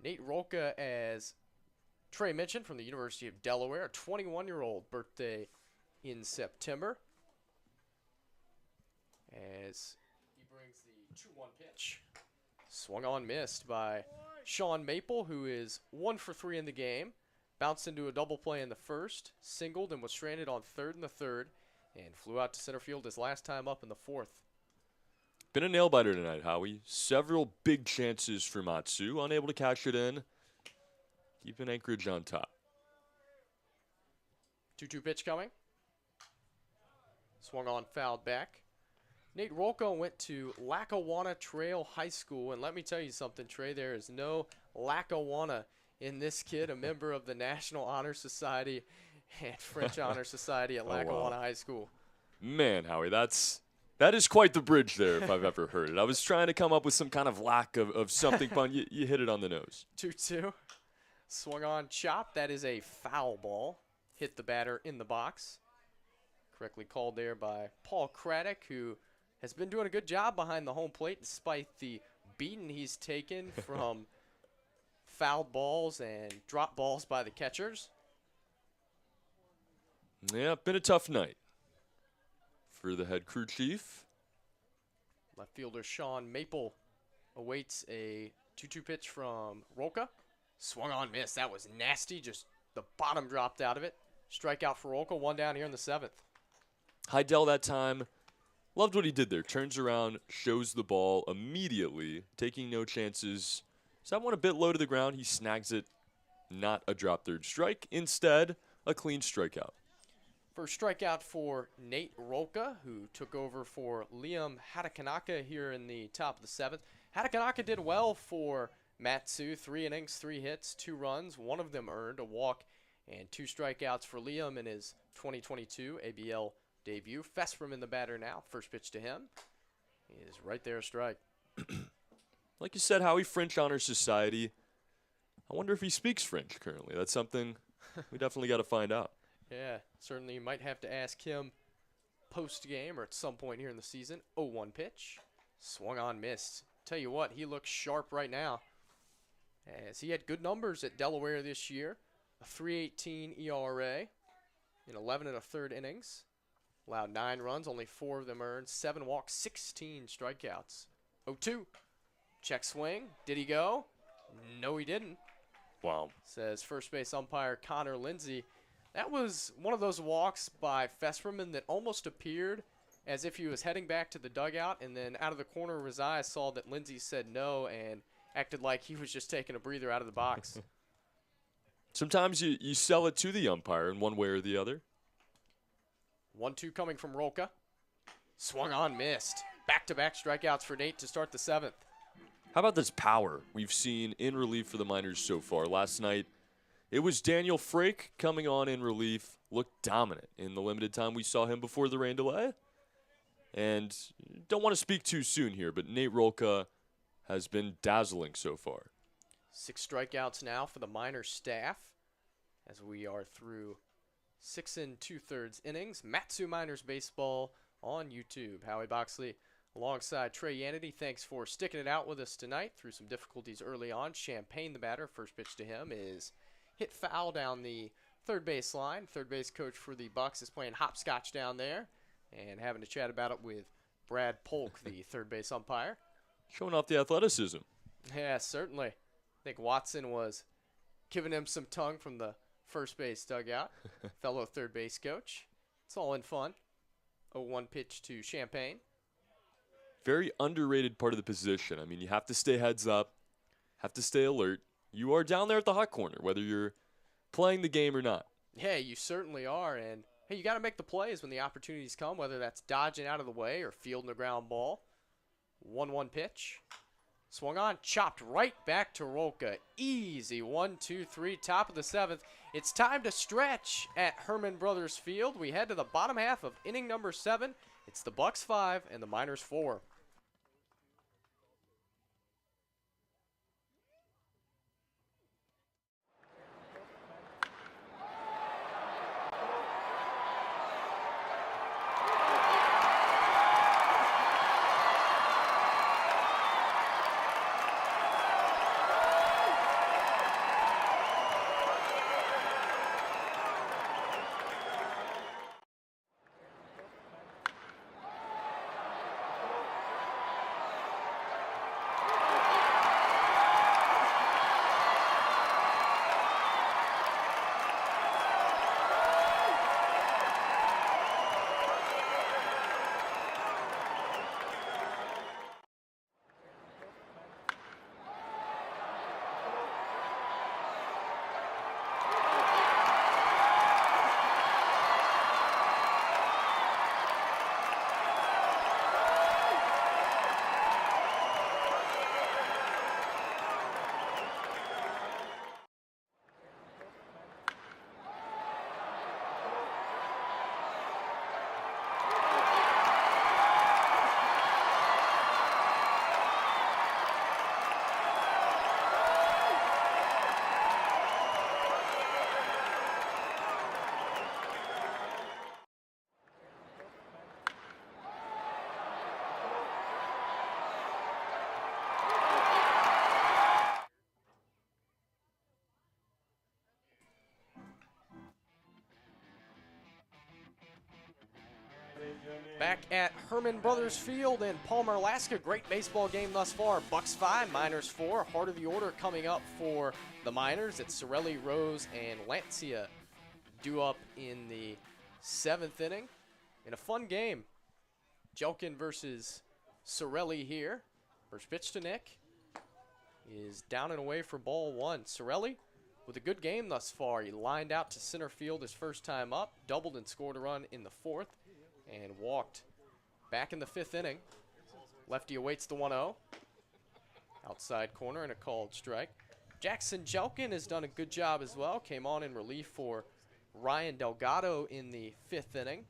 Nate Rolka, as Trey mentioned, from the University of Delaware, a 21-year-old birthday in September. as he brings the 2-1 pitch. Swung on, missed by Sean Maple, who is 1 for 3 in the game. Bounced into a double play in the first, singled and was stranded on third in the third, and flew out to center field his last time up in the fourth. Been a nail-biter tonight, Howie. Several big chances for Matsu, unable to cash it in. Keeping Anchorage on top. 2-2 pitch coming. Swung on, fouled back. Nate Rolko went to Lackawanna Trail High School, and let me tell you something, Trey, there is no Lackawanna in this kid, a member of the National Honor Society and French Honor Society at Lackawanna High School. Man, Howie, that is quite the bridge there if I've ever heard it. I was trying to come up with some kind of lack of something fun. You hit it on the nose. 2-2. Swung on, chop. That is a foul ball. Hit the batter in the box. Correctly called there by Paul Craddock, who has been doing a good job behind the home plate despite the beating he's taken from fouled balls and drop balls by the catchers. Yeah, been a tough night for the head crew chief. Left fielder Sean Maple awaits a 2-2 pitch from Rolka. Swung on, missed. That was nasty. Just the bottom dropped out of it. Strikeout for Rolka. 1 down here in the 7th. Heidel that time. Loved what he did there. Turns around, shows the ball immediately, taking no chances. So that one a bit low to the ground. He snags it. Not a drop third strike. Instead, a clean strikeout. First strikeout for Nate Rolka, who took over for Liam Hatakanaka here in the top of the 7th. Hatakanaka did well for Matsu. 3 innings, 3 hits, 2 runs. One of them earned a walk and 2 strikeouts for Liam in his 2022 ABL debut. Fesperm in the batter now. First pitch to him is right there, a strike. Like you said, Howie, French Honor Society. I wonder if he speaks French currently. That's something we definitely got to find out. Yeah, certainly you might have to ask him post-game or at some point here in the season. 0-1 pitch. Swung on, missed. Tell you what, he looks sharp right now, as he had good numbers at Delaware this year. A 3.18 ERA in 11 1/3 innings. Allowed 9 runs, only 4 of them earned. 7 walks, 16 strikeouts. 0-2. Check swing. Did he go? No, he didn't. Wow. Says first base umpire Connor Lindsay. That was one of those walks by Fesperman that almost appeared as if he was heading back to the dugout, and then out of the corner of his eye saw that Lindsay said no and acted like he was just taking a breather out of the box. Sometimes you sell it to the umpire in one way or the other. 1-2 coming from Rolka. Swung on, missed. Back-to-back strikeouts for Nate to start the 7th. How about this power we've seen in relief for the Miners so far? Last night, it was Daniel Frake coming on in relief, looked dominant in the limited time we saw him before the rain delay. And don't want to speak too soon here, but Nate Rolka has been dazzling so far. 6 strikeouts now for the Miners staff as we are through 6 2/3 innings. Matsu Miners Baseball on YouTube. Howie Boxley alongside Trey Yanity. Thanks for sticking it out with us tonight through some difficulties early on. Champagne, the batter. First pitch to him is hit foul down the third base line. Third base coach for the Bucs is playing hopscotch down there and having to chat about it with Brad Polk, the third base umpire. Showing off the athleticism. Yeah, certainly. I think Watson was giving him some tongue from the first base dugout. Fellow third base coach. It's all in fun. 0-1 pitch to Champagne. Very underrated part of the position. I mean, you have to stay heads up, have to stay alert. You are down there at the hot corner, whether you're playing the game or not. Yeah, you certainly are. And, hey, you got to make the plays when the opportunities come, whether that's dodging out of the way or fielding a ground ball. 1-1 pitch. Swung on, chopped right back to Rolka. Easy 1-2-3, top of the 7th. It's time to stretch at Herman Brothers Field. We head to the bottom half of inning number 7. It's the Bucs 5 and the Miners 4. Back at Herman Brothers Field in Palmer, Alaska. Great baseball game thus far. Bucs 5, Miners 4. Heart of the order coming up for the Miners. It's Sorelli, Rose, and Lancia due up in the 7th inning. In a fun game, Jelkin versus Sorelli here. First pitch to Nick is down and away for ball 1. Sorelli with a good game thus far. He lined out to center field his first time up, doubled and scored a run in the 4th, and walked back in the 5th inning. Lefty awaits the 1-0. Outside corner and a called strike. Jackson Jelkin has done a good job as well. Came on in relief for Ryan Delgado in the 5th inning.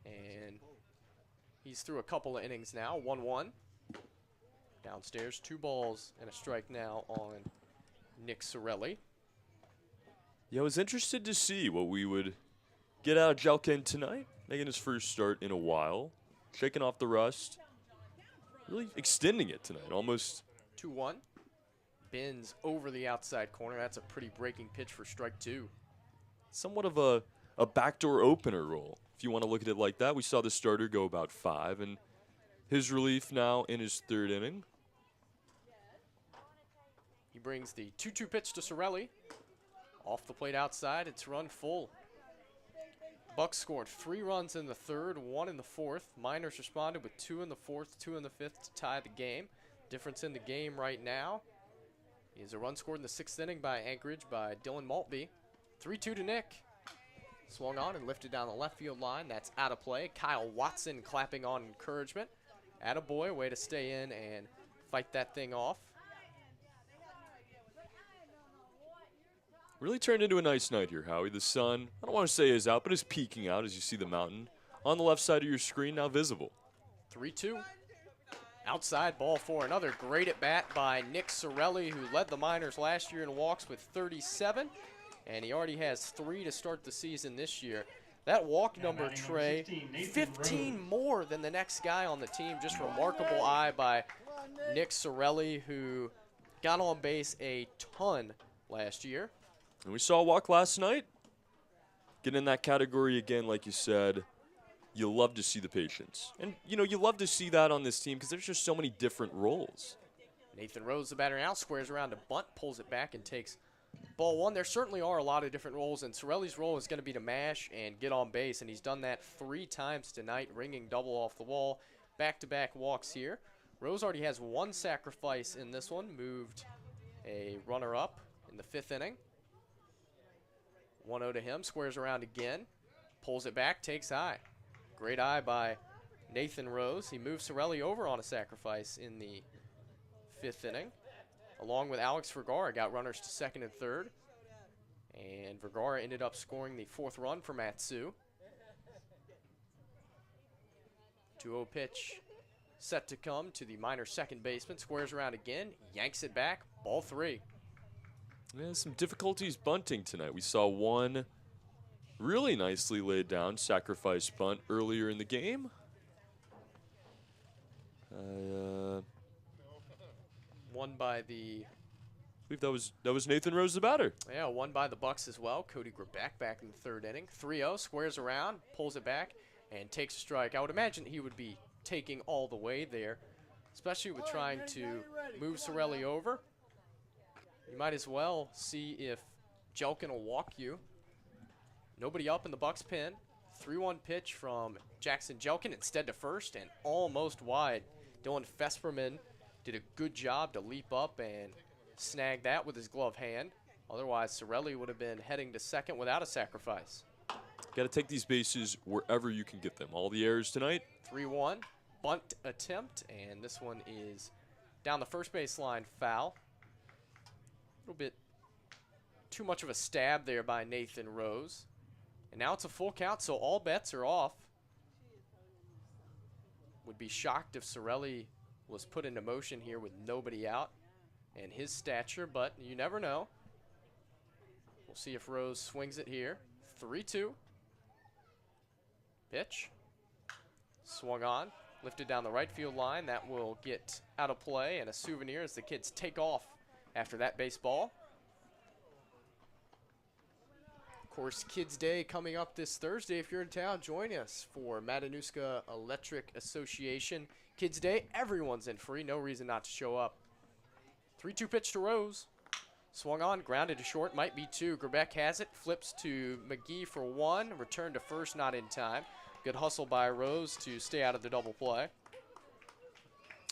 And he's through a couple of innings now. 1-1. Downstairs, 2 balls and a strike now on Nick Sorelli. Yeah, I was interested to see what we would get out of Jelkin tonight. Making his first start in a while. Shaking off the rust. Really extending it tonight. Almost 2-1. Bins over the outside corner. That's a pretty breaking pitch for strike 2. somewhat of a backdoor opener role, if you want to look at it like that. We saw the starter go about 5, and his relief now in his 3rd inning. He brings the 2-2 pitch to Sorelli. Off the plate outside, it's run full. Bucs scored 3 runs in the 3rd, 1 in the 4th. Miners responded with 2 in the 4th, 2 in the 5th to tie the game. Difference in the game right now is a run scored in the 6th inning by Anchorage by Dylan Maltby. 3-2 to Nick. Swung on and lifted down the left field line. That's out of play. Kyle Watson clapping on encouragement. Attaboy, way to stay in and fight that thing off. Really turned into a nice night here, Howie. The sun, I don't want to say is out, but is peeking out as you see the mountain on the left side of your screen now visible. 3-2. Outside ball 4. Another great at bat by Nick Sorelli, who led the Miners last year in walks with 37. And he already has 3 to start the season this year. That walk number, Trey, 15 more than the next guy on the team. Just remarkable eye by Nick Sorelli, who got on base a ton last year. And we saw a walk last night. Get in that category again, like you said. You love to see the patience. And, you know, you love to see that on this team because there's just so many different roles. Nathan Rose, the batter now, squares around to bunt, pulls it back, and takes ball 1. There certainly are a lot of different roles, and Sorelli's role is going to be to mash and get on base, and he's done that 3 times tonight, ringing double off the wall. Back-to-back walks here. Rose already has 1 sacrifice in this one, moved a runner up in the 5th inning. 1-0 to him, squares around again, pulls it back, takes high. Great eye by Nathan Rose. He moves Sorelli over on a sacrifice in the 5th inning. Along with Alex Vergara, got runners to 2nd and 3rd. And Vergara ended up scoring the 4th run for Matsu. 2-0 pitch set to come to the minor second baseman. Squares around again, yanks it back, ball 3. Yeah, some difficulties bunting tonight. We saw one really nicely laid down sacrifice bunt earlier in the game. Won by the... I believe that was Nathan Rose, the batter. Yeah, won by the Bucs as well. Cody Grebeck back in the 3rd inning. 3-0, squares around, pulls it back, and takes a strike. I would imagine he would be taking all the way there, especially with trying to move Sorelli over. You might as well see if Jelkin will walk you. Nobody up in the Bucs pen. 3-1 pitch from Jackson Jelkin instead to first and almost wide. Dylan Fesperman did a good job to leap up and snag that with his glove hand. Otherwise, Sorelli would have been heading to second without a sacrifice. Got to take these bases wherever you can get them. All the errors tonight. 3-1, bunt attempt, and this one is down the first baseline, foul. A little bit too much of a stab there by Nathan Rose. And now it's a full count, so all bets are off. Would be shocked if Sorelli was put into motion here with nobody out and his stature, but you never know. We'll see if Rose swings it here. 3-2. Pitch. Swung on. Lifted down the right field line. That will get out of play and a souvenir as the kids take off after that baseball. course, Kids Day coming up this Thursday. If you're in town, join us for Matanuska Electric Association Kids Day. Everyone's in free. No reason not to show up. 3-2 pitch to Rose. Swung on, grounded to short, might be two. Grebeck has it, flips to McGee for one. Return to first, not in time. Good hustle by Rose to stay out of the double play.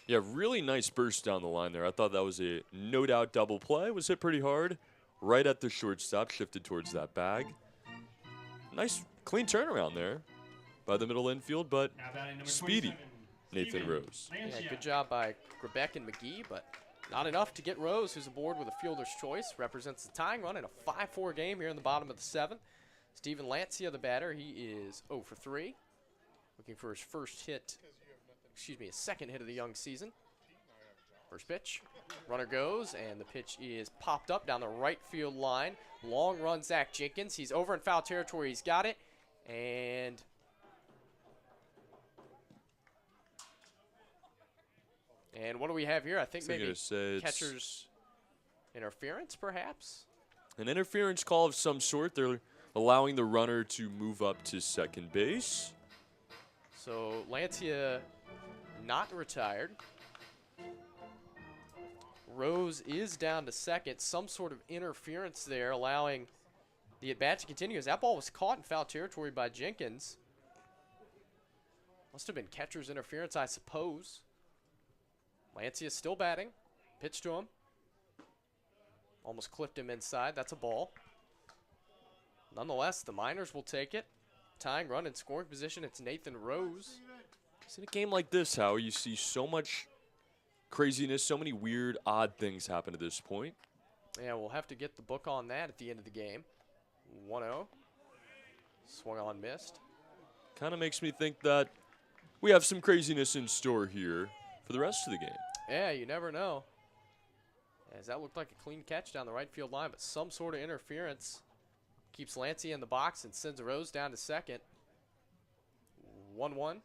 Yeah, really nice burst down the line there. I thought that was a no-doubt double play. Was hit pretty hard. Right at the shortstop, shifted towards that bag. Nice, clean turnaround there by the middle infield, but Now batting number speedy 27, Nathan Steven Rose. Lancia. Yeah, good job by Grebeck and McGee, but not enough to get Rose, who's aboard with a fielder's choice. Represents the tying run in a 5-4 game here in the bottom of the 7th. Steven Lancia, the batter, he is 0 for 3. Looking for his his second hit of the young season. First pitch, runner goes, and the pitch is popped up down the right field line. Long run, Zach Jenkins. He's over in foul territory. He's got it, and what do we have here? I think maybe catcher's interference, perhaps? An interference call of some sort. They're allowing the runner to move up to second base. So Lancia not retired. Rose is down to second. Some sort of interference there, allowing the at-bat to continue as that ball was caught in foul territory by Jenkins. Must have been catcher's interference, I suppose. Lancia still batting. Pitch to him. Almost clipped him inside. That's a ball. Nonetheless, the Miners will take it. Tying run in scoring position. It's Nathan Rose. So in a game like this, Howie, you see so much craziness, so many weird, odd things happen at this point. Yeah, we'll have to get the book on that at the end of the game. 1-0. Swung on, missed. Kind of makes me think that we have some craziness in store here for the rest of the game. Yeah, you never know. As that looked like a clean catch down the right field line, but some sort of interference keeps Lancia in the box and sends Rose down to second. 1-1.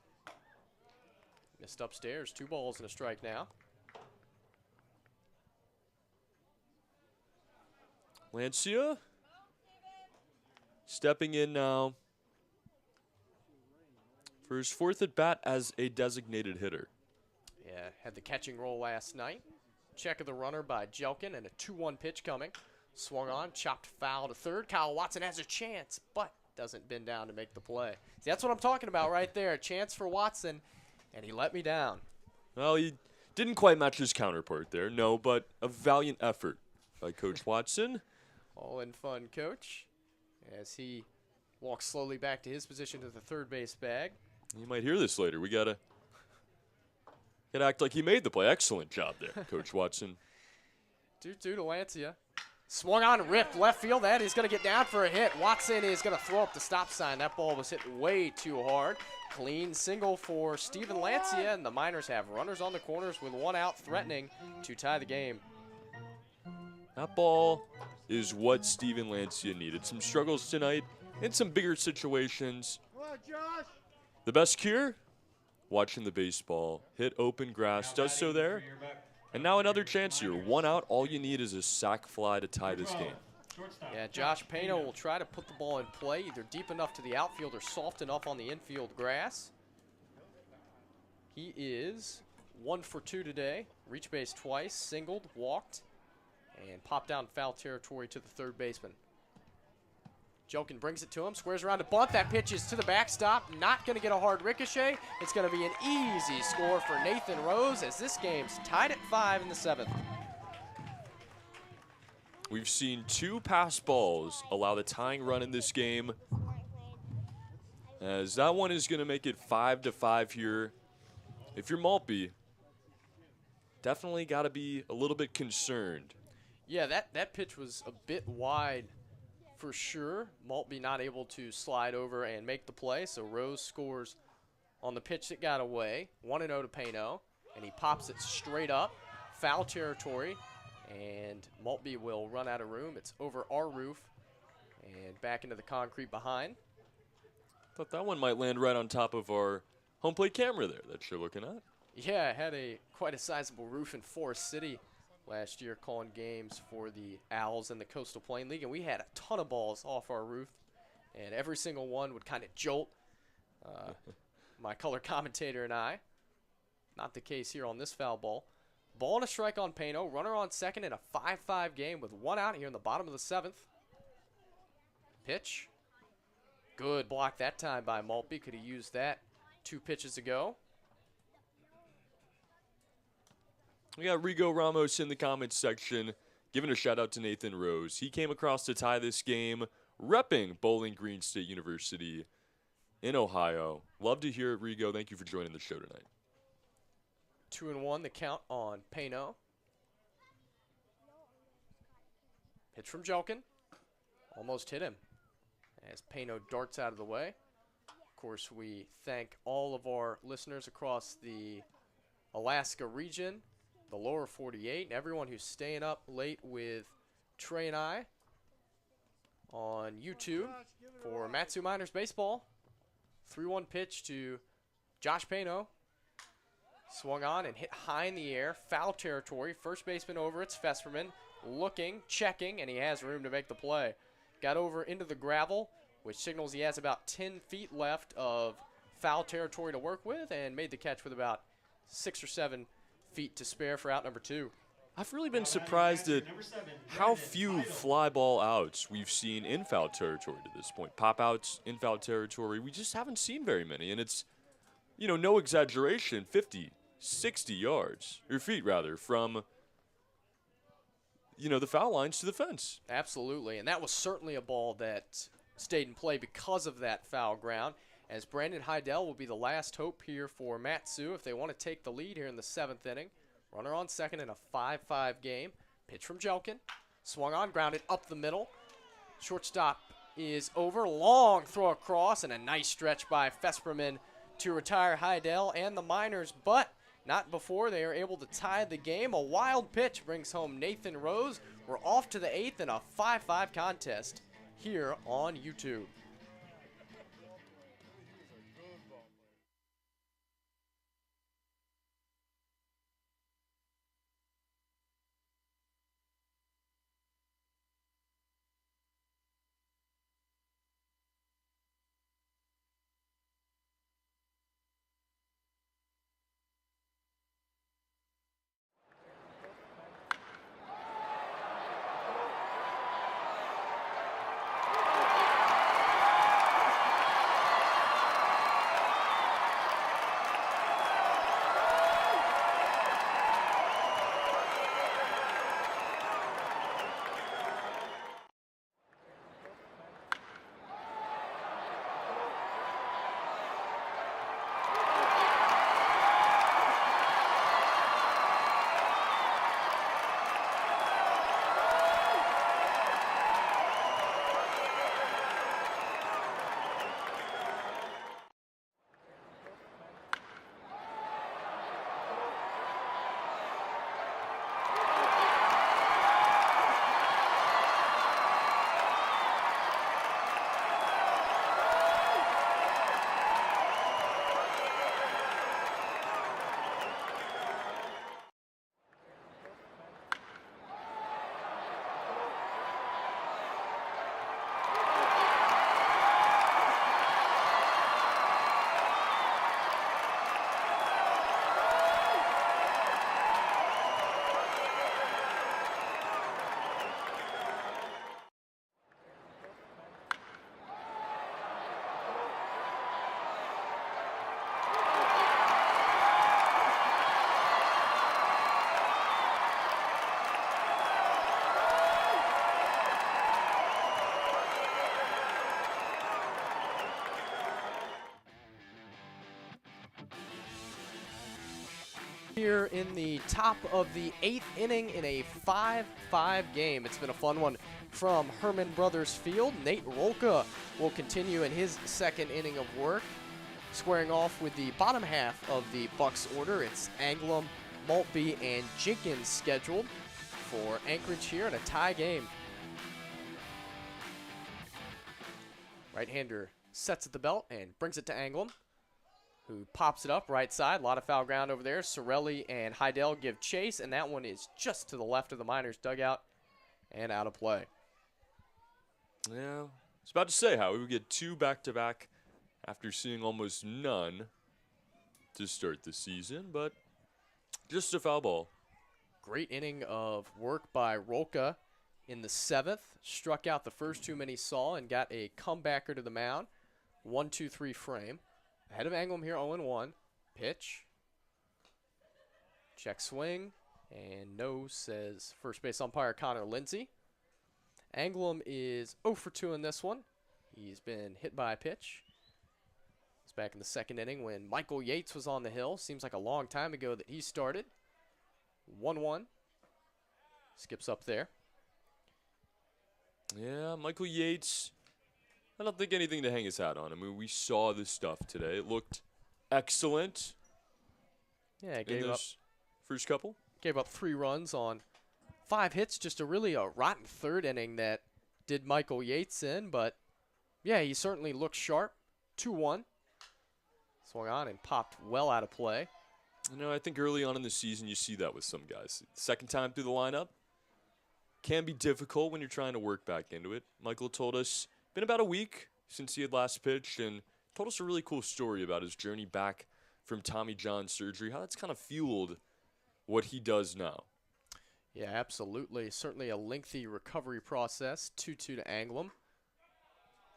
Missed upstairs. 2 balls and a strike now. Lancia stepping in now for his 4th at bat as a designated hitter. Yeah, had the catching role last night. Check of the runner by Jelkin and a 2-1 pitch coming. Swung on, chopped foul to third. Kyle Watson has a chance, but doesn't bend down to make the play. See, that's what I'm talking about right there. A chance for Watson, and he let me down. Well, he didn't quite match his counterpart there, no, but a valiant effort by Coach Watson. All in fun, Coach, as he walks slowly back to his position to the third base bag. You might hear this later. We gotta act like he made the play. Excellent job there, Coach Watson. 2-2 to Lancia. Swung on, ripped left field. That is going to get down for a hit. Watson is going to throw up the stop sign. That ball was hit way too hard. Clean single for Steven Lancia, and the Miners have runners on the corners with 1 out, threatening to tie the game. That ball is what Steven Lancia needed. Some struggles tonight in some bigger situations. The best cure? Watching the baseball hit open grass. Does so there. And now another chance here. 1 out. All you need is a sac fly to tie this game. Yeah, Josh Pano will try to put the ball in play, either deep enough to the outfield or soft enough on the infield grass. He is 1 for 2 today. Reach base twice, singled, walked, and popped down foul territory to the third baseman. Jokin brings it to him, squares around to bunt. That pitch is to the backstop. Not going to get a hard ricochet. It's going to be an easy score for Nathan Rose as this game's tied at 5 in the 7th. We've seen 2 pass balls allow the tying run in this game, as that one is going to make it 5-5 here. If you're Maltby, definitely got to be a little bit concerned. Yeah, that pitch was a bit wide for sure. Maltby not able to slide over and make the play, so Rose scores on the pitch that got away. 1-0 to Pano, and he pops it straight up. Foul territory, and Maltby will run out of room. It's over our roof and back into the concrete behind. Thought that one might land right on top of our home plate camera there that you're looking at. Yeah, I had quite a sizable roof in Forest City last year calling games for the Owls in the Coastal Plain League, and we had a ton of balls off our roof and every single one would kind of jolt my color commentator and I. Not the case here on this foul ball. Ball and a strike on Pano. Runner on second in a 5-5 game with one out here in the bottom of the 7th. Pitch. Good block that time by Maltby. Could have used that 2 pitches ago. We got Rigo Ramos in the comments section giving a shout out to Nathan Rose. He came across to tie this game, repping Bowling Green State University in Ohio. Love to hear it, Rigo. Thank you for joining the show tonight. 2-1 the count on Pano. Pitch from Jelkin. Almost hit him as Pano darts out of the way. Of course, we thank all of our listeners across the Alaska region, the lower 48, and everyone who's staying up late with Trey and I on YouTube for Matsu Miners Baseball. 3-1 pitch to Josh Pano. Swung on and hit high in the air. Foul territory. First baseman over. It's Fesperman. Looking, checking, and he has room to make the play. Got over into the gravel, which signals he has about 10 feet left of foul territory to work with, and made the catch with about 6 or 7 feet to spare for out number 2. I've really been surprised at how few fly ball outs we've seen in foul territory to this point. Pop outs in foul territory, we just haven't seen very many, and it's, you know, no exaggeration, 50, 60 yards, or feet rather, from, you know, the foul lines to the fence. Absolutely, and that was certainly a ball that stayed in play because of that foul ground, as Brandon Heidel will be the last hope here for Matsu if they want to take the lead here in the 7th inning. Runner on second in a 5-5 game. Pitch from Jelkin. Swung on, grounded up the middle. Shortstop is over. Long throw across, and a nice stretch by Fesperman to retire Heidel and the Miners, but not before they are able to tie the game. A wild pitch brings home Nathan Rose. We're off to the 8th in a 5-5 contest here on YouTube. Here in the top of the 8th inning in a 5-5 game. It's been a fun one from Herman Brothers Field. Nate Rolka will continue in his 2nd inning of work, squaring off with the bottom half of the Bucs order. It's Anglum, Maltby, and Jenkins scheduled for Anchorage here in a tie game. Right-hander sets at the belt and brings it to Anglum, who pops it up right side. A lot of foul ground over there. Sorelli and Heidel give chase, and that one is just to the left of the Miners' dugout and out of play. Yeah, was about to say, how we would get 2 back-to-back after seeing almost none to start the season, but just a foul ball. Great inning of work by Rolka in the 7th. Struck out the first 2 men he saw and got a comebacker to the mound. 1-2-3 frame. Ahead of Anglem here, 0-1. Pitch. Check swing. And no, says first base umpire Connor Lindsay. Anglem is 0 for 2 in this one. He's been hit by a pitch. It's back in the 2nd inning when Michael Yates was on the hill. Seems like a long time ago that he started. 1-1. Skips up there. Yeah, Michael Yates, I don't think anything to hang his hat on. I mean, we saw this stuff today. It looked excellent. Yeah, in gave up those first couple. Gave up 3 runs on 5 hits. Just a rotten 3rd inning that did Michael Yates in. But, yeah, he certainly looked sharp. 2-1. Swung on and popped well out of play. You know, I think early on in the season you see that with some guys. Second time through the lineup can be difficult when you're trying to work back into it. Michael told us been about a week since he had last pitched and told us a really cool story about his journey back from Tommy John surgery, how that's kind of fueled what he does now. Yeah, absolutely. Certainly a lengthy recovery process. 2-2 to Anglem.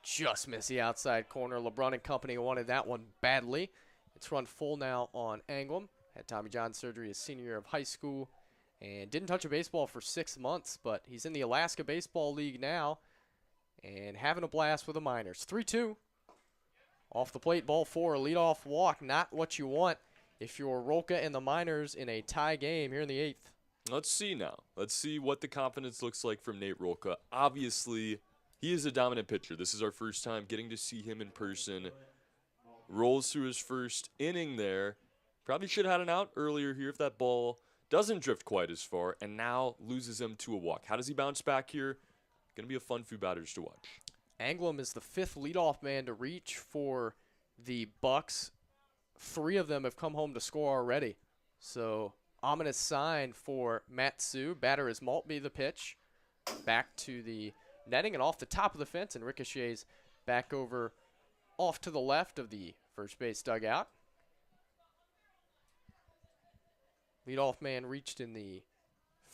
Just missed the outside corner. LeBron and company wanted that one badly. It's run full now on Anglem. Had Tommy John surgery his senior year of high school and didn't touch a baseball for 6 months, but he's in the Alaska Baseball League now and having a blast with the minors. 3-2. Off the plate, ball 4, leadoff walk. Not what you want if you're Rolka and the minors in a tie game here in the 8th. Let's see now. Let's see what the confidence looks like from Nate Rolka. Obviously, he is a dominant pitcher. This is our first time getting to see him in person. Rolls through his first inning there. Probably should have had an out earlier here if that ball doesn't drift quite as far, and now loses him to a walk. How does he bounce back here? Going to be a fun few batters to watch. Anglem is the 5th leadoff man to reach for the Bucs. 3 of them have come home to score already. So, ominous sign for Matsu. Batter is Maltby the pitch. Back to the netting and off the top of the fence, and ricochets back over off to the left of the first base dugout. Leadoff man reached in the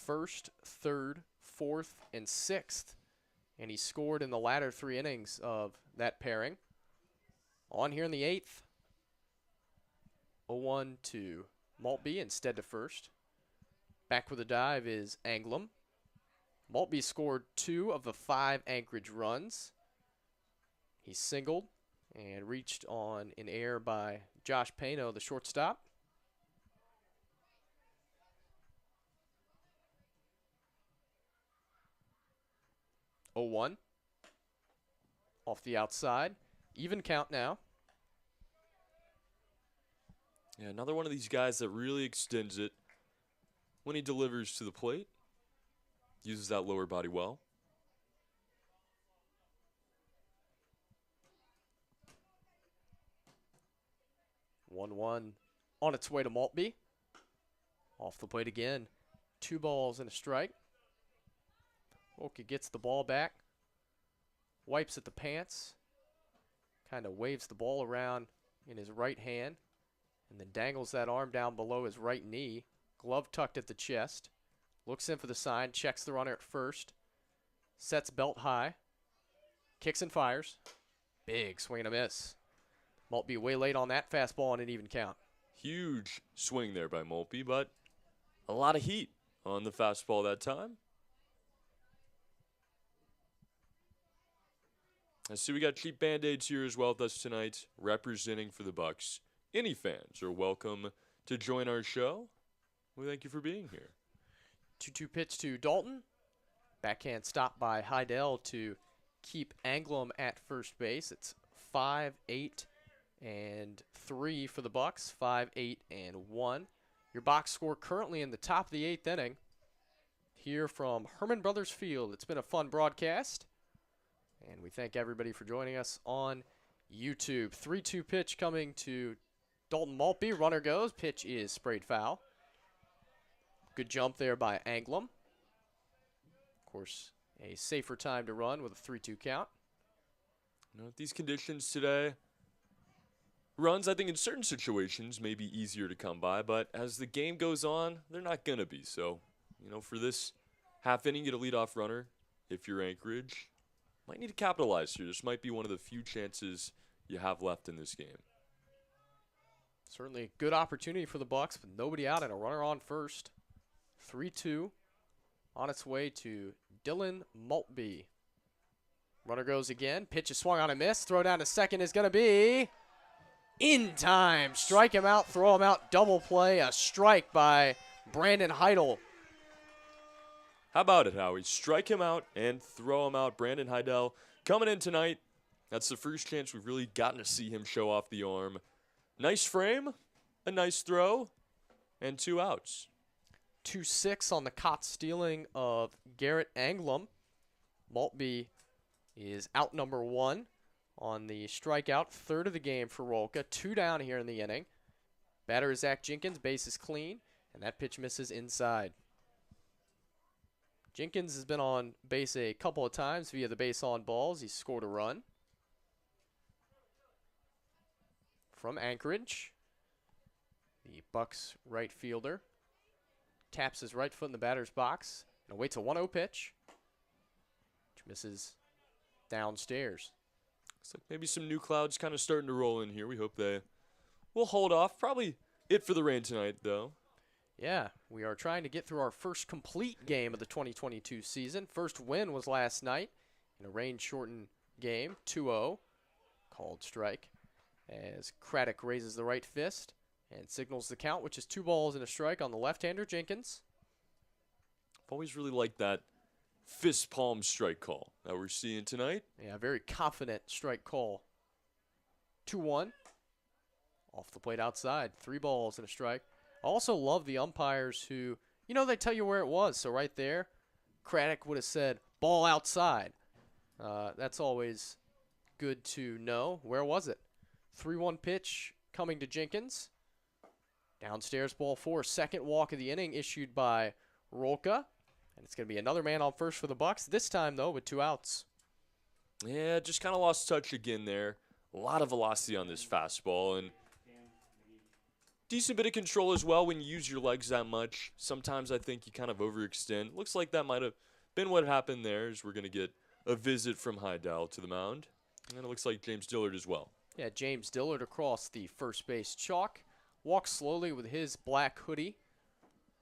1st, 3rd, 4th, and 6th. And he scored in the latter 3 innings of that pairing. On here in the 8th. 0-1 to Maltby instead to first. Back with a dive is Anglem. Maltby scored 2 of the 5 Anchorage runs. He singled and reached on an error by Josh Pano, the shortstop. Oh, 1 off the outside. Even count now. Yeah, another one of these guys that really extends it when he delivers to the plate. Uses that lower body well. One on its way to Maltby. Off the plate again. 2 balls and a strike. Oki gets the ball back. Wipes at the pants. Kind of waves the ball around in his right hand. And then dangles that arm down below his right knee. Glove tucked at the chest. Looks in for the sign. Checks the runner at first. Sets belt high. Kicks and fires. Big swing and a miss. Maltby way late on that fastball and an even count. Huge swing there by Maltby, but a lot of heat on the fastball that time. I see we got Cheap Band-Aids here as well with us tonight, representing for the Bucs. Any fans are welcome to join our show. We thank you for being here. 2-2 pitch to Dalton. Backhand stop by Heidel to keep Anglem at first base. It's 5-8 and 3 for the Bucs. 5-8 and 1. Your box score currently in the top of the 8th inning. Here from Herman Brothers Field. It's been a fun broadcast. And we thank everybody for joining us on YouTube. 3-2 pitch coming to Dalton Maltby. Runner goes. Pitch is sprayed foul. Good jump there by Anglem. Of course, a safer time to run with a 3-2 count. With these conditions today, runs, I think, in certain situations may be easier to come by, but as the game goes on, they're not going to be. So, for this half inning, get a leadoff runner if you're Anchorage. Might need to capitalize here. This might be one of the few chances you have left in this game. Certainly a good opportunity for the Bucs, but nobody out and a runner on first. 3-2 on its way to Dylan Maltby. Runner goes again. Pitch is swung on a miss. Throw down to second is going to be in time. Strike him out, throw him out, double play. A strike by Brandon Heidel. How about it, Howie? Strike him out and throw him out. Brandon Heidel coming in tonight. That's the first chance we've really gotten to see him show off the arm. Nice frame, a nice throw, and 2 outs. 2-6 on the caught stealing of Garrett Anglum. Maltby is out number 1 on the strikeout. Third of the game for Rolka. 2 down here in the inning. Batter is Zach Jenkins. Base is clean, and that pitch misses inside. Jenkins has been on base a couple of times via the base on balls. He's scored a run. From Anchorage, the Bucs right fielder taps his right foot in the batter's box and awaits a 1-0 pitch, which misses downstairs. Looks like maybe some new clouds kind of starting to roll in here. We hope they will hold off. Probably it for the rain tonight, though. Yeah, we are trying to get through our first complete game of the 2022 season. First win was last night in a rain-shortened game, 2-0, called strike, as Craddock raises the right fist and signals the count, which is 2 balls and a strike on the left-hander, Jenkins. I've always really liked that fist palm strike call that we're seeing tonight. Yeah, very confident strike call. 2-1. Off the plate outside. 3 balls and a strike. I also love the umpires who, they tell you where it was. So right there, Craddock would have said, ball outside. That's always good to know. Where was it? 3-1 pitch coming to Jenkins. Downstairs, ball 4. Second walk of the inning issued by Rolka. And it's going to be another man on first for the Bucs. This time, though, with 2 outs. Yeah, just kind of lost touch again there. A lot of velocity on this fastball. And decent bit of control as well when you use your legs that much. Sometimes I think you kind of overextend. Looks like that might have been what happened there, as we're going to get a visit from Heidel to the mound. And it looks like James Dillard as well. Yeah, James Dillard across the first base chalk. Walks slowly with his black hoodie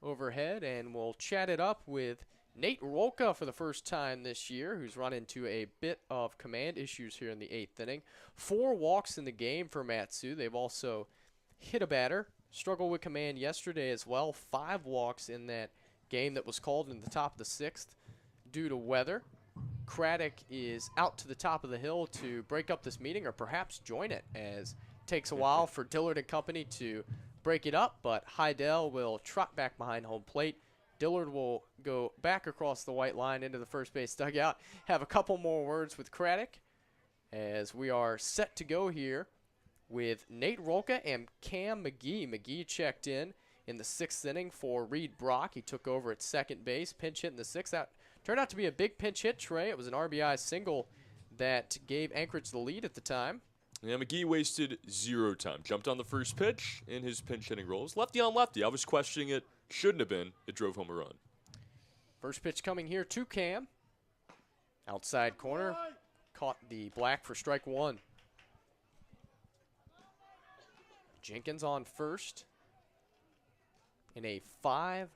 overhead, and we'll chat it up with Nate Rolka for the first time this year, who's run into a bit of command issues here in the 8th inning. 4 walks in the game for Matsu. They've also hit a batter. Struggled with command yesterday as well. 5 walks in that game that was called in the top of the 6th due to weather. Craddock is out to the top of the hill to break up this meeting, or perhaps join it, as it takes a while for Dillard and company to break it up, but Heidel will trot back behind home plate. Dillard will go back across the white line into the first base dugout, have a couple more words with Craddock, as we are set to go here with Nate Rolka and Cam McGee. McGee checked in the 6th inning for Reed Brock. He took over at second base, pinch hit in the 6th. That turned out to be a big pinch hit, Trey. It was an RBI single that gave Anchorage the lead at the time. Yeah, McGee wasted 0 time. Jumped on the first pitch in his pinch hitting roles. Lefty on lefty. I was questioning it. Shouldn't have been. It drove home a run. First pitch coming here to Cam. Outside corner. Caught the black for strike 1. Jenkins on first in a 5-5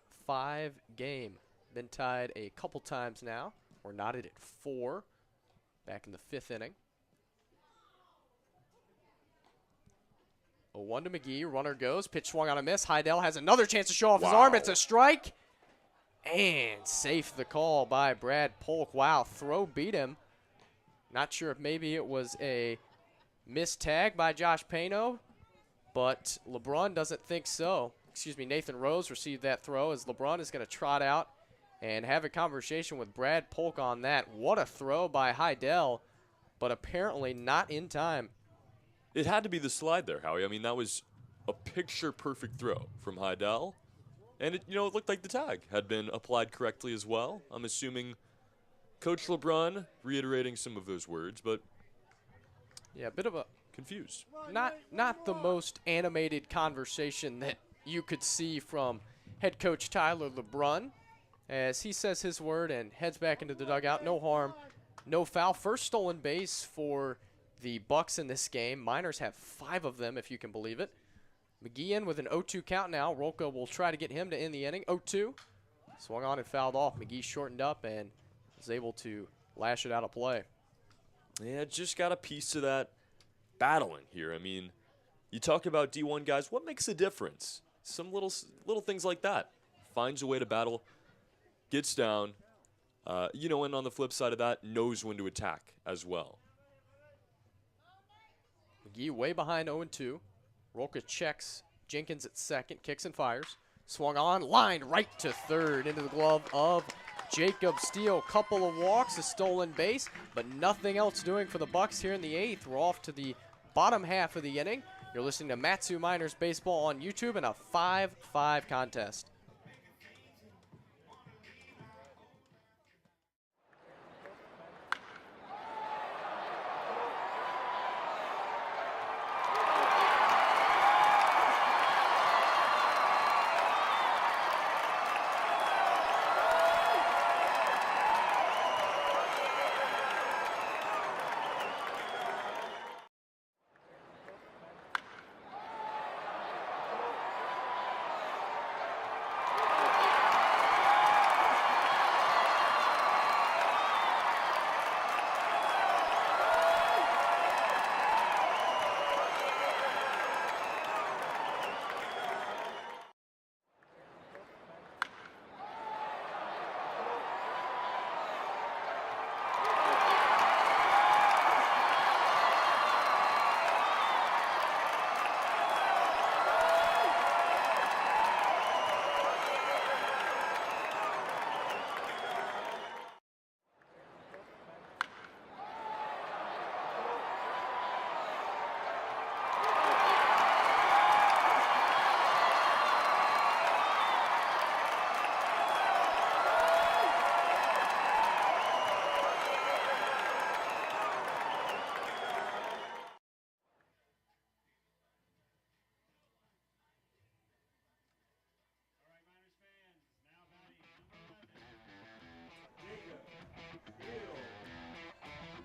game. Been tied a couple times now. We're knotted at 4 back in the 5th inning. 0-1 to McGee. Runner goes. Pitch swung on a miss. Heidel has another chance to show off his arm. It's a strike. And safe the call by Brad Polk. Wow, throw beat him. Not sure if maybe it was a missed tag by Josh Pano, but LeBron doesn't think so. Nathan Rose received that throw, as LeBron is going to trot out and have a conversation with Brad Polk on that. What a throw by Heidel, but apparently not in time. It had to be the slide there, Howie. I mean, that was a picture-perfect throw from Heidel. And, it looked like the tag had been applied correctly as well. I'm assuming Coach LeBron reiterating some of those words, but Yeah, a bit of a confused. not the most animated conversation that you could see from head coach Tyler LeBrun as he says his word and heads back into the dugout. No harm, no foul. First stolen base for the Bucs in this game. Miners have 5 of them, if you can believe it. McGee in with an 0-2 count now. Rolka will try to get him to end the inning. 0-2. Swung on and fouled off. McGee shortened up and was able to lash it out of play. Yeah, just got a piece of that battling here. I mean, you talk about D1 guys. What makes a difference? Some little things like that. Finds a way to battle, gets down, and on the flip side of that, knows when to attack as well. McGee way behind 0-2. Rolka checks Jenkins at second, kicks and fires. Swung on, lined right to third into the glove of Jacob Steele. Couple of walks, a stolen base, but nothing else doing for the Bucs here in the 8th. We're off to the bottom half of the inning. You're listening to Matsu Miners Baseball on YouTube in a 5-5 contest.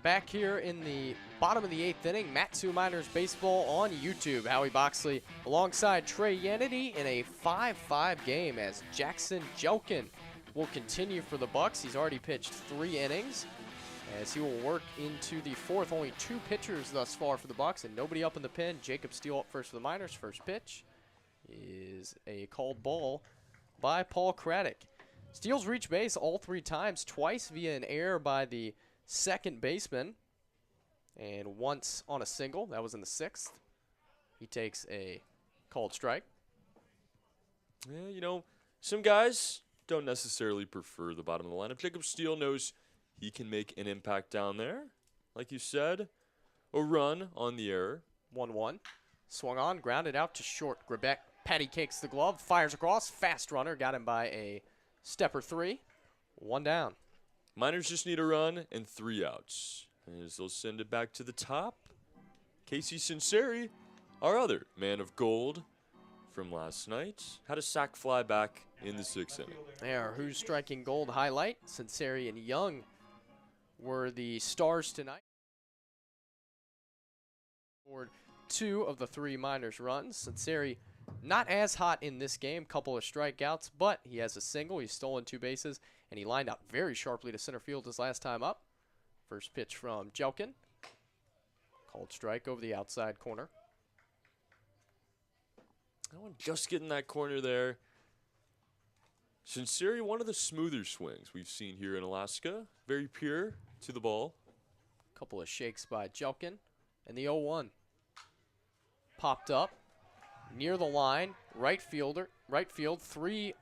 Back here in the bottom of the 8th inning, Matsu Miners Baseball on YouTube. Howie Boxley alongside Trey Yannity in a 5-5 game as Jackson Jelkin will continue for the Bucs. He's already pitched 3 innings as he will work into the 4th. Only 2 pitchers thus far for the Bucs and nobody up in the pen. Jacob Steele up first for the Miners. First pitch is a called ball by Paul Craddock. Steele's reached base all 3 times, twice via an error by the second baseman, and once on a single. That was in the 6th. He takes a called strike. Yeah, some guys don't necessarily prefer the bottom of the lineup. Jacob Steele knows he can make an impact down there. Like you said, a run on the error. 1-1. Swung on, grounded out to short. Grebeck patty cakes the glove, fires across. Fast runner, got him by a stepper 3. 1 down. Miners just need a run and 3 outs. As they'll send it back to the top. Casey Sinceri, our other man of gold from last night, had a sac fly back in the 6th inning. There, who's striking gold highlight. Sinceri and Young were the stars tonight. Scored 2 of the 3 Miners runs. Sinceri not as hot in this game, couple of strikeouts, but he has a single. He's stolen 2 bases, and he lined out very sharply to center field his last time up. First pitch from Jelkin. Called strike over the outside corner. That one just getting that corner there. Sinceri, one of the smoother swings we've seen here in Alaska. Very pure to the ball. Couple of shakes by Jelkin, and the 0-1. Popped up. Near the line, right field, 3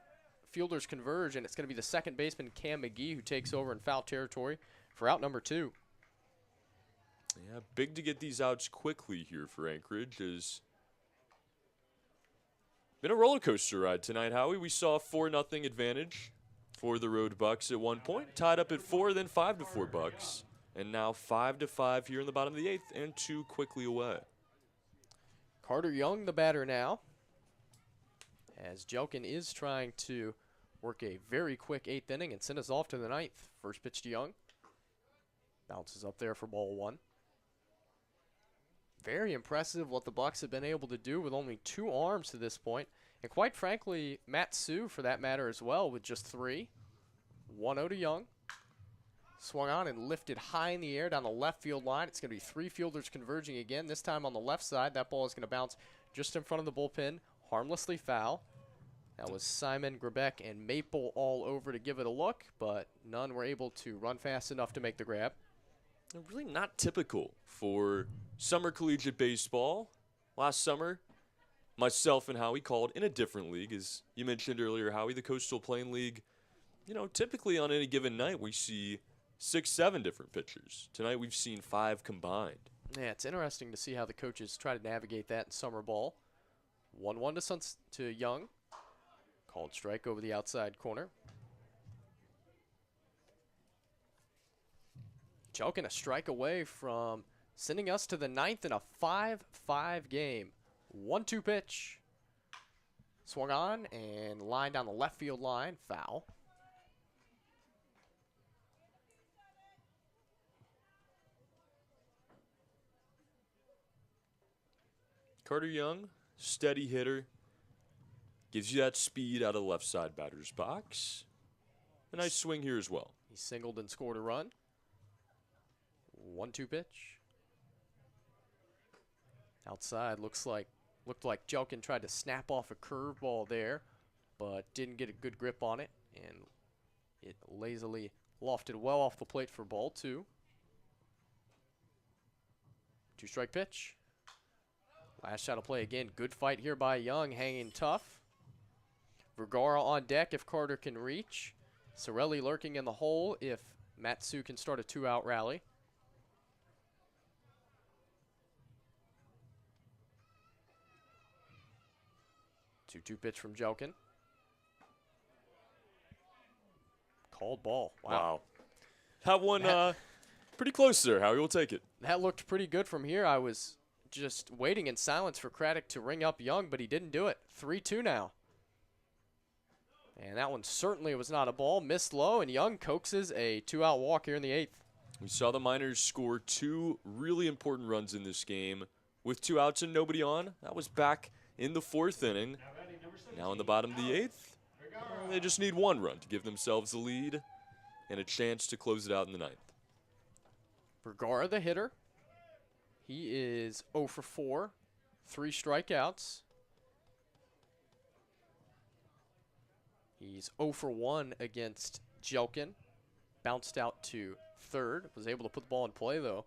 fielders converge, and it's going to be the second baseman, Cam McGee, who takes over in foul territory for out number 2. Yeah, big to get these outs quickly here for Anchorage. It's been a roller coaster ride tonight, Howie. We saw a 4-0 advantage for the Road Bucs at one point, tied up at 4, then 5-4 Bucs, And now 5-5 here in the bottom of the 8th, and 2 quickly away. Carter Young, the batter now, as Jelkin is trying to work a very quick 8th inning and send us off to the 9th. First pitch to Young. Bounces up there for ball 1. Very impressive what the Bucs have been able to do with only 2 arms to this point. And quite frankly, Matt Sue, for that matter as well, with just 3. 1-0 to Young. Swung on and lifted high in the air down the left field line. It's going to be 3 fielders converging again, this time on the left side. That ball is going to bounce just in front of the bullpen, harmlessly foul. That was Simon, Grebeck, and Maple all over to give it a look, but none were able to run fast enough to make the grab. Really not typical for summer collegiate baseball. Last summer, myself and Howie called in a different league. As you mentioned earlier, Howie, the Coastal Plain League, typically on any given night we see 6-7 different pitchers. Tonight we've seen 5 combined. Yeah, it's interesting to see how the coaches try to navigate that in summer ball. 1-1 to Young. Called strike over the outside corner. Jelkin a strike away from sending us to the 9th in a 5-5 game. 1-2 pitch. Swung on and lined down the left field line. Foul. Carter Young, steady hitter. Gives you that speed out of the left side batter's box. A nice swing here as well. He singled and scored a run. 1-2 pitch. Outside looked like Jelkin tried to snap off a curveball there, but didn't get a good grip on it, and it lazily lofted well off the plate for ball 2. 2-strike pitch. Last shot of play again. Good fight here by Young, hanging tough. Vergara on deck if Carter can reach. Sorelli lurking in the hole if Matsu can start a 2-out rally. Two pitch from Jelkin. Called ball. Wow. That one pretty close there, Howie. We'll take it. That looked pretty good from here. I was just waiting in silence for Craddock to ring up Young, but he didn't do it. 3-2 now. And that one certainly was not a ball. Missed low, and Young coaxes a 2-out walk here in the 8th. We saw the Miners score 2 really important runs in this game with 2 outs and nobody on. That was back in the 4th inning. Now in the bottom of the 8th, they just need 1 run to give themselves the lead and a chance to close it out in the 9th. Vergara, the hitter. He is 0 for 4, 3 strikeouts. He's 0 for 1 against Jelkin. Bounced out to 3rd. Was able to put the ball in play, though.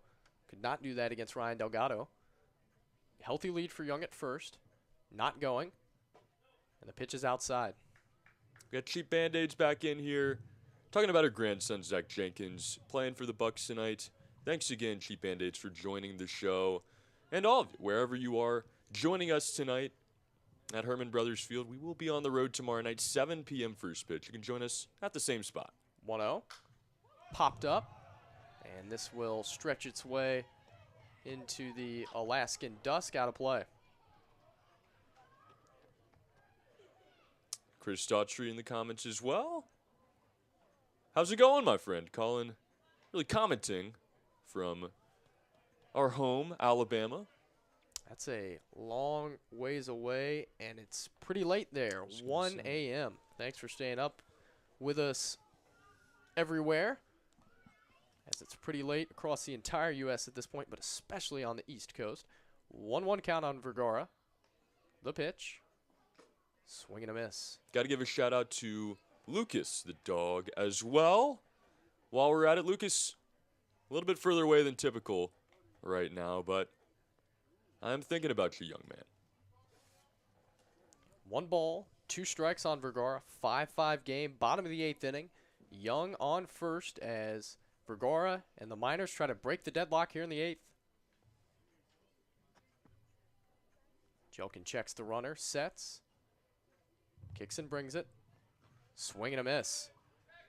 Could not do that against Ryan Delgado. Healthy lead for Young at first. Not going. And the pitch is outside. We got Cheap Band-Aids back in here. Talking about our grandson, Zach Jenkins, playing for the Bucs tonight. Thanks again, Cheap Band-Aids, for joining the show. And all of you, wherever you are, joining us tonight at Herman Brothers Field. We will be on the road tomorrow night, 7 p.m. first pitch. You can join us at the same spot. 1-0. Popped up. And this will stretch its way into the Alaskan dusk, out of play. Chris Daughtry in the comments as well. How's it going, my friend? Colin really commenting from our home, Alabama. That's a long ways away, and it's pretty late there, 1 a.m. Thanks for staying up with us everywhere, as it's pretty late across the entire U.S. at this point, but especially on the East Coast. 1-1 count on Vergara. The pitch. Swing and a miss. Got to give a shout out to Lucas, the dog, as well. While we're at it, Lucas, a little bit further away than typical right now, but I'm thinking about you, young man. 1 ball, 2 strikes on Vergara. 5-5 game, bottom of the 8th inning. Young on first as Vergara and the Miners try to break the deadlock here in the 8th. Jelkin checks the runner, sets. Kicks and brings it. Swing and a miss.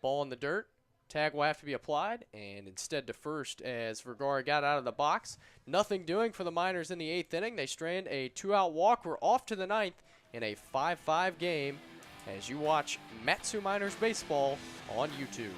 Ball in the dirt. Tag will have to be applied, and instead to first as Vergara got out of the box. Nothing doing for the Miners in the 8th inning. They strand a 2-out walk. We're off to the 9th in a 5-5 game as you watch Matsu Miners Baseball on YouTube.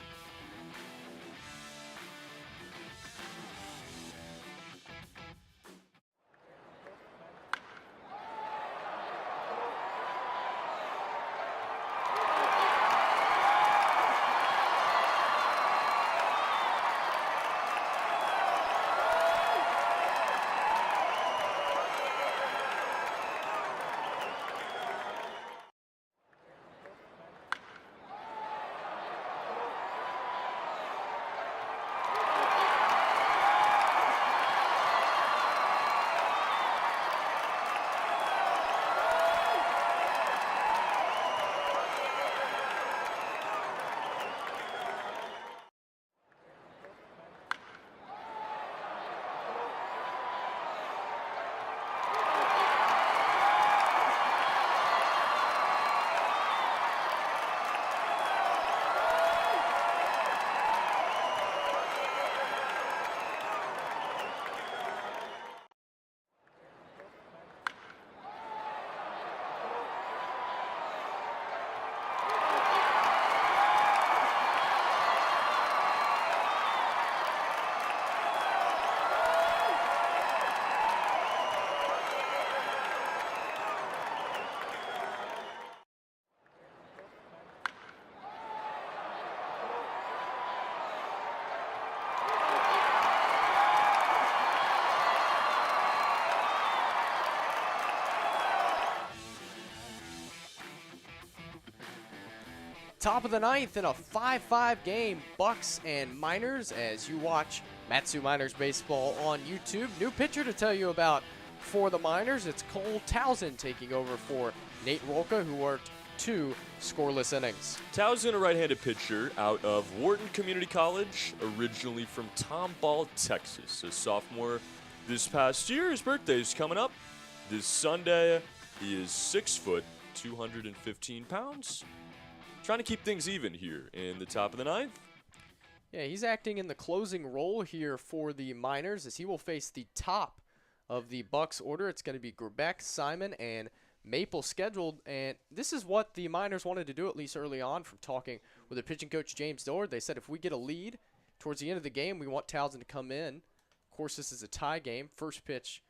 Top of the 9th in a 5-5 game, Bucs and Miners, as you watch Matsu Miners Baseball on YouTube. New pitcher to tell you about for the Miners. It's Cole Towson taking over for Nate Rolka, who worked 2 scoreless innings. Towson, a right-handed pitcher out of Wharton Community College, originally from Tomball, Texas. A sophomore this past year. His birthday is coming up this Sunday. He is 6 foot, 215 pounds. Trying to keep things even here in the top of the 9th. Yeah, he's acting in the closing role here for the Miners as he will face the top of the Bucs order. It's going to be Grebeck, Simon, and Maple scheduled, and this is what the Miners wanted to do at least early on from talking with the pitching coach James Dillard. They said if we get a lead towards the end of the game, we want Towson to come in. Of course, this is a tie game. First pitch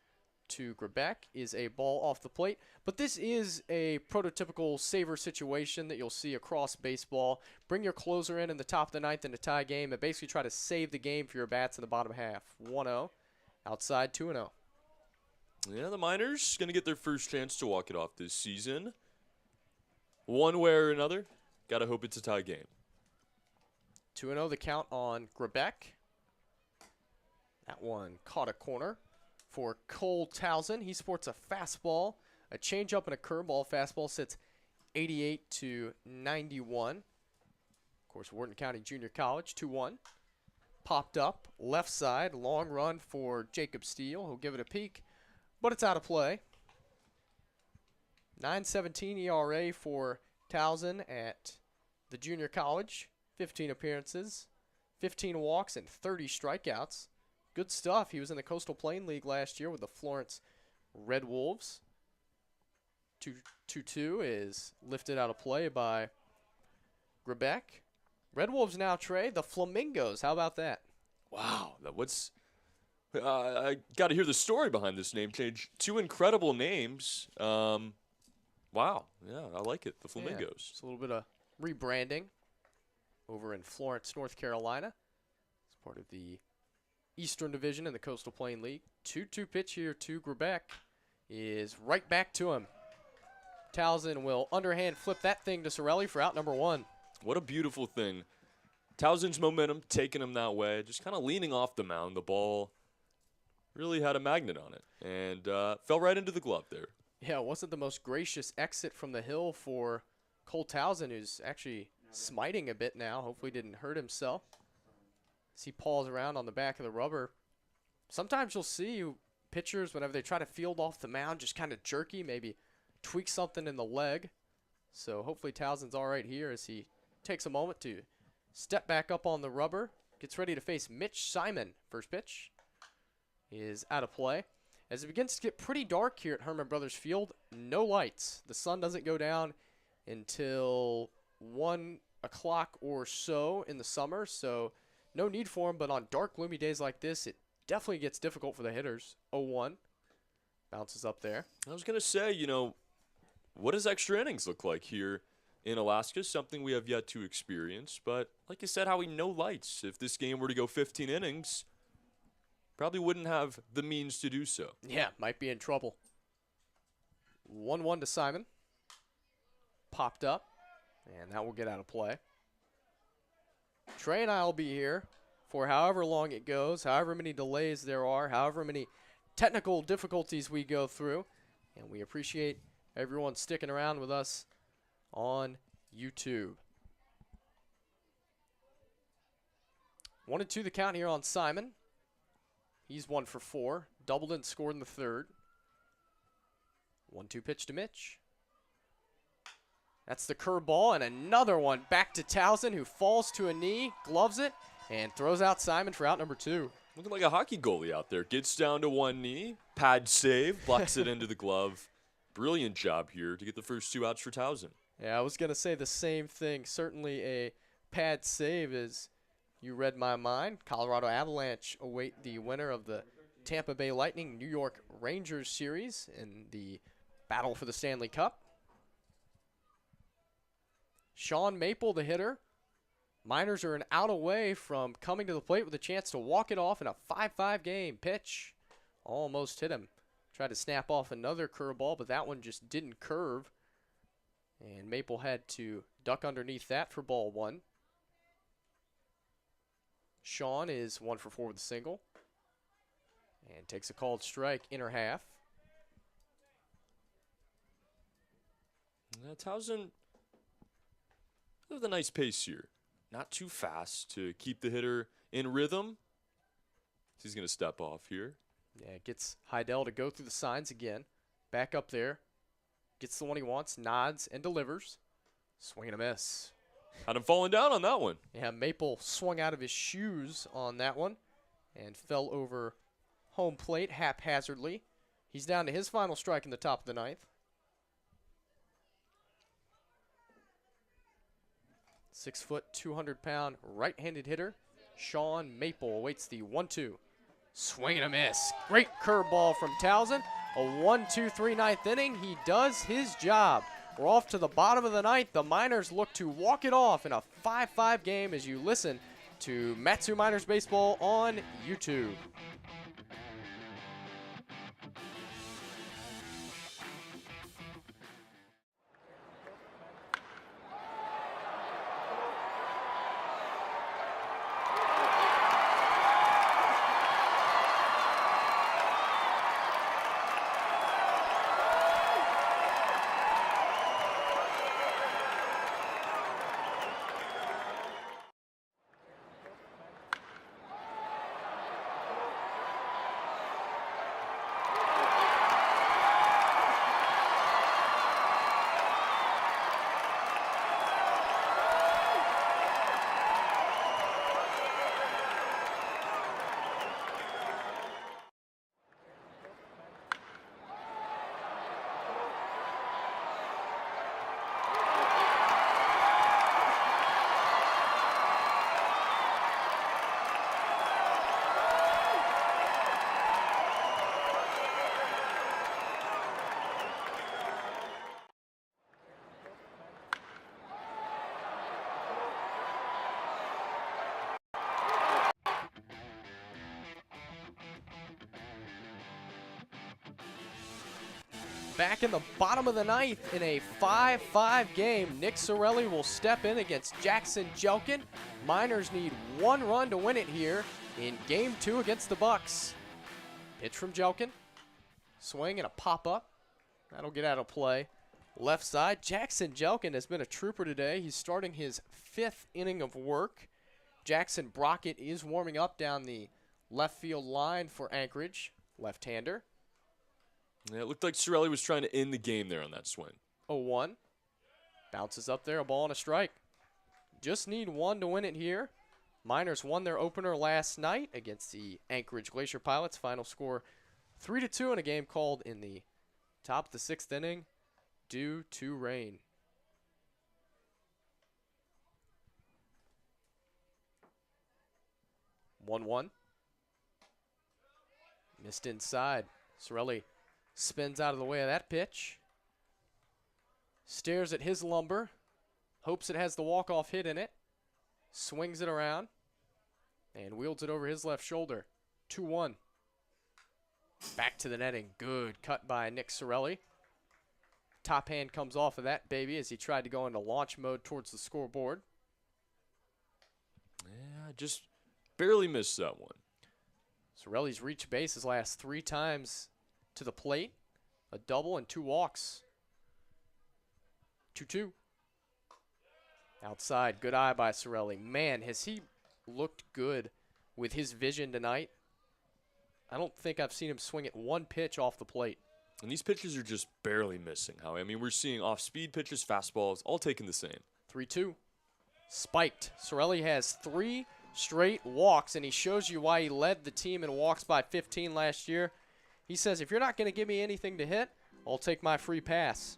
to Grebeck is a ball off the plate, but this is a prototypical saver situation that you'll see across baseball. Bring your closer in the top of the 9th in a tie game and basically try to save the game for your bats in the bottom half. 1-0, outside 2-0. Yeah, the Miners going to get their first chance to walk it off this season. One way or another, got to hope it's a tie game. 2-0 the count on Grebeck. That one caught a corner for Cole Towson. He sports a fastball, a changeup, and a curveball. Fastball sits 88 to 91. Of course, Wharton County Junior College, 2-1. Popped up, left side, long run for Jacob Steele. He'll give it a peek, but it's out of play. 9.17 ERA for Towson at the junior college. 15 appearances, 15 walks, and 30 strikeouts. Good stuff. He was in the Coastal Plain League last year with the Florence Red Wolves. 2-2 is lifted out of play by Grebeck. Red Wolves now, Trey, the Flamingos. How about that? Wow. I got to hear the story behind this name change. 2 incredible names. Wow. Yeah, I like it. The Flamingos. Yeah, it's a little bit of rebranding over in Florence, North Carolina. It's part of the Eastern Division in the Coastal Plain League. 2-2 pitch here to Grebeck is right back to him. Towson will underhand flip that thing to Sorelli for out number 1. What a beautiful thing. Towson's momentum taking him that way, just kind of leaning off the mound. The ball really had a magnet on it and fell right into the glove there. Yeah, it wasn't the most gracious exit from the hill for Cole Towson, who's actually smiting a bit now. Hopefully didn't hurt himself. As he paws around on the back of the rubber. Sometimes you'll see pitchers, whenever they try to field off the mound, just kind of jerky, maybe tweak something in the leg. So hopefully Towson's all right here as he takes a moment to Step back up on the rubber. Gets ready to face Mitch Simon. First pitch is out of play. As it begins to get pretty dark here at Herman Brothers Field, no lights. The sun doesn't go down until 1 o'clock or so in the summer, so no need for them. But on dark, gloomy days like this, it definitely gets difficult for the hitters. 0-1. Bounces up there. I was going to say, you know, what does extra innings look like here in Alaska? Something we have yet to experience. But like you said, Howie, no lights. If this game were to go 15 innings, probably wouldn't have the means to do so. Yeah, might be in trouble. 1-1 to Simon. Popped up, and that will get out of play. Trey and I will be here for however long it goes, however many delays there are, however many technical difficulties we go through, and we appreciate everyone sticking around with us on YouTube. 1-2 the count here on Simon. He's 1 for 4. Doubled and scored in the third. 1-2 pitch to Mitch. That's the curveball, and another one back to Towson, who falls to a knee, gloves it, and throws out Simon for out number 2. Looking like a hockey goalie out there. Gets down to one knee, pad save, blocks it into the glove. Brilliant job here to get the first 2 outs for Towson. Yeah, I was going to say the same thing. Certainly a pad save, as you read my mind. Colorado Avalanche await the winner of the Tampa Bay Lightning New York Rangers series in the battle for the Stanley Cup. Sean Maple, the hitter. Miners are an out away from coming to the plate with a chance to walk it off in a 5-5 game. Pitch almost hit him. Tried to snap off another curveball, but that one just didn't curve. And Maple had to duck underneath that for ball 1. Sean is 1 for 4 with a single. And takes a called strike, inner half. Towson with a nice pace here. Not too fast to keep the hitter in rhythm. He's going to step off here. Yeah, gets Heidel to go through the signs again. Back up there. Gets the one he wants, nods, and delivers. Swing and a miss. Had him falling down on that one. Yeah, Maple swung out of his shoes on that one and fell over home plate haphazardly. He's down to his final strike in the top of the 9th. 6 foot, 200-pound right-handed hitter Sean Maple awaits the 1-2. Swing and a miss. Great curveball from Towson. A 1-2-3 ninth inning. He does his job. We're off to the bottom of the 9th. The Miners look to walk it off in a 5-5 game as you listen to Matsu Miners Baseball on YouTube. Back in the bottom of the 9th in a 5-5 game, Nick Sorelli will step in against Jackson Jelkin. Miners need 1 run to win it here in Game 2 against the Bucs. Pitch from Jelkin. Swing and a pop-up. That'll get out of play. Left side, Jackson Jelkin has been a trooper today. He's starting his 5th inning of work. Jackson Brockett is warming up down the left field line for Anchorage. Left-hander. Yeah, it looked like Sorelli was trying to end the game there on that swing. 0-1. Bounces up there, a ball and a strike. just need one to win it here. Miners won their opener last night against the Anchorage Glacier Pilots. Final score 3-2 in a game called in the top of the 6th inning due to rain. One. Missed inside. Sorelli spins out of the way of that pitch. Stares at his lumber. Hopes it has the walk-off hit in it. Swings it around. And wields it over his left shoulder. 2-1. Back to the netting. Good cut by Nick Sorelli. Top hand comes off of that baby as he tried to go into launch mode towards the scoreboard. Yeah, just barely missed that one. Sorelli's reached base his last 3 times to the plate. A double and 2 walks. 2-2. Outside, good eye by Sorelli. Man, has he looked good with his vision tonight. I don't think I've seen him swing at one pitch off the plate. And these pitches are just barely missing, Howie. I mean, we're seeing off-speed pitches, fastballs, all taking the same. 3-2. Spiked. Sorelli has 3 straight walks, and he shows you why he led the team in walks by 15 last year. He says, if you're not going to give me anything to hit, I'll take my free pass.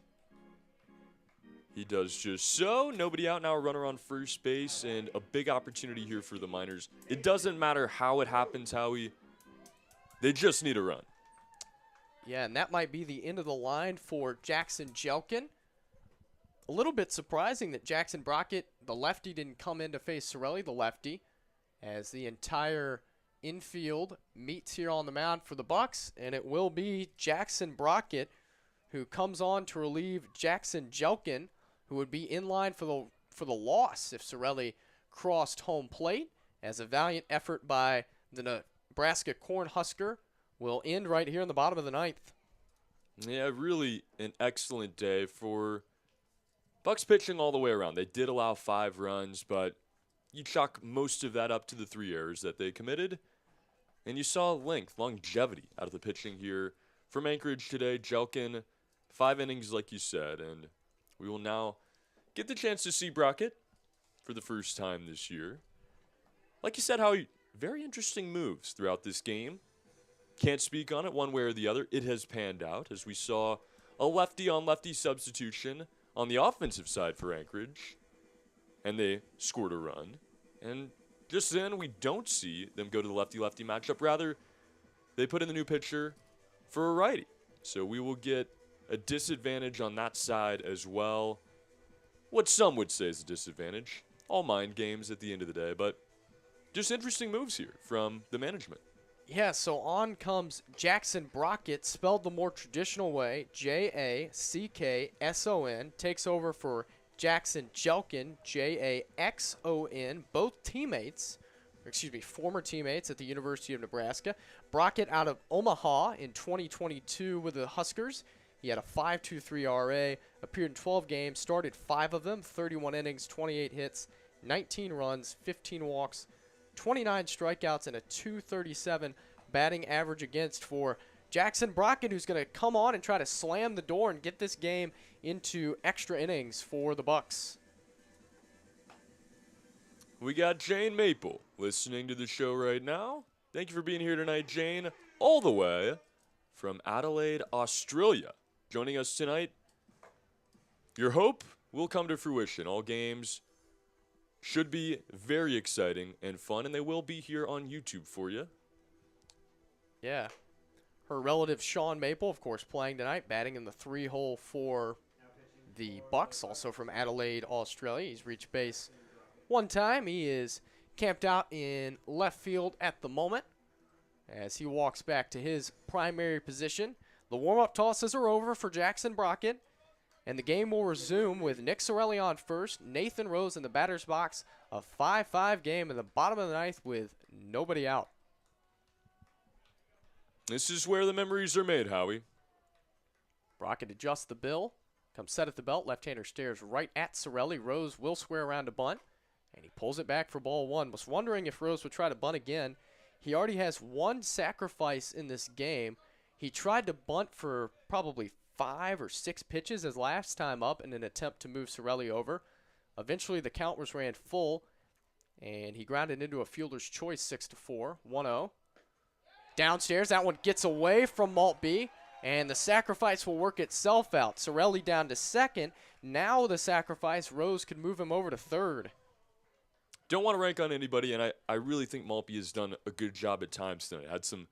He does just so. Nobody out now, a runner on first base, and a big opportunity here for the Miners. It doesn't matter how it happens, Howie. They just need a run. Yeah, and that might be the end of the line for Jackson Jelkin. A little bit surprising that Jackson Brockett, the lefty, didn't come in to face Sorelli, the lefty, as the entire infield meets here on the mound for the Bucs, and it will be Jackson Brockett who comes on to relieve Jackson Jelkin, who would be in line for the loss if Sorelli crossed home plate, as a valiant effort by the Nebraska Cornhusker will end right here in the bottom of the 9th. Yeah, really an excellent day for Bucs pitching all the way around. They did allow 5 runs, but you chalk most of that up to the 3 errors that they committed. And you saw longevity out of the pitching here from Anchorage today. Jelkin, 5 innings, like you said, and we will now get the chance to see Brockett for the first time this year. Like you said, Howie, very interesting moves throughout this game. Can't speak on it one way or the other. It has panned out as we saw a lefty-on-lefty substitution on the offensive side for Anchorage, and they scored a run. And just then, we don't see them go to the lefty-lefty matchup. Rather, they put in the new pitcher for a righty. So we will get a disadvantage on that side as well. What some would say is a disadvantage. All mind games at the end of the day, but just interesting moves here from the management. Yeah, so on comes Jackson Brockett, spelled the more traditional way, Jackson, takes over for Jackson Jelkin, Jaxon, both former teammates at the University of Nebraska. Brockett out of Omaha in 2022 with the Huskers. He had a 5.23 RA, appeared in 12 games, started 5 of them, 31 innings, 28 hits, 19 runs, 15 walks, 29 strikeouts, and a .237 batting average against for Jackson Brockett, who's going to come on and try to slam the door and get this game into extra innings for the Bucs. We got Jane Maple listening to the show right now. Thank you for being here tonight, Jane, all the way from Adelaide, Australia. Joining us tonight, your hope will come to fruition. All games should be very exciting and fun, and they will be here on YouTube for you. Yeah. Her relative Sean Maple, of course, playing tonight, batting in the 3-hole for the Bucs, also from Adelaide, Australia. He's reached base one time. He is camped out in left field at the moment as he walks back to his primary position. The warm-up tosses are over for Jackson Brockett, and the game will resume with Nick Sorelli on first, Nathan Rose in the batter's box, a 5-5 game in the bottom of the 9th with nobody out. This is where the memories are made, Howie. Brockett adjusts the bill, comes set at the belt, left-hander stares right at Sorelli. Rose will square around to bunt, and he pulls it back for ball 1. Was wondering if Rose would try to bunt again. He already has 1 sacrifice in this game. He tried to bunt for probably 5 or 6 pitches his last time up in an attempt to move Sorelli over. Eventually, the count was ran full, and he grounded into a fielder's choice 6-4, 1-0. Downstairs, that one gets away from Maltby, and the sacrifice will work itself out. Sorelli down to second. Now the sacrifice, Rose could move him over to third. Don't want to rank on anybody, and I really think Maltby has done a good job at times tonight. Had some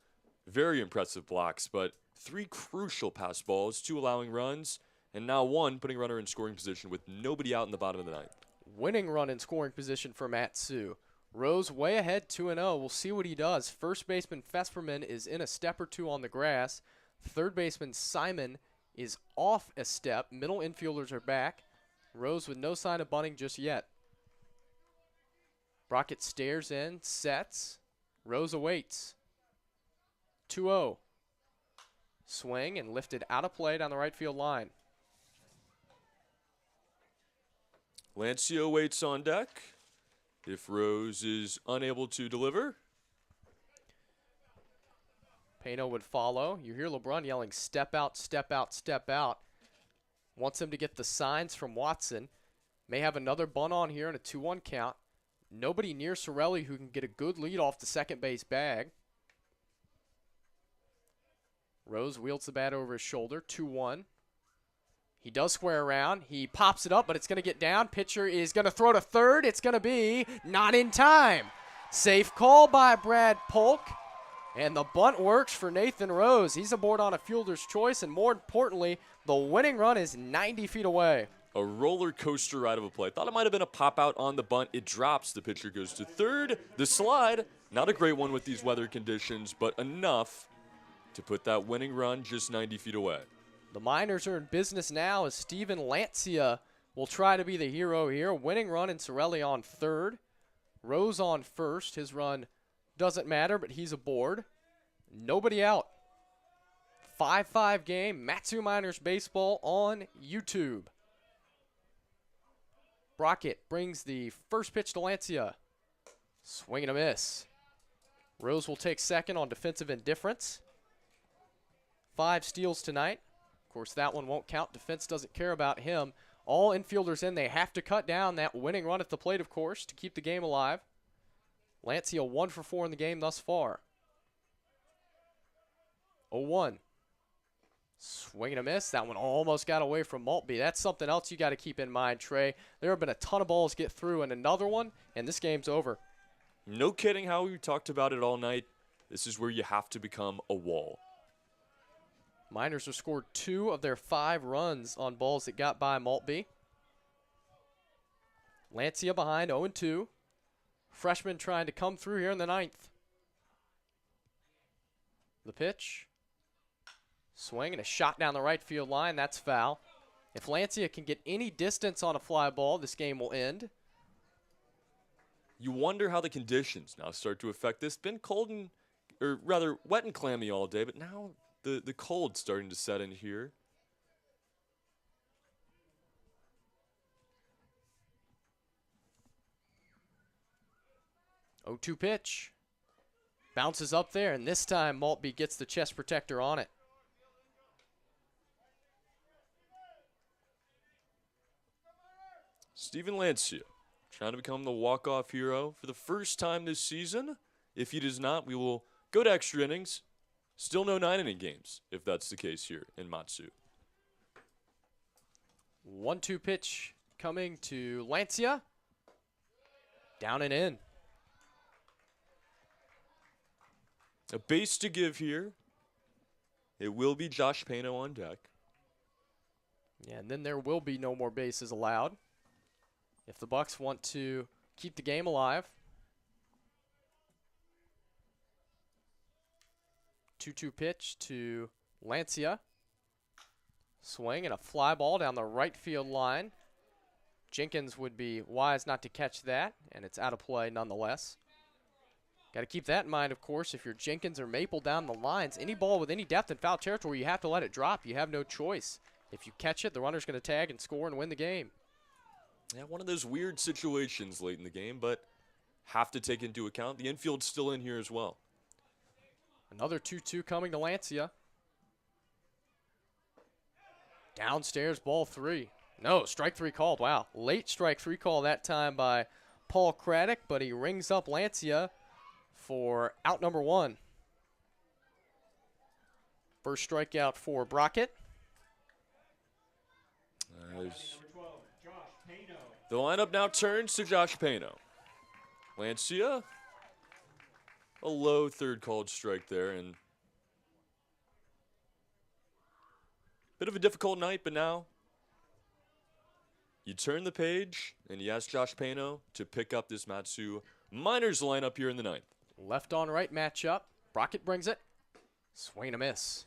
very impressive blocks, but 3 crucial pass balls, 2 allowing runs, and now 1 putting a runner in scoring position with nobody out in the bottom of the ninth. Winning run in scoring position for Matsu. Rose way ahead, 2-0. We'll see what he does. First baseman Fesperman is in a step or 2 on the grass. Third baseman Simon is off a step. Middle infielders are back. Rose with no sign of bunting just yet. Brockett stares in, sets. Rose awaits. 2-0. Swing and lifted out of play down the right field line. Lancio waits on deck. If Rose is unable to deliver, Pano would follow. You hear LeBron yelling, step out, step out, step out. Wants him to get the signs from Watson. May have another bunt on here and a 2-1 count. Nobody near Sorelli who can get a good lead off the second base bag. Rose wields the bat over his shoulder, 2-1. He does square around. He pops it up, but it's going to get down. Pitcher is going to throw to third. It's going to be not in time. Safe call by Brad Polk. And the bunt works for Nathan Rose. He's aboard on a fielder's choice, and more importantly, the winning run is 90 feet away. a roller coaster ride of a play. Thought it might have been a pop out on the bunt. It drops. The pitcher goes to third. The slide, not a great one with these weather conditions, but enough to put that winning run just 90 feet away. The Miners are in business now as Steven Lancia will try to be the hero here. Winning run and Sorelli on third. Rose on first. His run doesn't matter, but he's aboard. Nobody out. 5-5 game. Matsu Miners baseball on YouTube. Brockett brings the first pitch to Lancia. Swing and a miss. Rose will take second on defensive indifference. 5 steals tonight. Of course, that one won't count. Defense doesn't care about him. All infielders in. They have to cut down that winning run at the plate, of course, to keep the game alive. Lancia 1 for 4 in the game thus far. 0-1. Swing and a miss. That one almost got away from Maltby. That's something else you got to keep in mind, Trey. There have been a ton of balls get through and another one, and this game's over. No kidding how we talked about it all night. This is where you have to become a wall. Miners have scored 2 of their 5 runs on balls that got by Maltby. Lancia behind 0-2. Freshman trying to come through here in the 9th. The pitch. Swing and a shot down the right field line. That's foul. If Lancia can get any distance on a fly ball, this game will end. You wonder how the conditions now start to affect this. Been cold and, or rather wet and clammy all day, but now the cold's starting to set in here. Oh, 2 pitch. Bounces up there, and this time Maltby gets the chest protector on it. Steven Lancia trying to become the walk-off hero for the first time this season. If he does not, we will go to extra innings. Still no 9-inning games, if that's the case here in Matsu. 1-2 pitch coming to Lancia. Down and in. A base to give here. It will be Josh Pano on deck. Yeah, and then there will be no more bases allowed if the Bucs want to keep the game alive. 2-2 pitch to Lancia. Swing and a fly ball down the right field line. Jenkins would be wise not to catch that, and it's out of play nonetheless. Got to keep that in mind, of course. If you're Jenkins or Maple down the lines, any ball with any depth in foul territory, you have to let it drop. You have no choice. If you catch it, the runner's going to tag and score and win the game. Yeah, one of those weird situations late in the game, but have to take into account the infield's still in here as well. Another 2-2 coming to Lancia. Downstairs, ball 3. No, strike three called. Wow. Late strike three call that time by Paul Craddock, but he rings up Lancia for out number 1. First strikeout for Brockett. Nice. The lineup now turns to Josh Pano. Lancia, a low third called strike there, and bit of a difficult night, but now you turn the page and you ask Josh Pano to pick up this Matsu Miners lineup here in the 9th. Left on right matchup. Brockett brings it. Swing and a miss.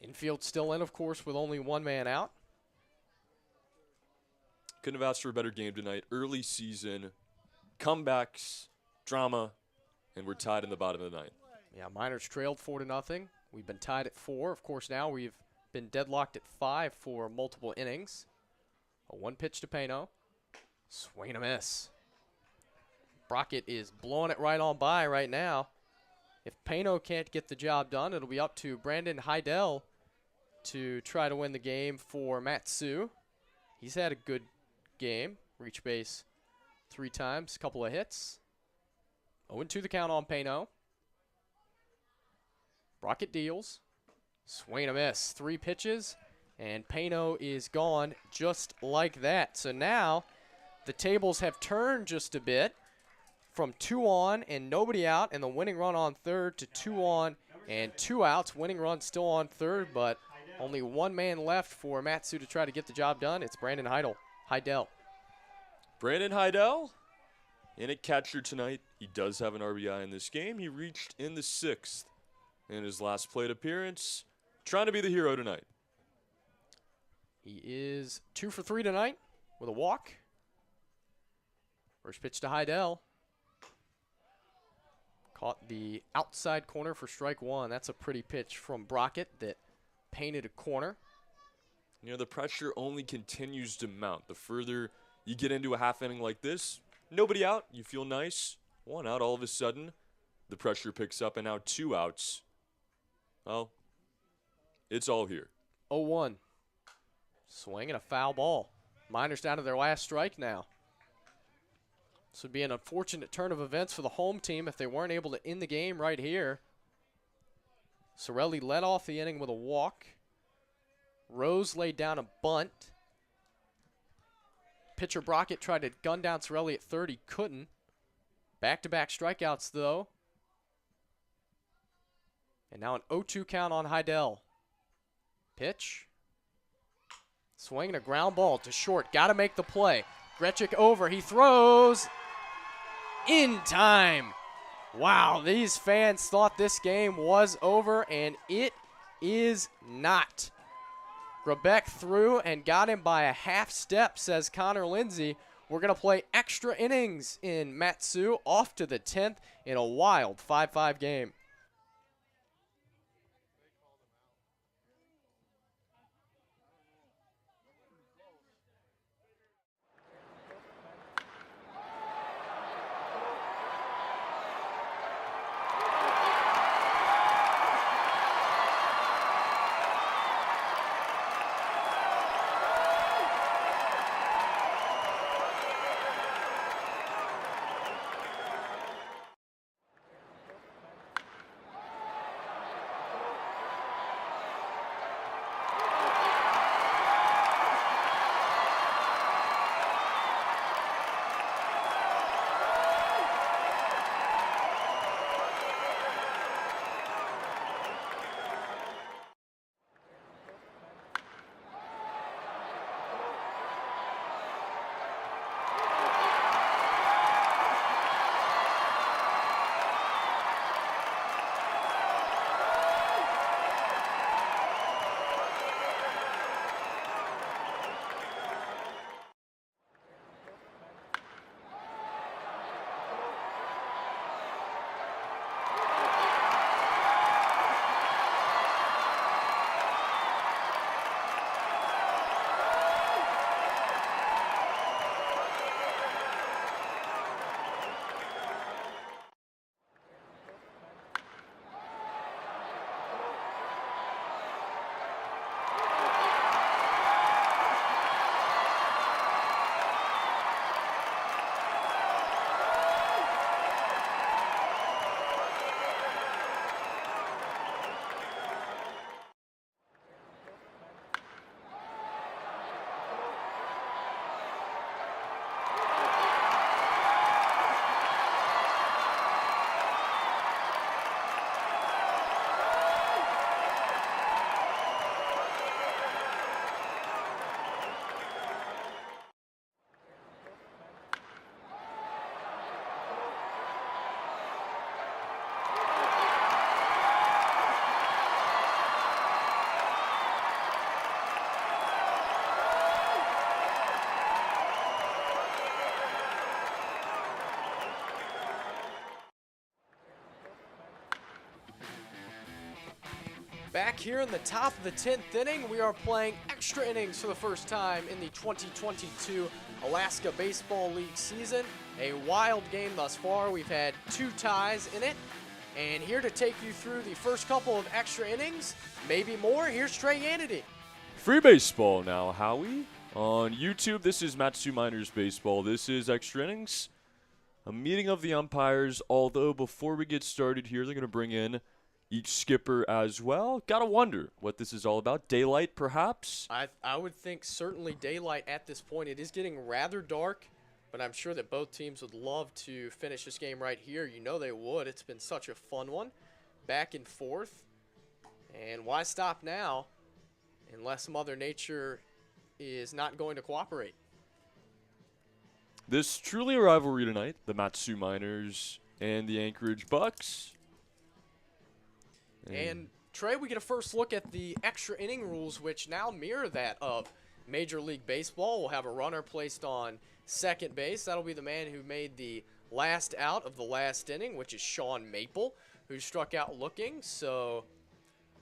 Infield still in, of course, with only one man out. Couldn't have asked for a better game tonight. Early season, comebacks, drama, and we're tied in the bottom of the 9th. Yeah, Miners trailed 4-0. We've been tied at 4. Of course, now we've been deadlocked at 5 for multiple innings. A 1 pitch to Pano. Swing and a miss. Brockett is blowing it right on by right now. If Pano can't get the job done, it'll be up to Brandon Heidel to try to win the game for Matsu. He's had a good game. Reach base 3 times, couple of hits. 0-2 the count on Pano. Brockett deals. Swing and a miss. 3 pitches, and Pano is gone just like that. So now the tables have turned just a bit from 2 on and nobody out, and the winning run on third to 2 on and 2 outs. Winning run still on third, but only 1 man left for Matsu to try to get the job done. It's Brandon Heidel. Brandon Heidel, in at catcher tonight. He does have an RBI in this game. He reached in the 6th in his last plate appearance. Trying to be the hero tonight. He is 2 for 3 tonight with a walk. First pitch to Heidel. Caught the outside corner for strike 1. That's a pretty pitch from Brockett that painted a corner. You know, the pressure only continues to mount. The further you get into a half inning like this, nobody out, you feel nice. 1 out, all of a sudden, the pressure picks up, and now 2 outs. Well, it's all here. 0-1. Swing and a foul ball. Miners down to their last strike now. This would be an unfortunate turn of events for the home team if they weren't able to end the game right here. Sorelli led off the inning with a walk. Rose laid down a bunt. Pitcher Brockett tried to gun down Sorelli at third. He couldn't. Back-to-back strikeouts, though. And now an 0-2 count on Heidel. Pitch. Swing and a ground ball to short. Got to make the play. Grechik over. He throws in time. Wow, these fans thought this game was over, and it is not. Grebeck threw and got him by a half step, says Connor Lindsay. We're going to play extra innings in Matsu, off to the 10th in a wild 5-5 game. Back here in the top of the 10th inning, we are playing extra innings for the first time in the 2022 Alaska Baseball League season. A wild game thus far. We've had 2 ties in it. And here to take you through the first couple of extra innings, maybe more, here's Trey Yannity. Free baseball now, Howie. On YouTube, this is Matsu Miners Baseball. This is Extra Innings. A meeting of the umpires, although before we get started here, they're going to bring in each skipper as well. Gotta wonder what this is all about. Daylight, perhaps? I would think certainly daylight at this point. It is getting rather dark, but I'm sure that both teams would love to finish this game right here. You know they would. It's been such a fun one. Back and forth. And why stop now unless Mother Nature is not going to cooperate? This truly a rivalry tonight. The Matsu Miners and the Anchorage Bucs. And Trey, we get a first look at the extra inning rules, which now mirror that of Major League Baseball. We'll have a runner placed on second base. That'll be the man who made the last out of the last inning, which is Sean Maple, who struck out looking. So,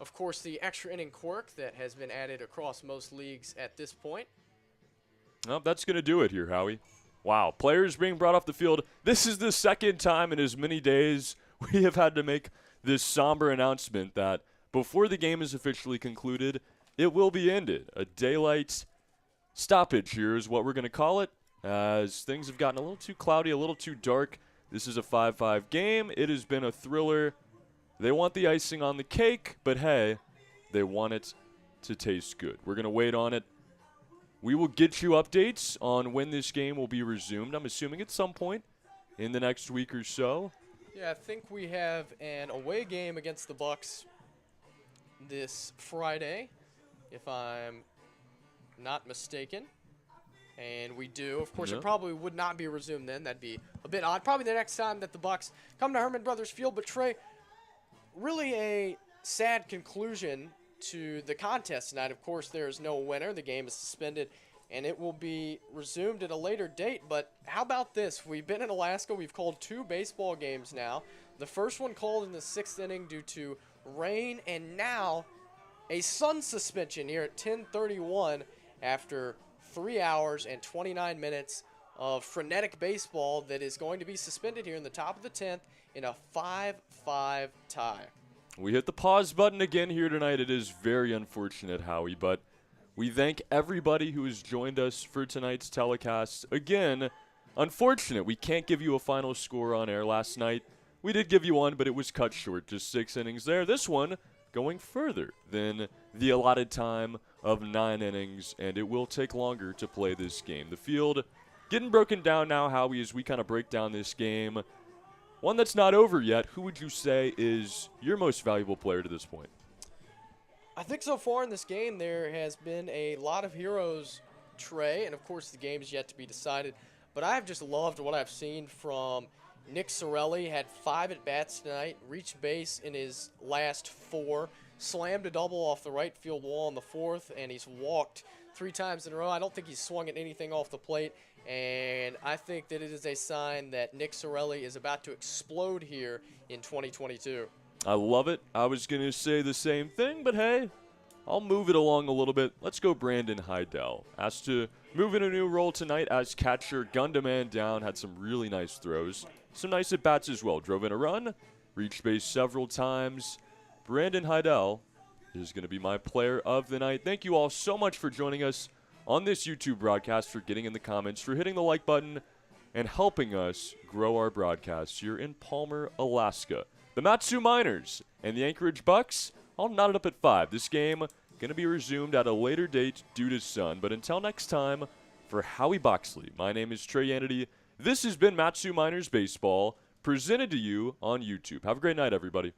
of course, the extra inning quirk that has been added across most leagues at this point. Well, that's going to do it here, Howie. Wow, players being brought off the field. This is the second time in as many days we have had to make this somber announcement that before the game is officially concluded, it will be ended. A daylight stoppage here is what we're going to call it, as things have gotten a little too cloudy, a little too dark. This is a 5-5 game. It has been a thriller. They want the icing on the cake, but hey, they want it to taste good. We're going to wait on it. We will get you updates on when this game will be resumed. I'm assuming at some point in the next week or so. Yeah, I think we have an away game against the Bucs this Friday, if I'm not mistaken. And we do. Of course, It probably would not be resumed then. That'd be a bit odd. Probably the next time that the Bucs come to Herman Brothers Field. But Trey, really a sad conclusion to the contest tonight. Of course, there is no winner. The game is suspended, and it will be resumed at a later date. But how about this? We've been in Alaska. We've called 2 baseball games now. The first one called in the 6th inning due to rain, and now a sun suspension here at 10:31 after 3 hours and 29 minutes of frenetic baseball that is going to be suspended here in the top of the 10th in a 5-5 tie. We hit the pause button again here tonight. It is very unfortunate, Howie, but we thank everybody who has joined us for tonight's telecast. Again, unfortunate we can't give you a final score on air. Last night we did give you one, but it was cut short, just 6 innings there. This one going further than the allotted time of 9 innings, and it will take longer to play this game. The field getting broken down now, Howie, as we kind of break down this game. One that's not over yet. Who would you say is your most valuable player to this point? I think so far in this game there has been a lot of heroes, Trey, and of course the game is yet to be decided. But I've just loved what I've seen from Nick Sorelli. Had 5 at-bats tonight, reached base in his last 4, slammed a double off the right field wall in the 4th, and he's walked 3 times in a row. I don't think he's swung at anything off the plate. And I think that it is a sign that Nick Sorelli is about to explode here in 2022. I love it. I was going to say the same thing, but hey, I'll move it along a little bit. Let's go Brandon Heidel. Asked to move in a new role tonight as catcher, gunned a man down, had some really nice throws. Some nice at-bats as well. Drove in a run, reached base several times. Brandon Heidel is going to be my player of the night. Thank you all so much for joining us on this YouTube broadcast, for getting in the comments, for hitting the like button, and helping us grow our broadcasts here in Palmer, Alaska. The Matsu Miners and the Anchorage Bucs all knotted up at 5. This game going to be resumed at a later date due to sun. But until next time, for Howie Boxley, my name is Trey Yannity. This has been Matsu Miners Baseball, presented to you on YouTube. Have a great night, everybody.